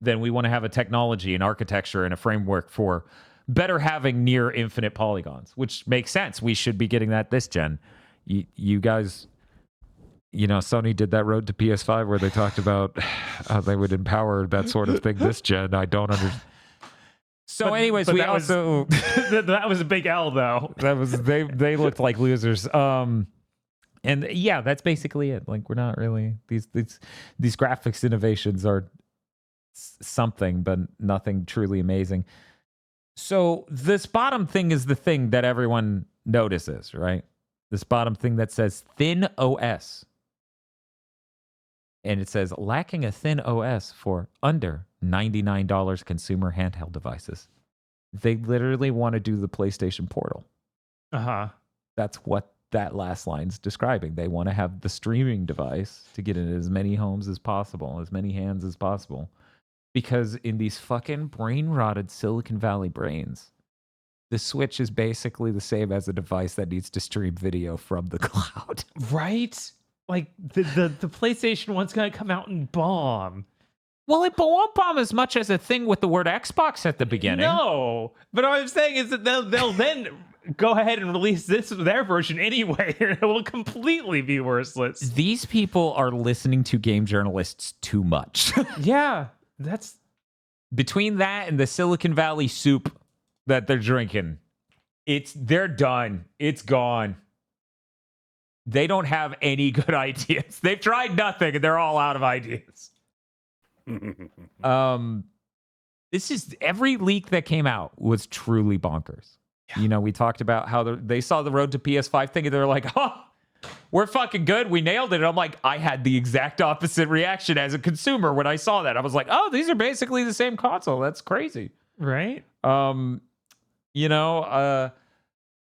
then we want to have a technology, an architecture, and a framework for better having near infinite polygons, which makes sense. We should be getting that this gen. You guys, Sony did that road to PS5 where they talked about how they would empower that sort of thing this gen. I don't understand. So anyways, that was a big L though. That was they looked like losers. And yeah, that's basically it. Like we're not really these graphics innovations are something, but nothing truly amazing. So this bottom thing is the thing that everyone notices, right? This bottom thing that says Thin OS. And it says, lacking a thin OS for under $99 consumer handheld devices. They literally want to do the PlayStation Portal. Uh-huh. That's what that last line's describing. They want to have the streaming device to get in as many homes as possible, as many hands as possible. Because in these fucking brain-rotted Silicon Valley brains, the Switch is basically the same as a device that needs to stream video from the cloud. Right? Like the PlayStation one's gonna come out and bomb. Well, it won't bomb as much as a thing with the word Xbox at the beginning. No, but what I'm saying is that they'll then go ahead and release their version anyway, and it will completely be worthless. These people are listening to game journalists too much. Yeah, that's Between that and the Silicon Valley soup that they're drinking, they're done. It's gone. They don't have any good ideas. They've tried nothing, and they're all out of ideas. This is every leak that came out was truly bonkers. Yeah. You know, we talked about how they saw the road to PS5 thing, and they're like, "Oh, we're fucking good. We nailed it." And I'm like, I had the exact opposite reaction as a consumer when I saw that. I was like, "Oh, these are basically the same console. That's crazy." right. You know,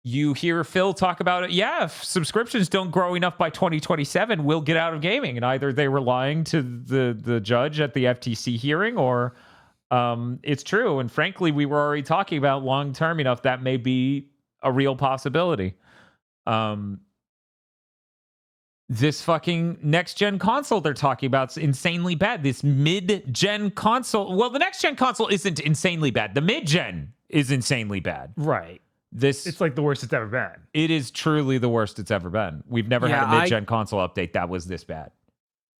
you hear Phil talk about it. Yeah, if subscriptions don't grow enough by 2027, we'll get out of gaming. And either they were lying to the judge at the FTC hearing, or it's true. And frankly, we were already talking about long term enough that may be a real possibility. This fucking next gen console they're talking about is insanely bad. This mid gen console. Well, the next gen console isn't insanely bad. The mid gen is insanely bad. Right. It's like the worst it's ever been. It is truly the worst it's ever been. We've never had a mid-gen console update that was this bad.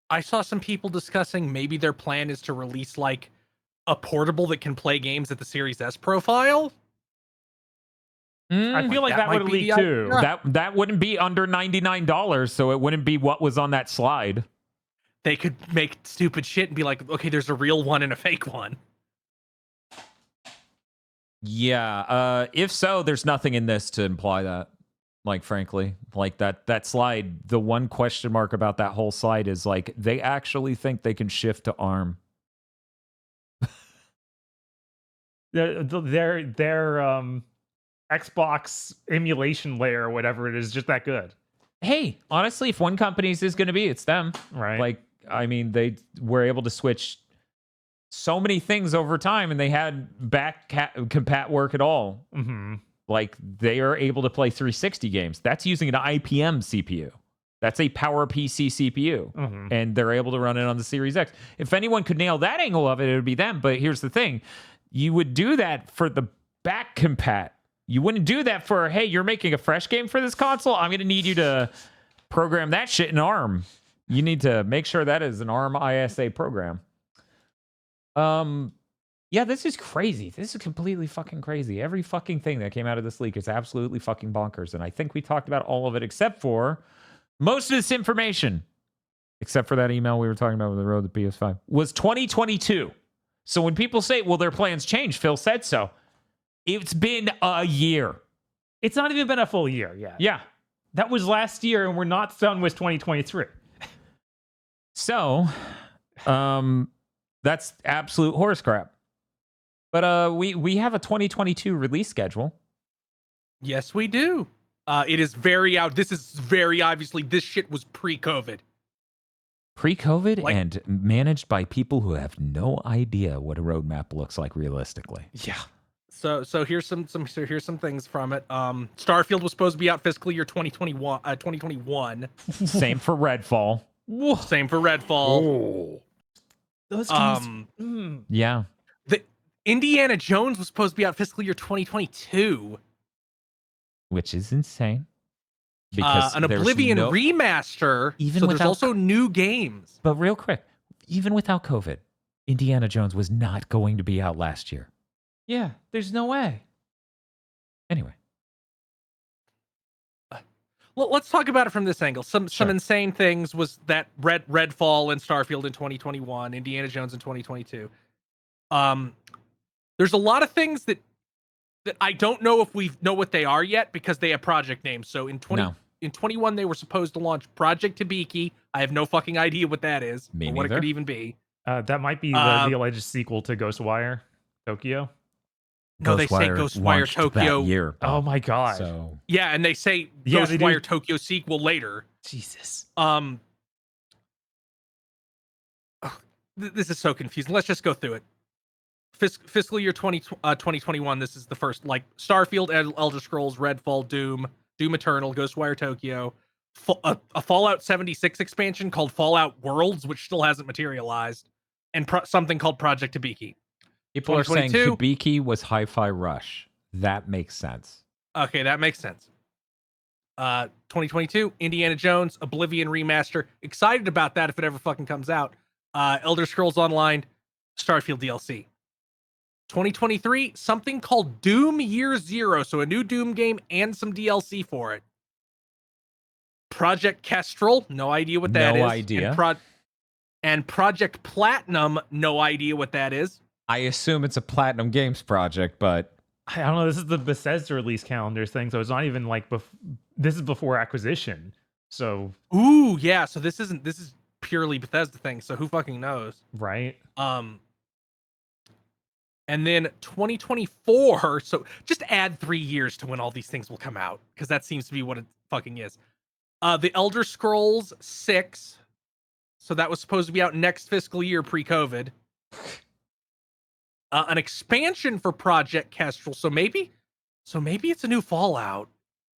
I saw some people discussing maybe their plan is to release like a portable that can play games at the Series S profile. I feel like that would leak too. That wouldn't be under $99, so it wouldn't be what was on that slide. They could make stupid shit and be like, okay, there's a real one and a fake one. Yeah, if so, there's nothing in this to imply that. Like, frankly, like that slide, the one question mark about that whole slide is like, they actually think they can shift to ARM. Their Xbox emulation layer or whatever it is just that good. Hey, honestly, if one company's is going to be, it's them. Right. Like, I mean, they were able to switch so many things over time, and they had back compat work at all. Mm-hmm. Like, they are able to play 360 games. That's using an IPM CPU. That's a PowerPC CPU. Mm-hmm. And they're able to run it on the Series X. If anyone could nail that angle of it, it would be them. But here's the thing. You would do that for the back compat. You wouldn't do that for, hey, you're making a fresh game for this console? I'm going to need you to program that shit in ARM. You need to make sure that is an ARM ISA program. Yeah, this is crazy. This is completely fucking crazy. Every fucking thing that came out of this leak is absolutely fucking bonkers. And I think we talked about all of it except for most of this information, except for that email we were talking about with the road to PS5, was 2022. So when people say, well, their plans changed, Phil said so. It's been a year. It's not even been a full year yet. Yeah. That was last year, and we're not done with 2023. So, that's absolute horse crap. But we have a 2022 release schedule. Yes, we do. It is very out. This is very obviously, this shit was pre-COVID. Pre-COVID and managed by people who have no idea what a roadmap looks like realistically. Yeah. So here's some things from it. Starfield was supposed to be out fiscal year 2021. Same for Redfall. Same for Redfall. Those games. Yeah. The Indiana Jones was supposed to be out fiscal year 2022. Which is insane. Because an Oblivion remaster. So there's also new games. But real quick, even without COVID, Indiana Jones was not going to be out last year. Yeah, there's no way. Anyway. Well, let's talk about it from this angle. Some insane things was that Redfall and Starfield in 2021, Indiana Jones in 2022. There's a lot of things that I don't know if we know what they are yet because they have project names. So in 21 they were supposed to launch Project Hibiki, I have no fucking idea what that is. Me or what it neither. could even be. That might be the alleged sequel to Ghostwire Tokyo. No, they say Ghostwire launched Tokyo. that year. Oh my god. So Yeah, and they say Yeah, they do. Ghostwire Tokyo sequel later. Jesus. This is so confusing. Let's just go through it. Fiscal year 2021. This is the first, like, Starfield, Elder Scrolls, Redfall, Doom Eternal, Ghostwire Tokyo, a Fallout 76 expansion called Fallout Worlds, which still hasn't materialized, and something called Project Hibiki. people are saying 2022. Hibiki was Hi-Fi Rush. That makes sense. Okay, that makes sense. 2022, Indiana Jones, Oblivion remaster. Excited about that if it ever fucking comes out. Elder Scrolls Online, Starfield DLC. 2023, something called Doom Year Zero, so a new Doom game and some DLC for it. Project Kestrel, no idea what that is. No idea. And Project Platinum, no idea what that is. I assume it's a Platinum Games project, but I don't know. This is the Bethesda release calendar thing, so it's not even like this is before acquisition. So Ooh, yeah. So this is purely Bethesda thing. So who fucking knows? right. And then 2024. So just add 3 years to when all these things will come out, because that seems to be what it fucking is. The Elder Scrolls 6. So that was supposed to be out next fiscal year, pre-COVID. An expansion for Project Kestrel. So maybe it's a new Fallout.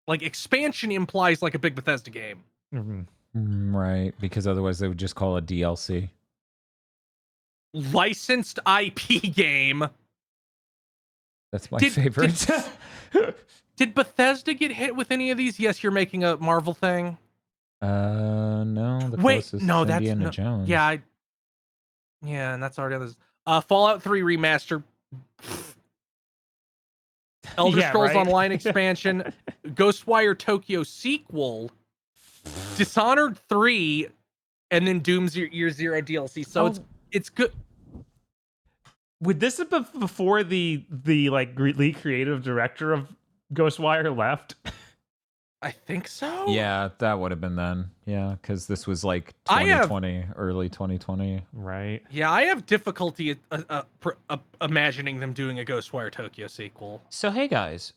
Like, expansion implies like a big Bethesda game. Mm-hmm. right, because otherwise they would just call it DLC. Licensed IP game. That's my favorite. Did Bethesda get hit with any of these? Yes, you're making a Marvel thing. No. The Wait, closest no, is that's Indiana Jones. Yeah, and that's already others. Fallout 3 remaster. Elder Scrolls right? Online expansion, Ghostwire Tokyo sequel, Dishonored 3, and then Doom's Year Zero DLC. So it's good. Would this have been before the like lead creative director of Ghostwire left? I think so. Yeah, that would have been then. Yeah, because this was like 2020, early 2020. Right. Yeah, I have difficulty imagining them doing a Ghostwire Tokyo sequel. So, hey guys,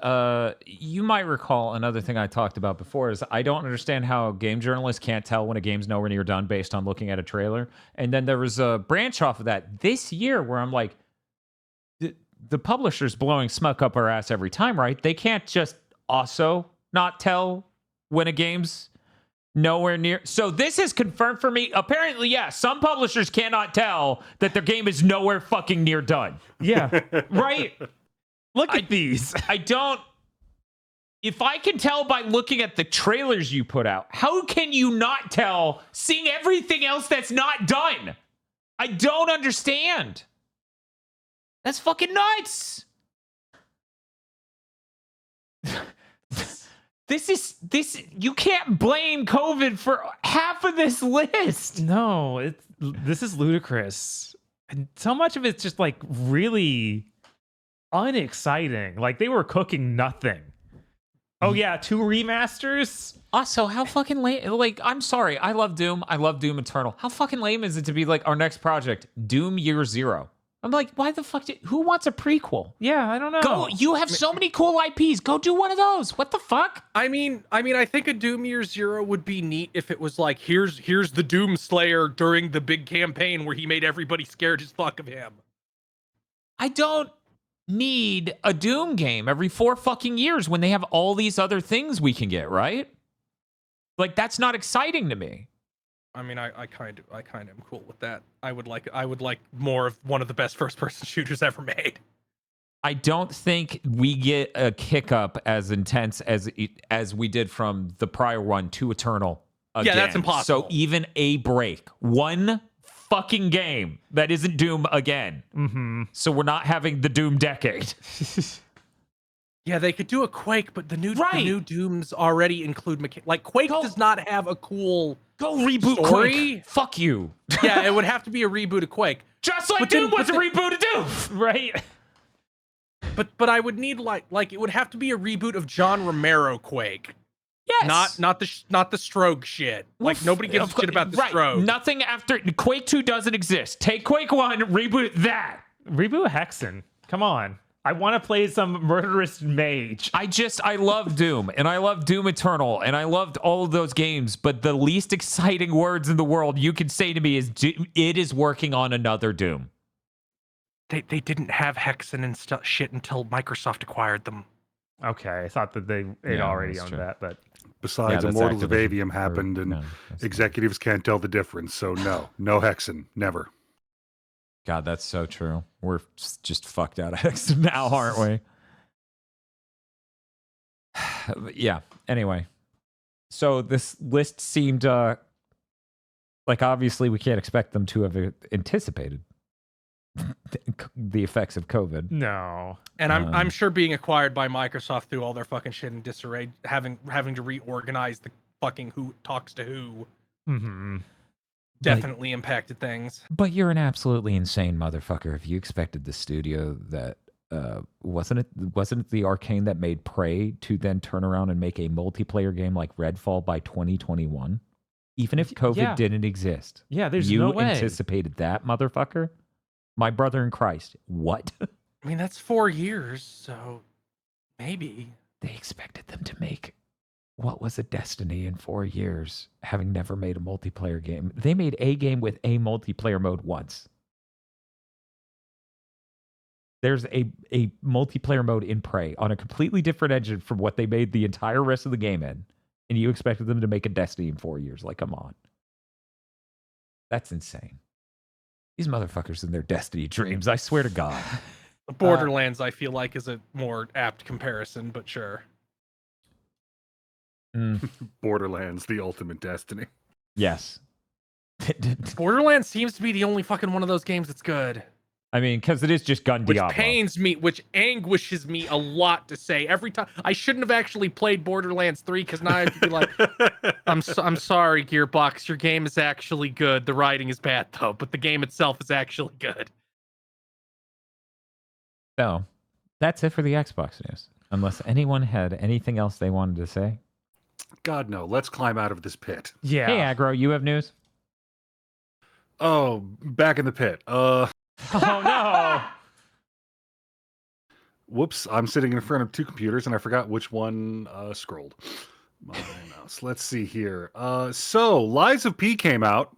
you might recall another thing I talked about before is I don't understand how game journalists can't tell when a game's nowhere near done based on looking at a trailer. And then there was a branch off of that this year where I'm like, the publisher's blowing smoke up our ass every time, right? They can't just also not tell when a game's nowhere near. So this is confirmed for me. Apparently, yeah, some publishers cannot tell that their game is nowhere fucking near done. Yeah. Right? Look at these. I don't. If I can tell by looking at the trailers you put out, how can you not tell seeing everything else that's not done? I don't understand. That's fucking nuts. This you can't blame COVID for half of this list. No, this is ludicrous. And so much of it's just like really unexciting. Like they were cooking nothing. Oh yeah, 2 remasters. Also, how fucking lame? Like, I'm sorry, I love Doom. I love Doom Eternal. How fucking lame is it to be like our next project, Doom Year Zero? I'm like, why the fuck? Who wants a prequel? Yeah, I don't know. Go! You have so many cool IPs. Go do one of those. What the fuck? I mean, I think a Doom Year Zero would be neat if it was like, here's the Doom Slayer during the big campaign where he made everybody scared as fuck of him. I don't need a Doom game every 4 fucking years when they have all these other things we can get, right? Like, that's not exciting to me. I mean, I kind of am cool with that. I would like more of one of the best first-person shooters ever made. I don't think we get a kick up as intense as we did from the prior one to Eternal again. Yeah, that's impossible. So even a break, one fucking game that isn't Doom again. Mm-hmm. So we're not having the Doom decade. Yeah, they could do a Quake, but the new Dooms already include like Quake does not have a cool Go reboot story. Quake. Fuck you. Yeah, it would have to be a reboot of Quake. Just like Doom was a reboot of Doom. Right. But I would need like it would have to be a reboot of John Romero Quake. Yes. Not the stroke shit. Like nobody gives a shit about the right. stroke. Nothing after Quake 2 doesn't exist. Take Quake 1, reboot that. Reboot Hexen. Come on. I want to play some murderous mage. I love Doom, and I love Doom Eternal, and I loved all of those games, but the least exciting words in the world you can say to me is it is working on another Doom. They didn't have Hexen and shit until Microsoft acquired them. Okay, I thought that they'd already owned that, but besides, that's Immortals of Activision. Avium happened, and No, executives can't tell the difference. So no Hexen, never. God, that's so true. We're just fucked out of X now, aren't we? Yeah. Anyway, so this list seemed like obviously we can't expect them to have anticipated the effects of COVID. no. And I'm sure being acquired by Microsoft threw all their fucking shit in disarray, having to reorganize the fucking who talks to who. Mm-hmm. Definitely impacted things. But you're an absolutely insane motherfucker if you expected the studio that wasn't it the Arcane that made Prey to then turn around and make a multiplayer game like Redfall by 2021? Even if COVID didn't exist. Yeah, there's you no way. anticipated that, motherfucker? My brother in Christ. What? I mean, that's 4 years, so maybe. They expected them to make what was a Destiny in 4 years, having never made a multiplayer game. They made a game with a multiplayer mode once. There's a multiplayer mode in Prey on a completely different engine from what they made the entire rest of the game in. And you expected them to make a Destiny in 4 years. Like, come on. That's insane. These motherfuckers in their Destiny dreams, I swear to God. Borderlands, I feel like, is a more apt comparison, but sure. Borderlands, the ultimate Destiny. Yes. Borderlands seems to be the only fucking one of those games that's good. I mean, because it is just gun Which Diablo. pains me, which anguishes me a lot to say. Every time I shouldn't have actually played Borderlands 3 because now I have to be like, I'm sorry, Gearbox, your game is actually good. The writing is bad though, but the game itself is actually good. So, that's it for the Xbox news. Unless anyone had anything else they wanted to say. God no, let's climb out of this pit. Yeah. Hey, Aggro, you have news? Oh, back in the pit. Oh no. Whoops, I'm sitting in front of two computers and I forgot which one scrolled. My mouse. Let's see here. So Lies of P came out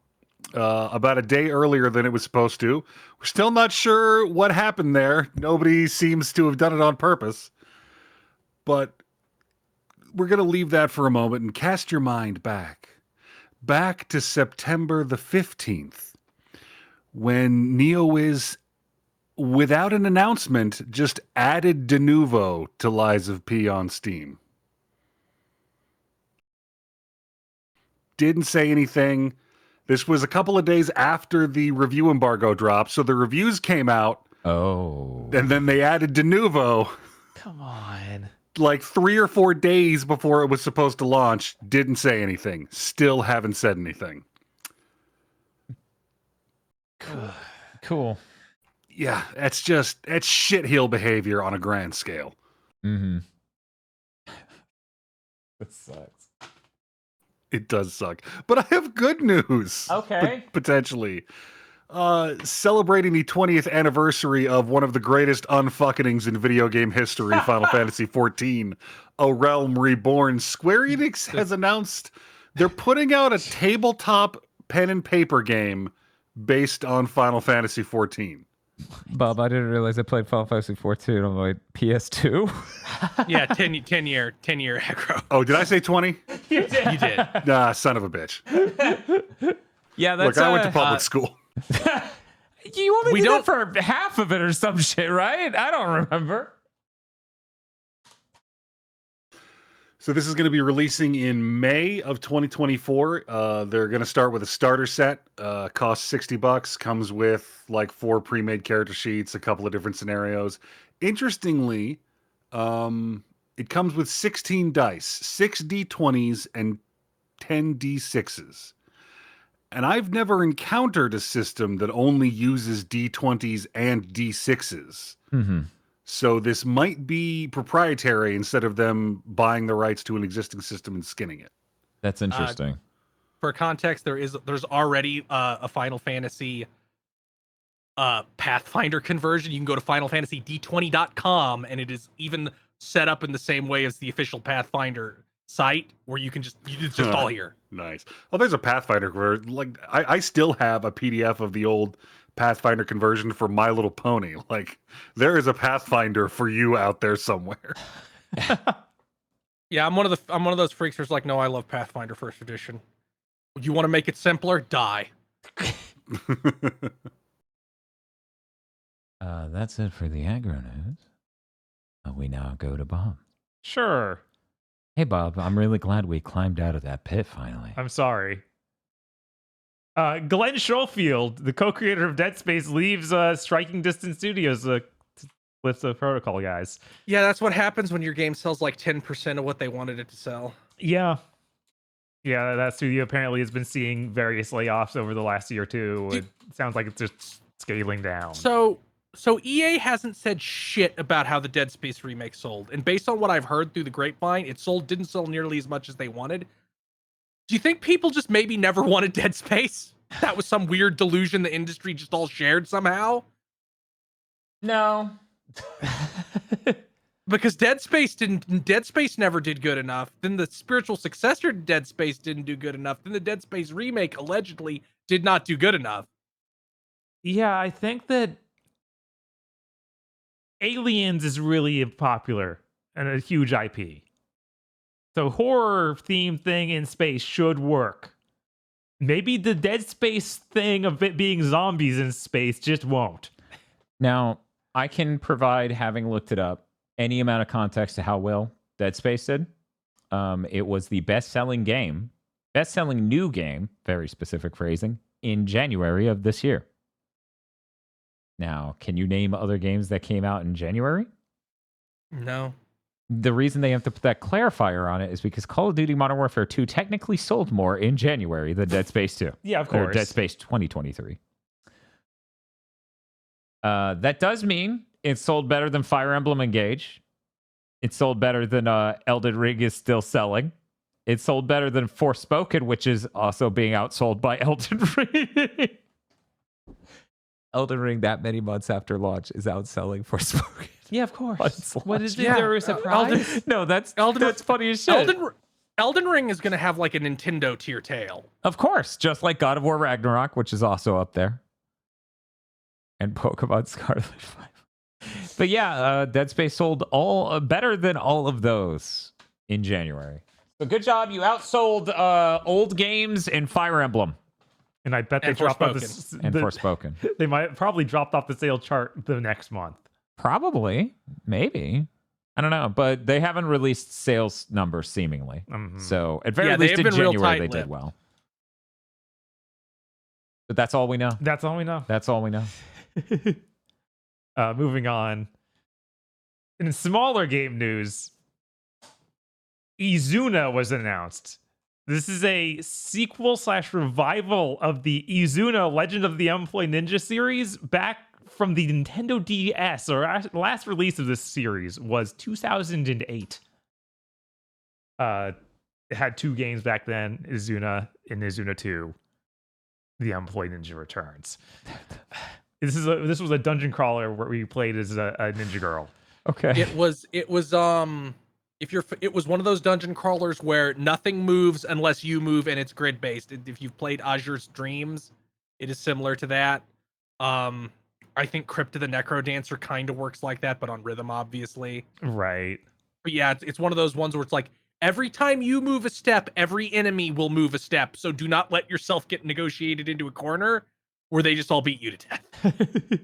about a day earlier than it was supposed to. We're still not sure what happened there. Nobody seems to have done it on purpose. But we're going to leave that for a moment and cast your mind back to September the 15th, when NeoWiz, without an announcement, just added de novo to Lies of P on Steam. Didn't say anything. This was a couple of days after the review embargo dropped, so the reviews came out. Oh. And then they added de novo. Come on. Like 3 or 4 days before it was supposed to launch. Didn't say anything. Still haven't said anything. Cool. Yeah, that's shitheel behavior on a grand scale. Mm-hmm. That sucks. It does suck. But I have good news. Okay. Potentially. Celebrating the 20th anniversary of one of the greatest unfuckings in video game history, Final Fantasy XIV, A Realm Reborn, Square Enix has announced they're putting out a tabletop pen and paper game based on Final Fantasy XIV. Bob, I didn't realize I played Final Fantasy 14 on my PS2. Yeah, 10 year aggro. Oh, did I say 20? You did. Nah, son of a bitch. Yeah, that's Look, I went to public school. You only did it for half of it or some shit, right? I don't remember. So this is going to be releasing in May of 2024. They're going to start with a starter set. Costs $60. Comes with like 4 pre-made character sheets, a couple of different scenarios. Interestingly, it comes with 16 dice, 6 D20s and 10 D6s. And I've never encountered a system that only uses D20s and D6s. Mm-hmm. So this might be proprietary instead of them buying the rights to an existing system and skinning it. That's interesting. For context, there's already a Final Fantasy Pathfinder conversion. You can go to FinalFantasyD20.com, and it is even set up in the same way as the official Pathfinder site, where it's just all here. Nice. Well, there's a Pathfinder conversion. Like I still have a PDF of the old Pathfinder conversion for My Little Pony. Like there is a Pathfinder for you out there somewhere. Yeah, I'm one of those freaks who's like, no, I love Pathfinder First Edition. You want to make it simpler? Die. That's it for the aggro news. We now go to Bob. Sure. Hey, Bob, I'm really glad we climbed out of that pit finally. I'm sorry. Glenn Schofield, the co-creator of Dead Space, leaves Striking Distance Studios with the protocol guys. Yeah, that's what happens when your game sells like 10% of what they wanted it to sell. Yeah, that studio apparently has been seeing various layoffs over the last year or two. It sounds like it's just scaling down. So EA hasn't said shit about how the Dead Space remake sold, and based on what I've heard through the grapevine, didn't sell nearly as much as they wanted. Do you think people just maybe never wanted Dead Space? That was some weird delusion the industry just all shared somehow? No. Because Dead Space never did good enough. Then the spiritual successor to Dead Space didn't do good enough. Then the Dead Space remake allegedly did not do good enough. Yeah, I think that Aliens is really popular and a huge IP. So horror themed thing in space should work. Maybe the Dead Space thing of it being zombies in space just won't. Now, I can provide, having looked it up, any amount of context to how well Dead Space did. It was the best-selling new game, very specific phrasing, in January of this year. Now, can you name other games that came out in January? No. The reason they have to put that clarifier on it is because Call of Duty Modern Warfare 2 technically sold more in January than Dead Space 2. Yeah, of course. Or Dead Space 2023. That does mean it sold better than Fire Emblem Engage. It sold better than Elden Ring is still selling. It sold better than Forspoken, which is also being outsold by Elden Ring. Elden Ring, that many months after launch, is outselling Forspoken. Yeah, of course. What is it? Yeah. There a surprise? No, that's funny as shit. Elden Ring is going to have like a Nintendo tier tail. Of course, just like God of War Ragnarok, which is also up there. And Pokemon Scarlet 5. But yeah, Dead Space sold better than all of those in January. So good job. You outsold old games and Fire Emblem. And I bet they dropped off Forspoken. They might probably dropped off the sale chart the next month. Probably. Maybe. I don't know. But they haven't released sales numbers, seemingly. Mm-hmm. So at very least in January, they did well. But that's all we know. That's all we know. That's all we know. Moving on. In smaller game news, Izuna was announced. This is a sequel/revival of the Izuna Legend of the Unemployed Ninja series back from the Nintendo DS. Or last release of this series was 2008. It had two games back then, Izuna and Izuna 2. The Unemployed Ninja Returns. This was a dungeon crawler where we played as a ninja girl. Okay. It was it was one of those dungeon crawlers where nothing moves unless you move, and it's grid based. If you've played Azure's Dreams, it is similar to that. I think Crypt of the Necrodancer kind of works like that, but on rhythm, obviously. Right. But yeah, it's one of those ones where it's like every time you move a step, every enemy will move a step. So do not let yourself get negotiated into a corner where they just all beat you to death.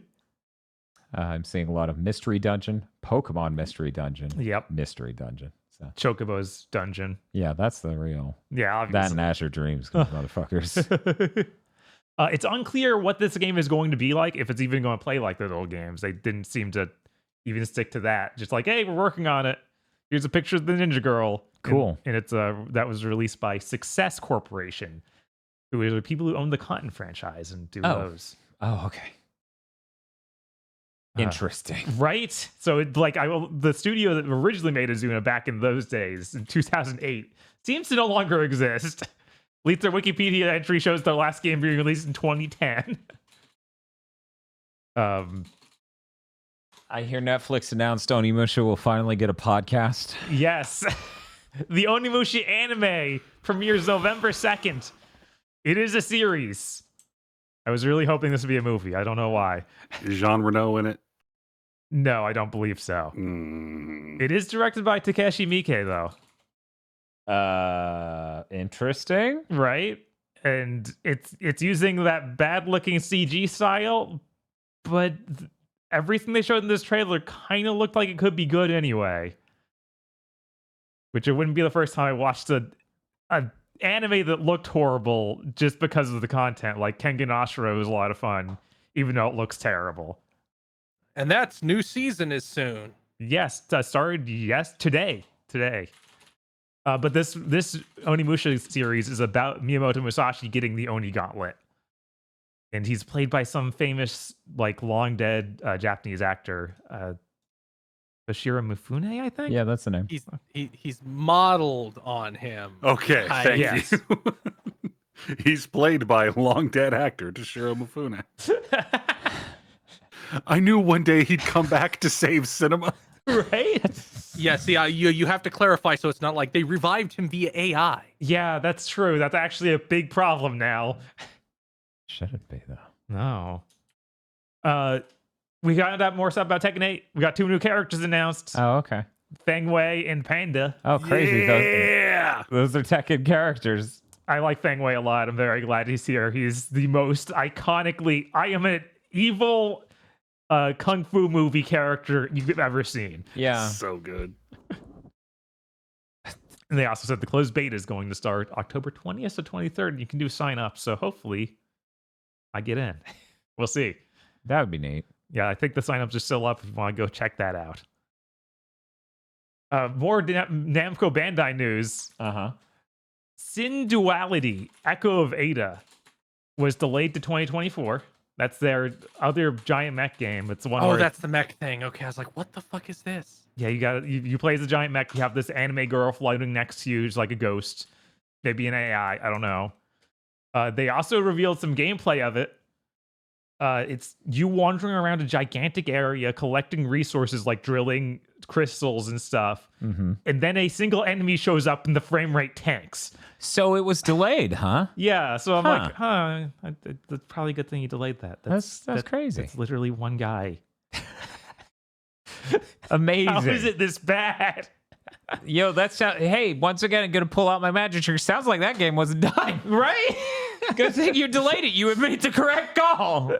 I'm seeing a lot of Mystery Dungeon, Pokemon Mystery Dungeon. Yep. Mystery Dungeon. So. Chocobo's Dungeon. Yeah, that's the real. Yeah, obviously. That and Azure Dreams, motherfuckers. It's unclear what this game is going to be like, if it's even going to play like those old games. They didn't seem to even stick to that. Just like, hey, we're working on it. Here's a picture of the Ninja Girl. Cool. And it's that was released by Success Corporation, who are the people who own the Cotton franchise and do those. Oh, okay. Interesting. Right? So the studio that originally made Azuna back in those days, in 2008, seems to no longer exist. At least their Wikipedia entry shows their last game being released in 2010. I hear Netflix announced Onimusha will finally get a podcast. Yes. The Onimusha anime premieres November 2nd. It is a series. I was really hoping this would be a movie. I don't know why. Is Jean Reno in it? No, I don't believe so. It is directed by Takeshi Miike, though. Interesting. Right? And it's using that bad-looking CG style, but everything they showed in this trailer kind of looked like it could be good anyway. Which it wouldn't be the first time I watched an anime that looked horrible just because of the content. Like Kengan Ashura was a lot of fun, even though it looks terrible. And that's new season is soon. Yes, started today. But this Onimusha series is about Miyamoto Musashi getting the Oni Gauntlet, and he's played by some famous, like, long dead Japanese actor, Toshiro Mifune, I think. Yeah, that's the name. He's modeled on him. Okay, thank Yes. you. He's played by long dead actor Toshiro Mifune. I knew one day he'd come back to save cinema. Right? Yeah, see, you have to clarify so it's not like they revived him via AI. Yeah, that's true. That's actually a big problem now. Should it be though? No. We got that more stuff about Tekken 8. We got 2 new characters announced. Oh, okay. Feng Wei and Panda. Oh, crazy. Yeah. Those are Tekken characters. I like Feng Wei a lot. I'm very glad he's here. He's the most iconically, I am an evil kung fu movie character you've ever seen. Yeah. So good. And they also said the closed beta is going to start October 20th to 23rd. And you can do sign up. So hopefully I get in. We'll see. That would be neat. Yeah, I think the sign ups are still up if you want to go check that out. More Namco Bandai news. Uh-huh. Sin Duality, Echo of Ada, was delayed to 2024. That's their other giant mech game. It's the one where That's the mech thing. Okay, I was like, what the fuck is this? yeah, you play as a giant mech. You have this anime girl floating next to you, just like a ghost, maybe an AI. I don't know. They also revealed some gameplay of it. It's you wandering around a gigantic area collecting resources like drilling crystals and stuff, and then a single enemy shows up and the frame rate tanks. So it was delayed, huh? Yeah, so I'm like, that's probably a good thing you delayed that. That's crazy. It's literally one guy. Amazing. How is it this bad? Yo, hey, once again, I'm going to pull out my magic trick. Sounds like that game wasn't done. Right? Good thing you delayed it. You had made the correct call.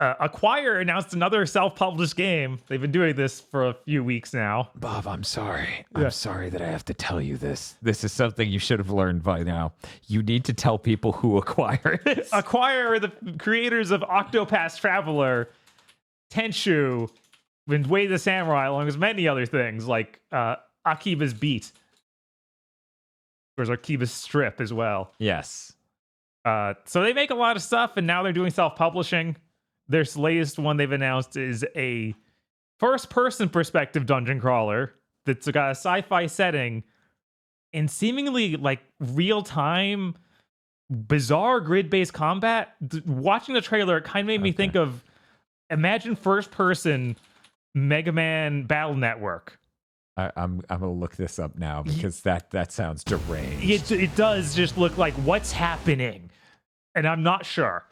Acquire announced another self-published game. They've been doing this for a few weeks now. Bob, I'm sorry. I'm sorry that I have to tell you this. This is something you should have learned by now. You need to tell people who Acquire is. Acquire are the creators of Octopath Traveler, Tenchu, and Way the Samurai, along with many other things like Akiba's Beat. There's Akiba's Strip as well. Yes. So they make a lot of stuff, and now they're doing self-publishing. Their latest one they've announced is a first-person perspective dungeon crawler that's got a sci-fi setting and seemingly like real-time, bizarre grid-based combat. Watching the trailer, it kind of made me think of, imagine first-person Mega Man Battle Network. I'm gonna look this up now because that sounds deranged. It does just look like what's happening, and I'm not sure.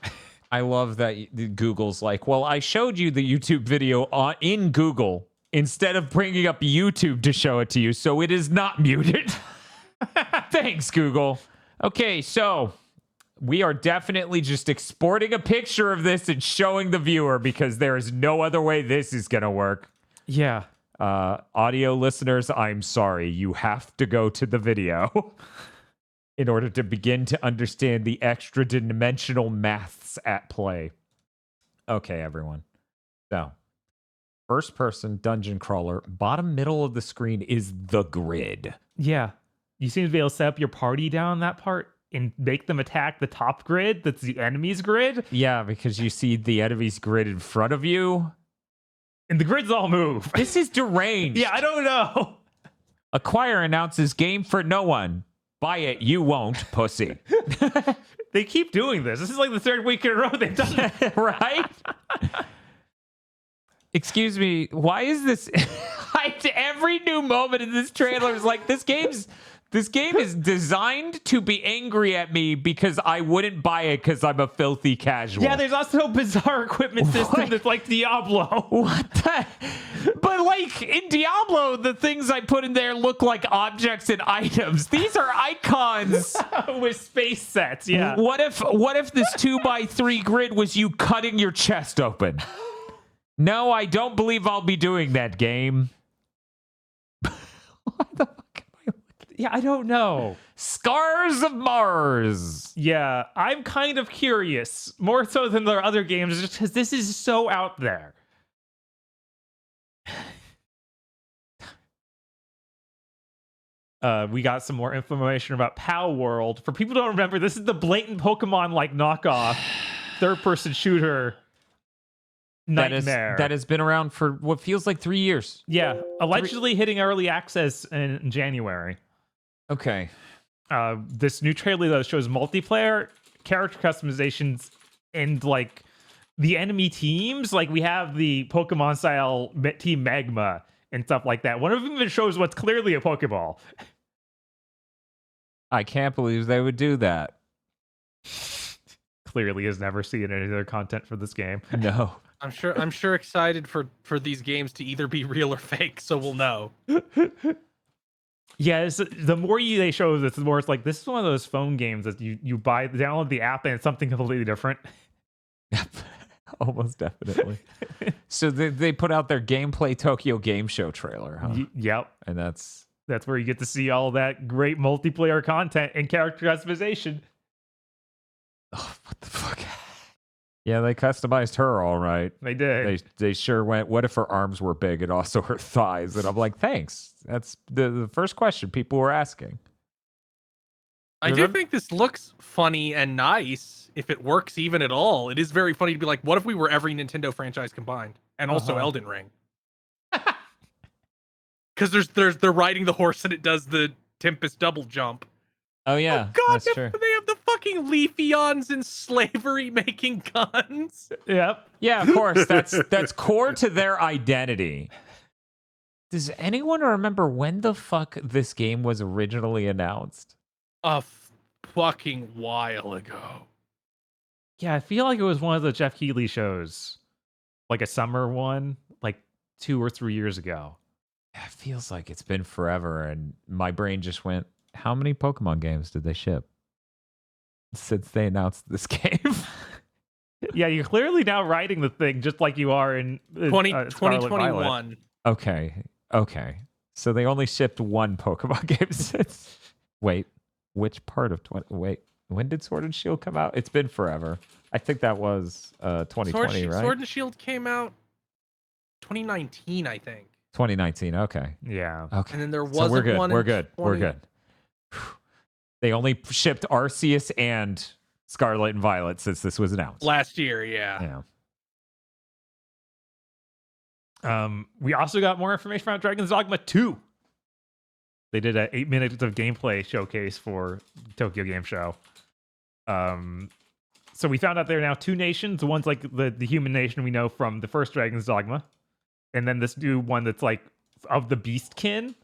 I love that Google's like, well, I showed you the YouTube video in Google instead of bringing up YouTube to show it to you, so it is not muted. Thanks, Google. Okay, so we are definitely just exporting a picture of this and showing the viewer because there is no other way this is gonna work. Yeah. Audio listeners, I'm sorry. You have to go to the video in order to begin to understand the extra dimensional maths at play. Okay, everyone. So, first person dungeon crawler, bottom middle of the screen is the grid. Yeah. You seem to be able to set up your party down that part. and make them attack the top grid that's the enemy's grid. Yeah, because you see the enemy's grid in front of you. And the grids all move. This is deranged. Yeah, I don't know. Acquire announces game for no one. Buy it, you won't, pussy. They keep doing this. This is like the third week in a row they've done it. Right? Excuse me, why is this... Every new moment in this trailer is like, this game is designed to be angry at me because I wouldn't buy it because I'm a filthy casual. Yeah, there's also a bizarre equipment system that's like Diablo. What the? But like in Diablo, the things I put in there look like objects and items. These are icons With space sets, yeah. What if this 2x3 grid was you cutting your chest open? No, I don't believe I'll be doing that, game. What the fuck am I? Yeah, I don't know. Scars of Mars. Yeah, I'm kind of curious, more so than the other games, just because this is so out there. We got some more information about Pow World. For people who don't remember, this is the blatant Pokemon like knockoff third-person shooter nightmare that has been around for what feels like 3 years. Yeah, allegedly hitting early access in January. Okay. This new trailer that shows multiplayer, character customizations, and like the enemy teams. Like we have the Pokemon style Team Magma and stuff like that. One of them even shows what's clearly a Pokeball. I can't believe they would do that. Clearly has never seen any other content for this game. No. I'm sure excited for these games to either be real or fake, so we'll know. Yeah, the more they show this, the more it's like, this is one of those phone games that you download the app and it's something completely different. Almost definitely. So they put out their Gameplay Tokyo Game Show trailer, huh? Yep. And that's where you get to see all that great multiplayer content and character customization. Oh, what the fuck? Yeah, they customized her all right. They did. They sure went, what if her arms were big and also her thighs? And I'm like, thanks. That's the first question people were asking. I do think this looks funny and nice if it works even at all. It is very funny to be like, what if we were every Nintendo franchise combined? And also Elden Ring. Because they're riding the horse and it does the Tempest double jump. Oh yeah, oh, God, that's true. They have the fucking Leafeons in slavery making guns. Yep. Yeah, of course. That's core to their identity. Does anyone remember when the fuck this game was originally announced? A fucking while ago. Yeah, I feel like it was one of the Jeff Keighley shows. Like a summer one, like 2 or 3 years ago. Yeah, it feels like it's been forever, and my brain just went, how many Pokemon games did they ship since they announced this game? Yeah, you're clearly now writing the thing just like you are in 2021. Okay. So they only shipped one Pokemon game since. Wait, which part of when did Sword and Shield come out? It's been forever. I think that was 2020, right? Sword and Shield came out 2019, I think. 2019. Okay. Yeah. Okay. And then there So wasn't we're good. one. We're good. We're good. They only shipped Arceus and Scarlet and Violet since this was announced. Last year, yeah. We also got more information about Dragon's Dogma 2. They did 8 minutes of gameplay showcase for Tokyo Game Show. So we found out there are now 2 nations. One's like the human nation we know from the first Dragon's Dogma. And then this new one that's like of the Beastkin.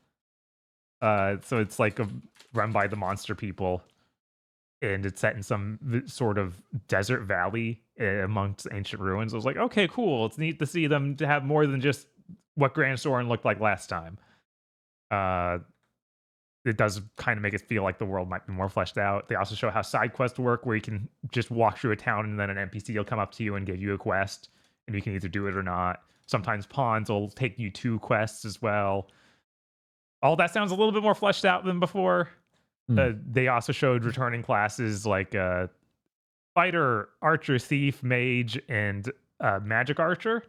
So it's like run by the monster people. And it's set in some sort of desert valley amongst ancient ruins. I was like, okay, cool. It's neat to see them to have more than just what Grand Soren looked like last time. It does kind of make it feel like the world might be more fleshed out. They also show how side quests work, where you can just walk through a town and then an NPC will come up to you and give you a quest, and you can either do it or not. Sometimes pawns will take you to quests as well. All that sounds a little bit more fleshed out than before. They also showed returning classes like fighter, archer, thief, mage, and magic archer.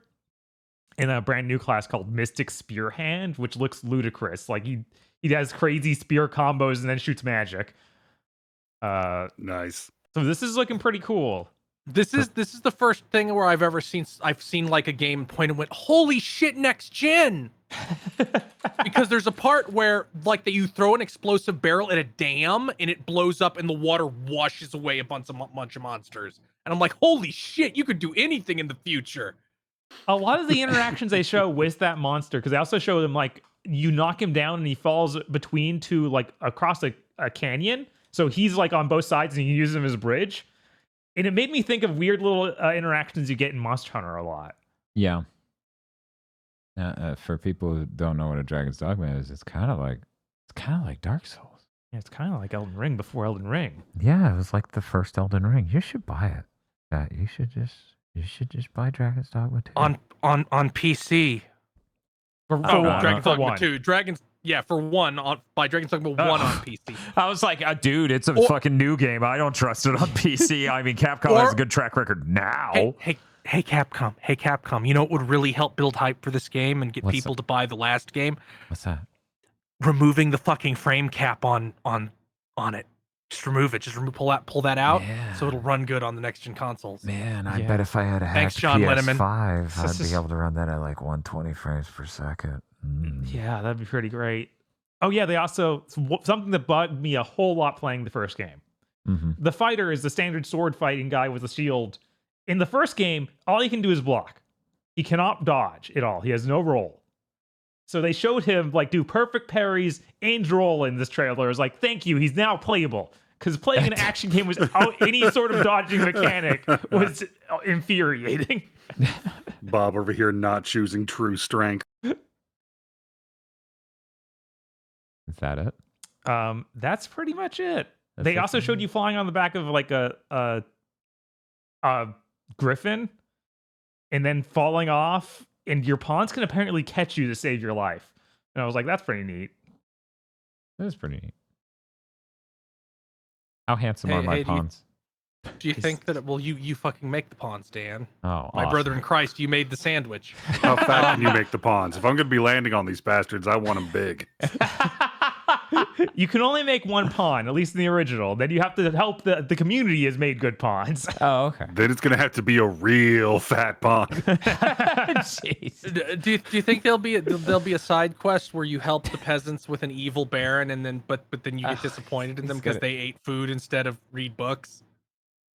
And a brand new class called Mystic Spearhand, which looks ludicrous. Like he has crazy spear combos and then shoots magic. Nice. So this is looking pretty cool. This is the first thing where I've seen like a game point and went, holy shit, next gen. Because there's a part where like you throw an explosive barrel at a dam and it blows up and the water washes away a bunch of monsters. And I'm like, holy shit, you could do anything in the future. A lot of the interactions they show with that monster, because they also show them like you knock him down and he falls between two, like across a canyon. So he's like on both sides and you use him as a bridge. And it made me think of weird little interactions you get in Monster Hunter a lot. Yeah. For people who don't know what a Dragon's Dogma is, it's kind of like Dark Souls. Yeah, it's kind of like Elden Ring before Elden Ring. Yeah, it was like the first Elden Ring. You should buy it. You should just buy Dragon's Dogma 2. On PC. For Dragon's Dogma one. 2. For one by Dragon's Dogma 1 on PC. I was like, dude, it's a fucking new game. I don't trust it on PC. I mean, Capcom has a good track record now. Hey Capcom, you know what would really help build hype for this game and get people to buy the last game? What's that? Removing the fucking frame cap on it. Just remove it. Just pull that out, so it'll run good on the next gen consoles. Man, I bet if I had a hacked John PS5, Letterman. I'd be able to run that at like 120 frames per second. Yeah, that'd be pretty great. Oh yeah, they also, something that bugged me a whole lot playing the first game. Mm-hmm. The fighter is the standard sword fighting guy with a shield. In the first game, all he can do is block. He cannot dodge at all. He has no roll. So they showed him like do perfect parries and roll in this trailer. It was like, thank you, he's now playable. Because playing an action game without any sort of dodging mechanic was infuriating. Bob over here not choosing true strength. Is that it? That's pretty much it. They also showed you flying on the back of like a griffin and then falling off, and your pawns can apparently catch you to save your life. And I was like, that's pretty neat. That is pretty neat. How handsome are my pawns? Do you think that you fucking make the pawns, Dan? Oh, my brother in Christ, you made the sandwich. How fat can you make the pawns? If I'm going to be landing on these bastards, I want them big. You can only make one pawn, at least in the original. Then you have to help the community has made good pawns. Oh, okay. Then it's going to have to be a real fat pawn. Jeez. Do you think there'll be a side quest where you help the peasants with an evil baron, and then but then you get disappointed in them because they ate food instead of read books?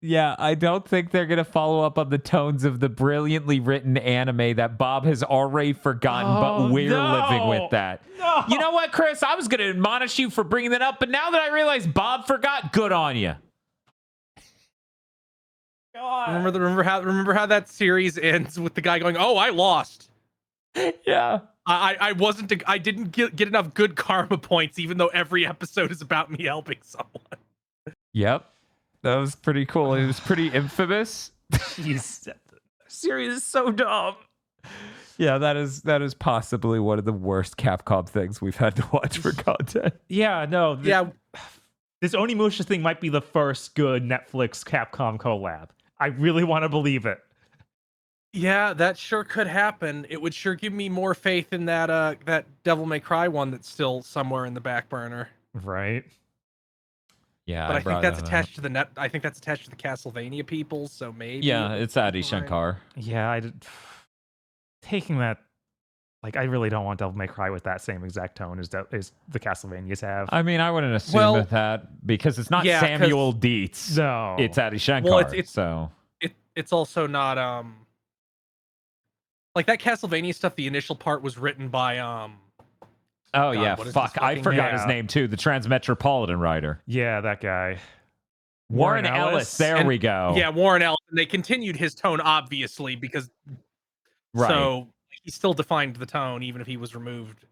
Yeah, I don't think they're going to follow up on the tones of the brilliantly written anime that Bob has already forgotten, but we're living with that. No. You know what, Chris? I was going to admonish you for bringing that up, but now that I realize Bob forgot, good on you. God. Remember how that series ends with the guy going, "Oh, I lost." Yeah. I didn't get enough good karma points, even though every episode is about me helping someone. Yep. That was pretty cool. It was pretty infamous. Jeez, that series is so dumb. Yeah, that is possibly one of the worst Capcom things we've had to watch for content. Yeah, no. This Onimusha thing might be the first good Netflix Capcom collab. I really want to believe it. Yeah, that sure could happen. It would sure give me more faith in that Devil May Cry one that's still somewhere in the back burner. Right. Yeah, but I think that's attached to the I think that's attached to the Castlevania people, so maybe. Yeah, it's Adi Shankar. Yeah, taking that, like, I really don't want Devil May Cry with that same exact tone as the Castlevanias have. I mean, I wouldn't assume that because it's not Samuel Dietz. No, it's Adi Shankar. Well, it's also not like that Castlevania stuff. The initial part was written by Oh, God, yeah, fuck. I forgot his name, too. The Transmetropolitan writer. Yeah, that guy. Warren Ellis. There we go. Yeah, Warren Ellis. And they continued his tone, obviously, because... Right. So he still defined the tone, even if he was removed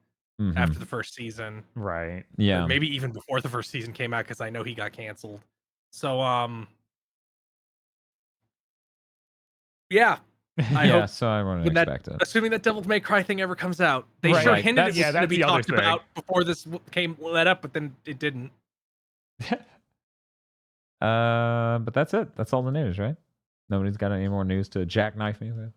after the first season. Right. Yeah. Or maybe even before the first season came out, because I know he got canceled. So, yeah. So I wouldn't expect it. Assuming that Devil May Cry thing ever comes out, they sure hinted this was going to be talked about before this came let up, but then it didn't. But that's it. That's all the news, right? Nobody's got any more news to jackknife me with?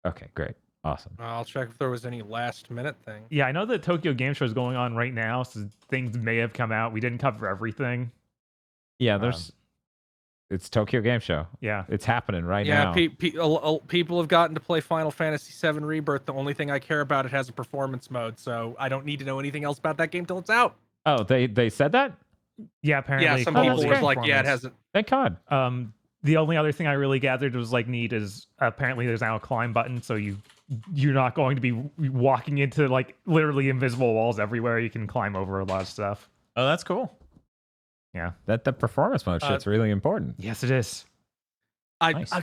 Okay, great. Awesome. I'll check if there was any last minute thing. Yeah, I know the Tokyo Game Show is going on right now, so things may have come out. We didn't cover everything. Yeah, there's. It's Tokyo Game Show. Yeah. It's happening right now. People have gotten to play Final Fantasy VII Rebirth. The only thing I care about, it has a performance mode, so I don't need to know anything else about that game till it's out. Oh, they said that? Yeah, apparently. Yeah, some Call of people Duty was like, yeah, it performance. hasn't. Thank God. The only other thing I really gathered was like neat is apparently there's now a climb button, so you're not going to be walking into like literally invisible walls everywhere. You can climb over a lot of stuff. Oh, that's cool. Yeah. That the performance mode shit's really important. Yes, it is. Nice.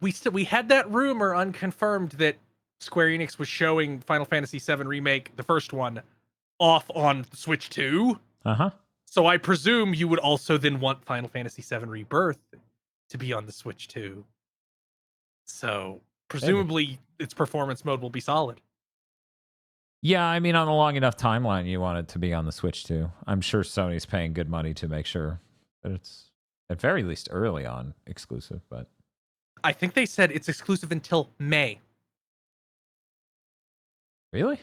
We had that rumor unconfirmed that Square Enix was showing Final Fantasy VII Remake, the first one, off on the Switch 2. Uh-huh. So I presume you would also then want Final Fantasy VII Rebirth to be on the Switch 2. So presumably its performance mode will be solid. Yeah, I mean, on a long enough timeline, you want it to be on the Switch too. I'm sure Sony's paying good money to make sure that it's at very least early on exclusive, but I think they said it's exclusive until May. really?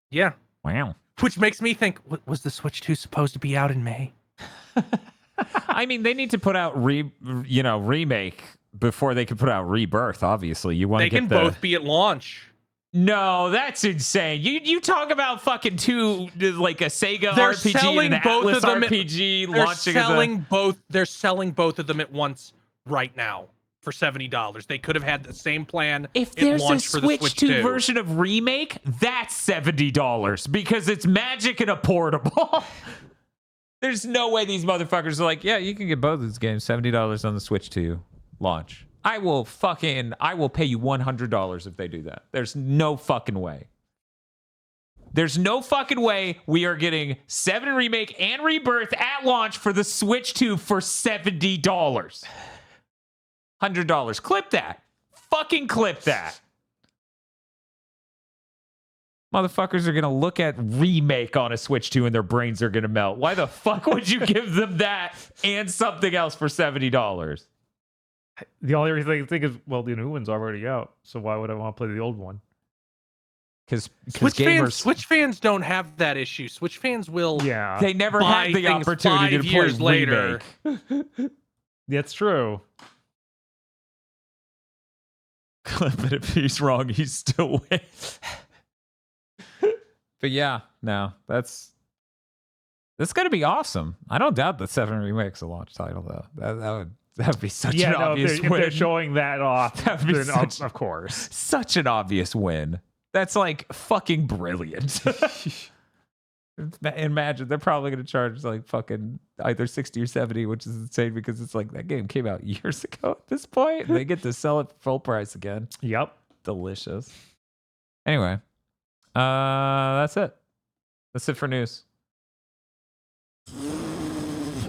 Yeah. Wow. Which makes me think, was the Switch 2 supposed to be out in May? I mean, they need to put out remake before they can put out Rebirth, obviously. You want to They get can the... both be at launch. No, that's insane. You talk about fucking two, like a Sega They're RPG selling and an both Atlas of them RPG They're launching selling both. They're selling both of them at once right now for $70. They could have had the same plan. If at there's a launch for the Switch 2 2 version of Remake, that's $70 because it's magic and a portable. There's no way these motherfuckers are like, yeah, you can get both of these games $70 on the Switch 2 launch. I will pay you $100 if they do that. There's no fucking way. There's no fucking way we are getting 7 Remake and Rebirth at launch for the Switch 2 for $70. $100. Clip that. Fucking clip that. Motherfuckers are going to look at Remake on a Switch 2 and their brains are going to melt. Why the fuck would you give them that and something else for $70? The only thing is, well, the new one's already out, so why would I want to play the old one? Because Switch fans don't have that issue. Switch fans will. Yeah, they never buy had the things opportunity 5 to years play later. Remake. that's true. Clip it if he's wrong, he's still with. But yeah, no, that's gonna be awesome. I don't doubt that 7 Remake's a launch title though. That'd be such an obvious if win. they're showing that off, That'd be then such- of course. Such an obvious win. That's like fucking brilliant. Imagine they're probably gonna charge like fucking either 60 or 70, which is insane because it's like that game came out years ago at this point, and they get to sell it for full price again. Yep. Delicious. Anyway, that's it. That's it for news.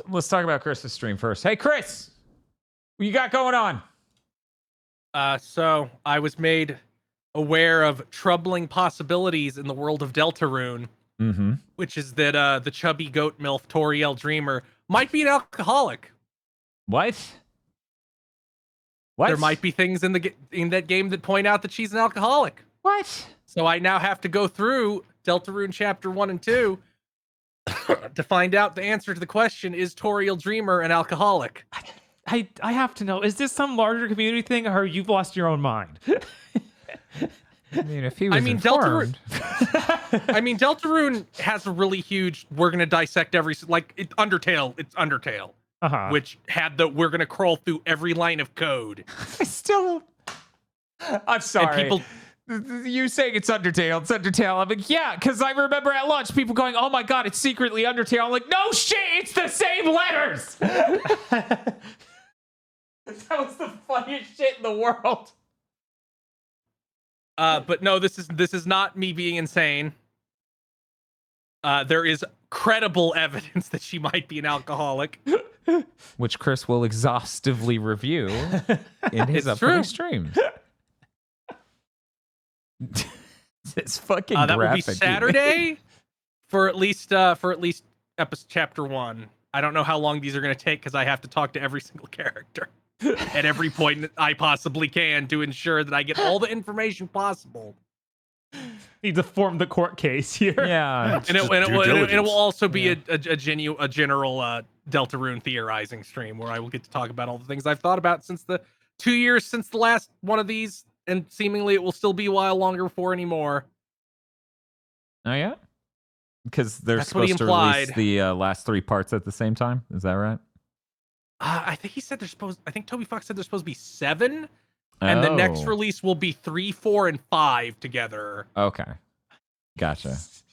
Let's talk about Chris's stream first. Hey, Chris, what you got going on? So I was made aware of troubling possibilities in the world of Deltarune, which is that the chubby goat MILF Toriel Dreamer might be an alcoholic. What? There might be things in that game that point out that she's an alcoholic. What? So I now have to go through Deltarune Chapter 1 and 2 to find out the answer to the question, is Toriel Dreamer an alcoholic? I have to know, is this some larger community thing, or you've lost your own mind? I mean, if he was informed. Deltarune has a really huge, we're going to dissect Undertale, it's Undertale. Which had we're going to crawl through every line of code. I'm sorry. You saying it's Undertale. I'm like, yeah, because I remember at launch people going, oh my god, it's secretly Undertale. I'm like, no shit, it's the same letters. That was the funniest shit in the world. But no, this is not me being insane. There is credible evidence that she might be an alcoholic, which Chris will exhaustively review in his upcoming stream. It's fucking that will be graphic, Saturday for at least episode chapter 1. I don't know how long these are going to take because I have to talk to every single character at every point that I possibly can to ensure that I get all the information possible. Need to form the court case here. Yeah. It's And just it due will diligence. also be a general Deltarune theorizing stream where I will get to talk about all the things I've thought about since the 2 years since the last one of these, and seemingly it will still be a while longer before anymore. Oh yeah. Because they're That's what he supposed to release implied. the last 3 parts at the same time. Is that right? I think he said there's supposed. I think Toby Fox said there's supposed to be 7, and the next Oh. release will be 3, 4, and 5 together. Okay. Gotcha. 'Cause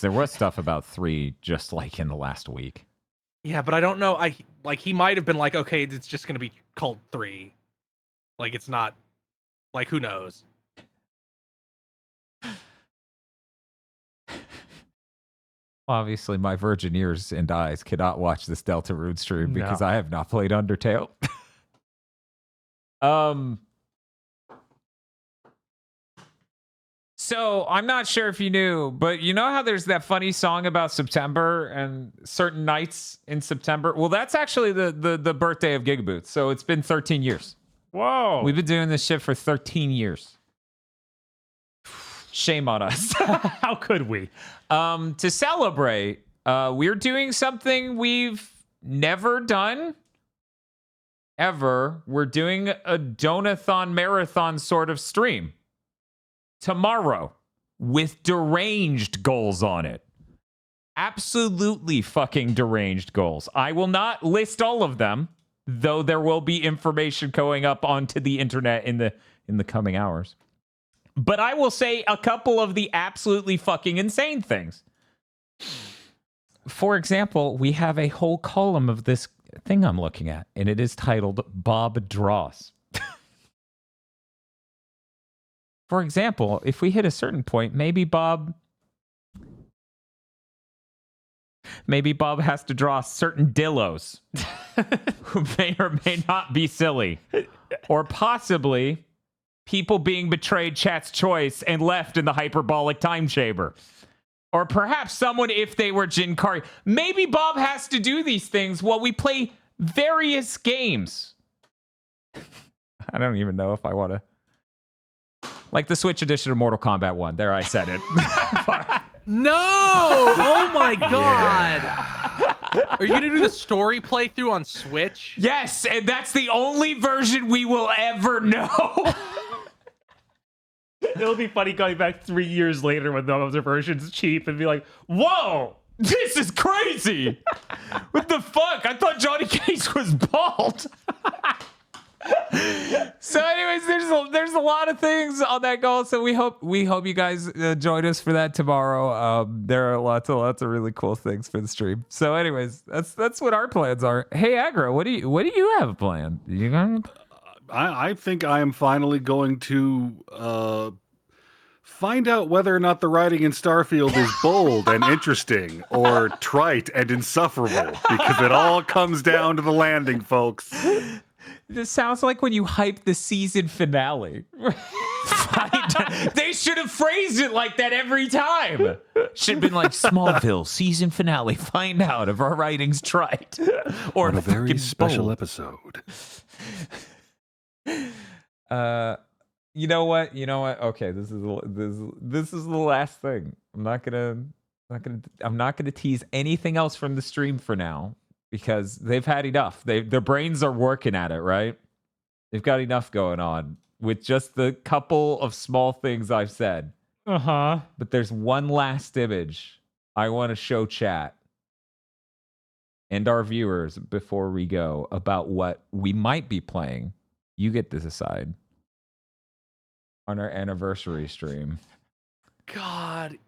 there was stuff about 3 just like in the last week. Yeah, but I don't know. He might have been like, okay, it's just gonna be called 3. Like it's not. Like who knows? Obviously, my virgin ears and eyes cannot watch this Deltarune stream because No. I have not played Undertale. So I'm not sure if you knew, but you know how there's that funny song about September and certain nights in September? Well, that's actually the birthday of GigaBoots. So it's been 13 years. Whoa. We've been doing this shit for 13 years. Shame on us. How could we? To celebrate, we're doing something we've never done ever. We're doing a Donathon marathon sort of stream tomorrow with deranged goals on it. Absolutely fucking deranged goals. I will not list all of them, though there will be information going up onto the internet in the coming hours. But I will say a couple of the absolutely fucking insane things. For example, we have a whole column of this thing I'm looking at, and it is titled Bob Draws. For example, if we hit a certain point, maybe Bob has to draw certain dillos who may or may not be silly. Or possibly people being betrayed chat's choice and left in the hyperbolic time chamber. Or perhaps someone, if they were Jinkari. Maybe Bob has to do these things while we play various games. I don't even know if I want to. Like the Switch edition of Mortal Kombat 1. There, I said it. No! Oh my god! Are you gonna do the story playthrough on Switch? Yes, and that's the only version we will ever know. It'll be funny going back 3 years later when the other version's cheap and be like, whoa! This is crazy. What the fuck? I thought Johnny Cage was bald. So anyways, there's a lot of things on that goal. So we hope you guys join us for that tomorrow. There are lots of really cool things for the stream. So anyways, that's what our plans are. Hey Aggro, what do you have planned? You gonna... I think I am finally going to find out whether or not the writing in Starfield is bold and interesting or trite and insufferable, because it all comes down to the landing, folks. This sounds like when you hype the season finale. They should have phrased it like that every time. Should have been like Smallville season finale. Find out if our writing's trite or On a very fucking special bold. episode. You know what? Okay, this is the last thing. I'm not gonna tease anything else from the stream for now because they've had enough. Their brains are working at it, right? They've got enough going on with just the couple of small things I've said. Uh-huh. But there's one last image I want to show chat and our viewers before we go about what we might be playing. You get to decide on our anniversary stream. God.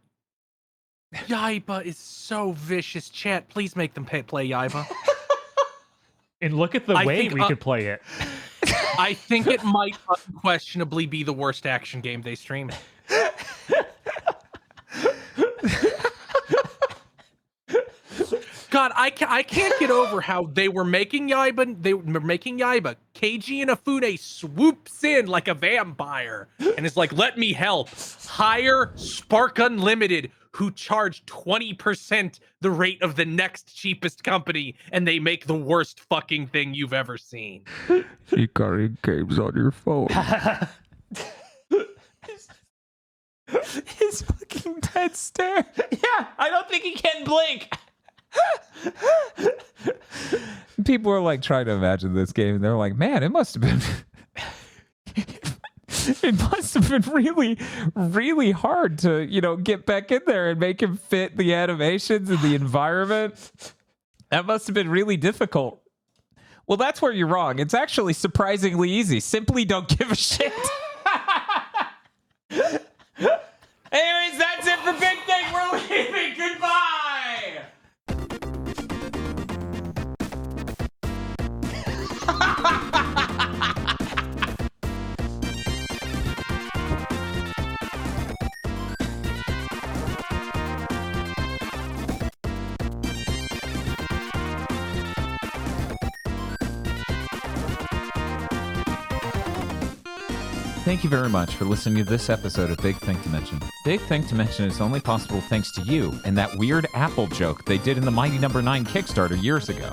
Yaiba is so vicious. Chat, please make them play Yaiba. And look at the I way think, we could play it. I think it might unquestionably be the worst action game they stream. God, I can't get over how they were making Yaiba. They were making Yaiba. Keiji Inafune swoops in like a vampire and is like, "Let me help." Hire Spark Unlimited, who charge 20% the rate of the next cheapest company, and they make the worst fucking thing you've ever seen. Hikari games on your phone. His fucking dead stare. Yeah, I don't think he can blink. People are like trying to imagine this game, and they're like, man, it must have been. It must have been really, really hard to, get back in there and make him fit the animations and the environment. That must have been really difficult. Well, that's where you're wrong. It's actually surprisingly easy. Simply don't give a shit. Anyways, that's it for Big Thing. We're leaving. Goodbye. Thank you very much for listening to this episode of Big Think Dimension. Big Think Dimension is only possible thanks to you and that weird Apple joke they did in the Mighty Number 9 Kickstarter years ago.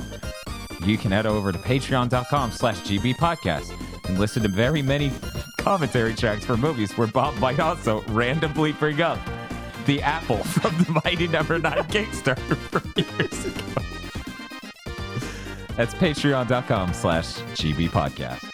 You can head over to patreon.com/gbpodcast and listen to very many commentary tracks for movies where Bob might also randomly bring up the apple from the Mighty Number 9 Kickstarter from years ago. That's patreon.com/gbpodcast.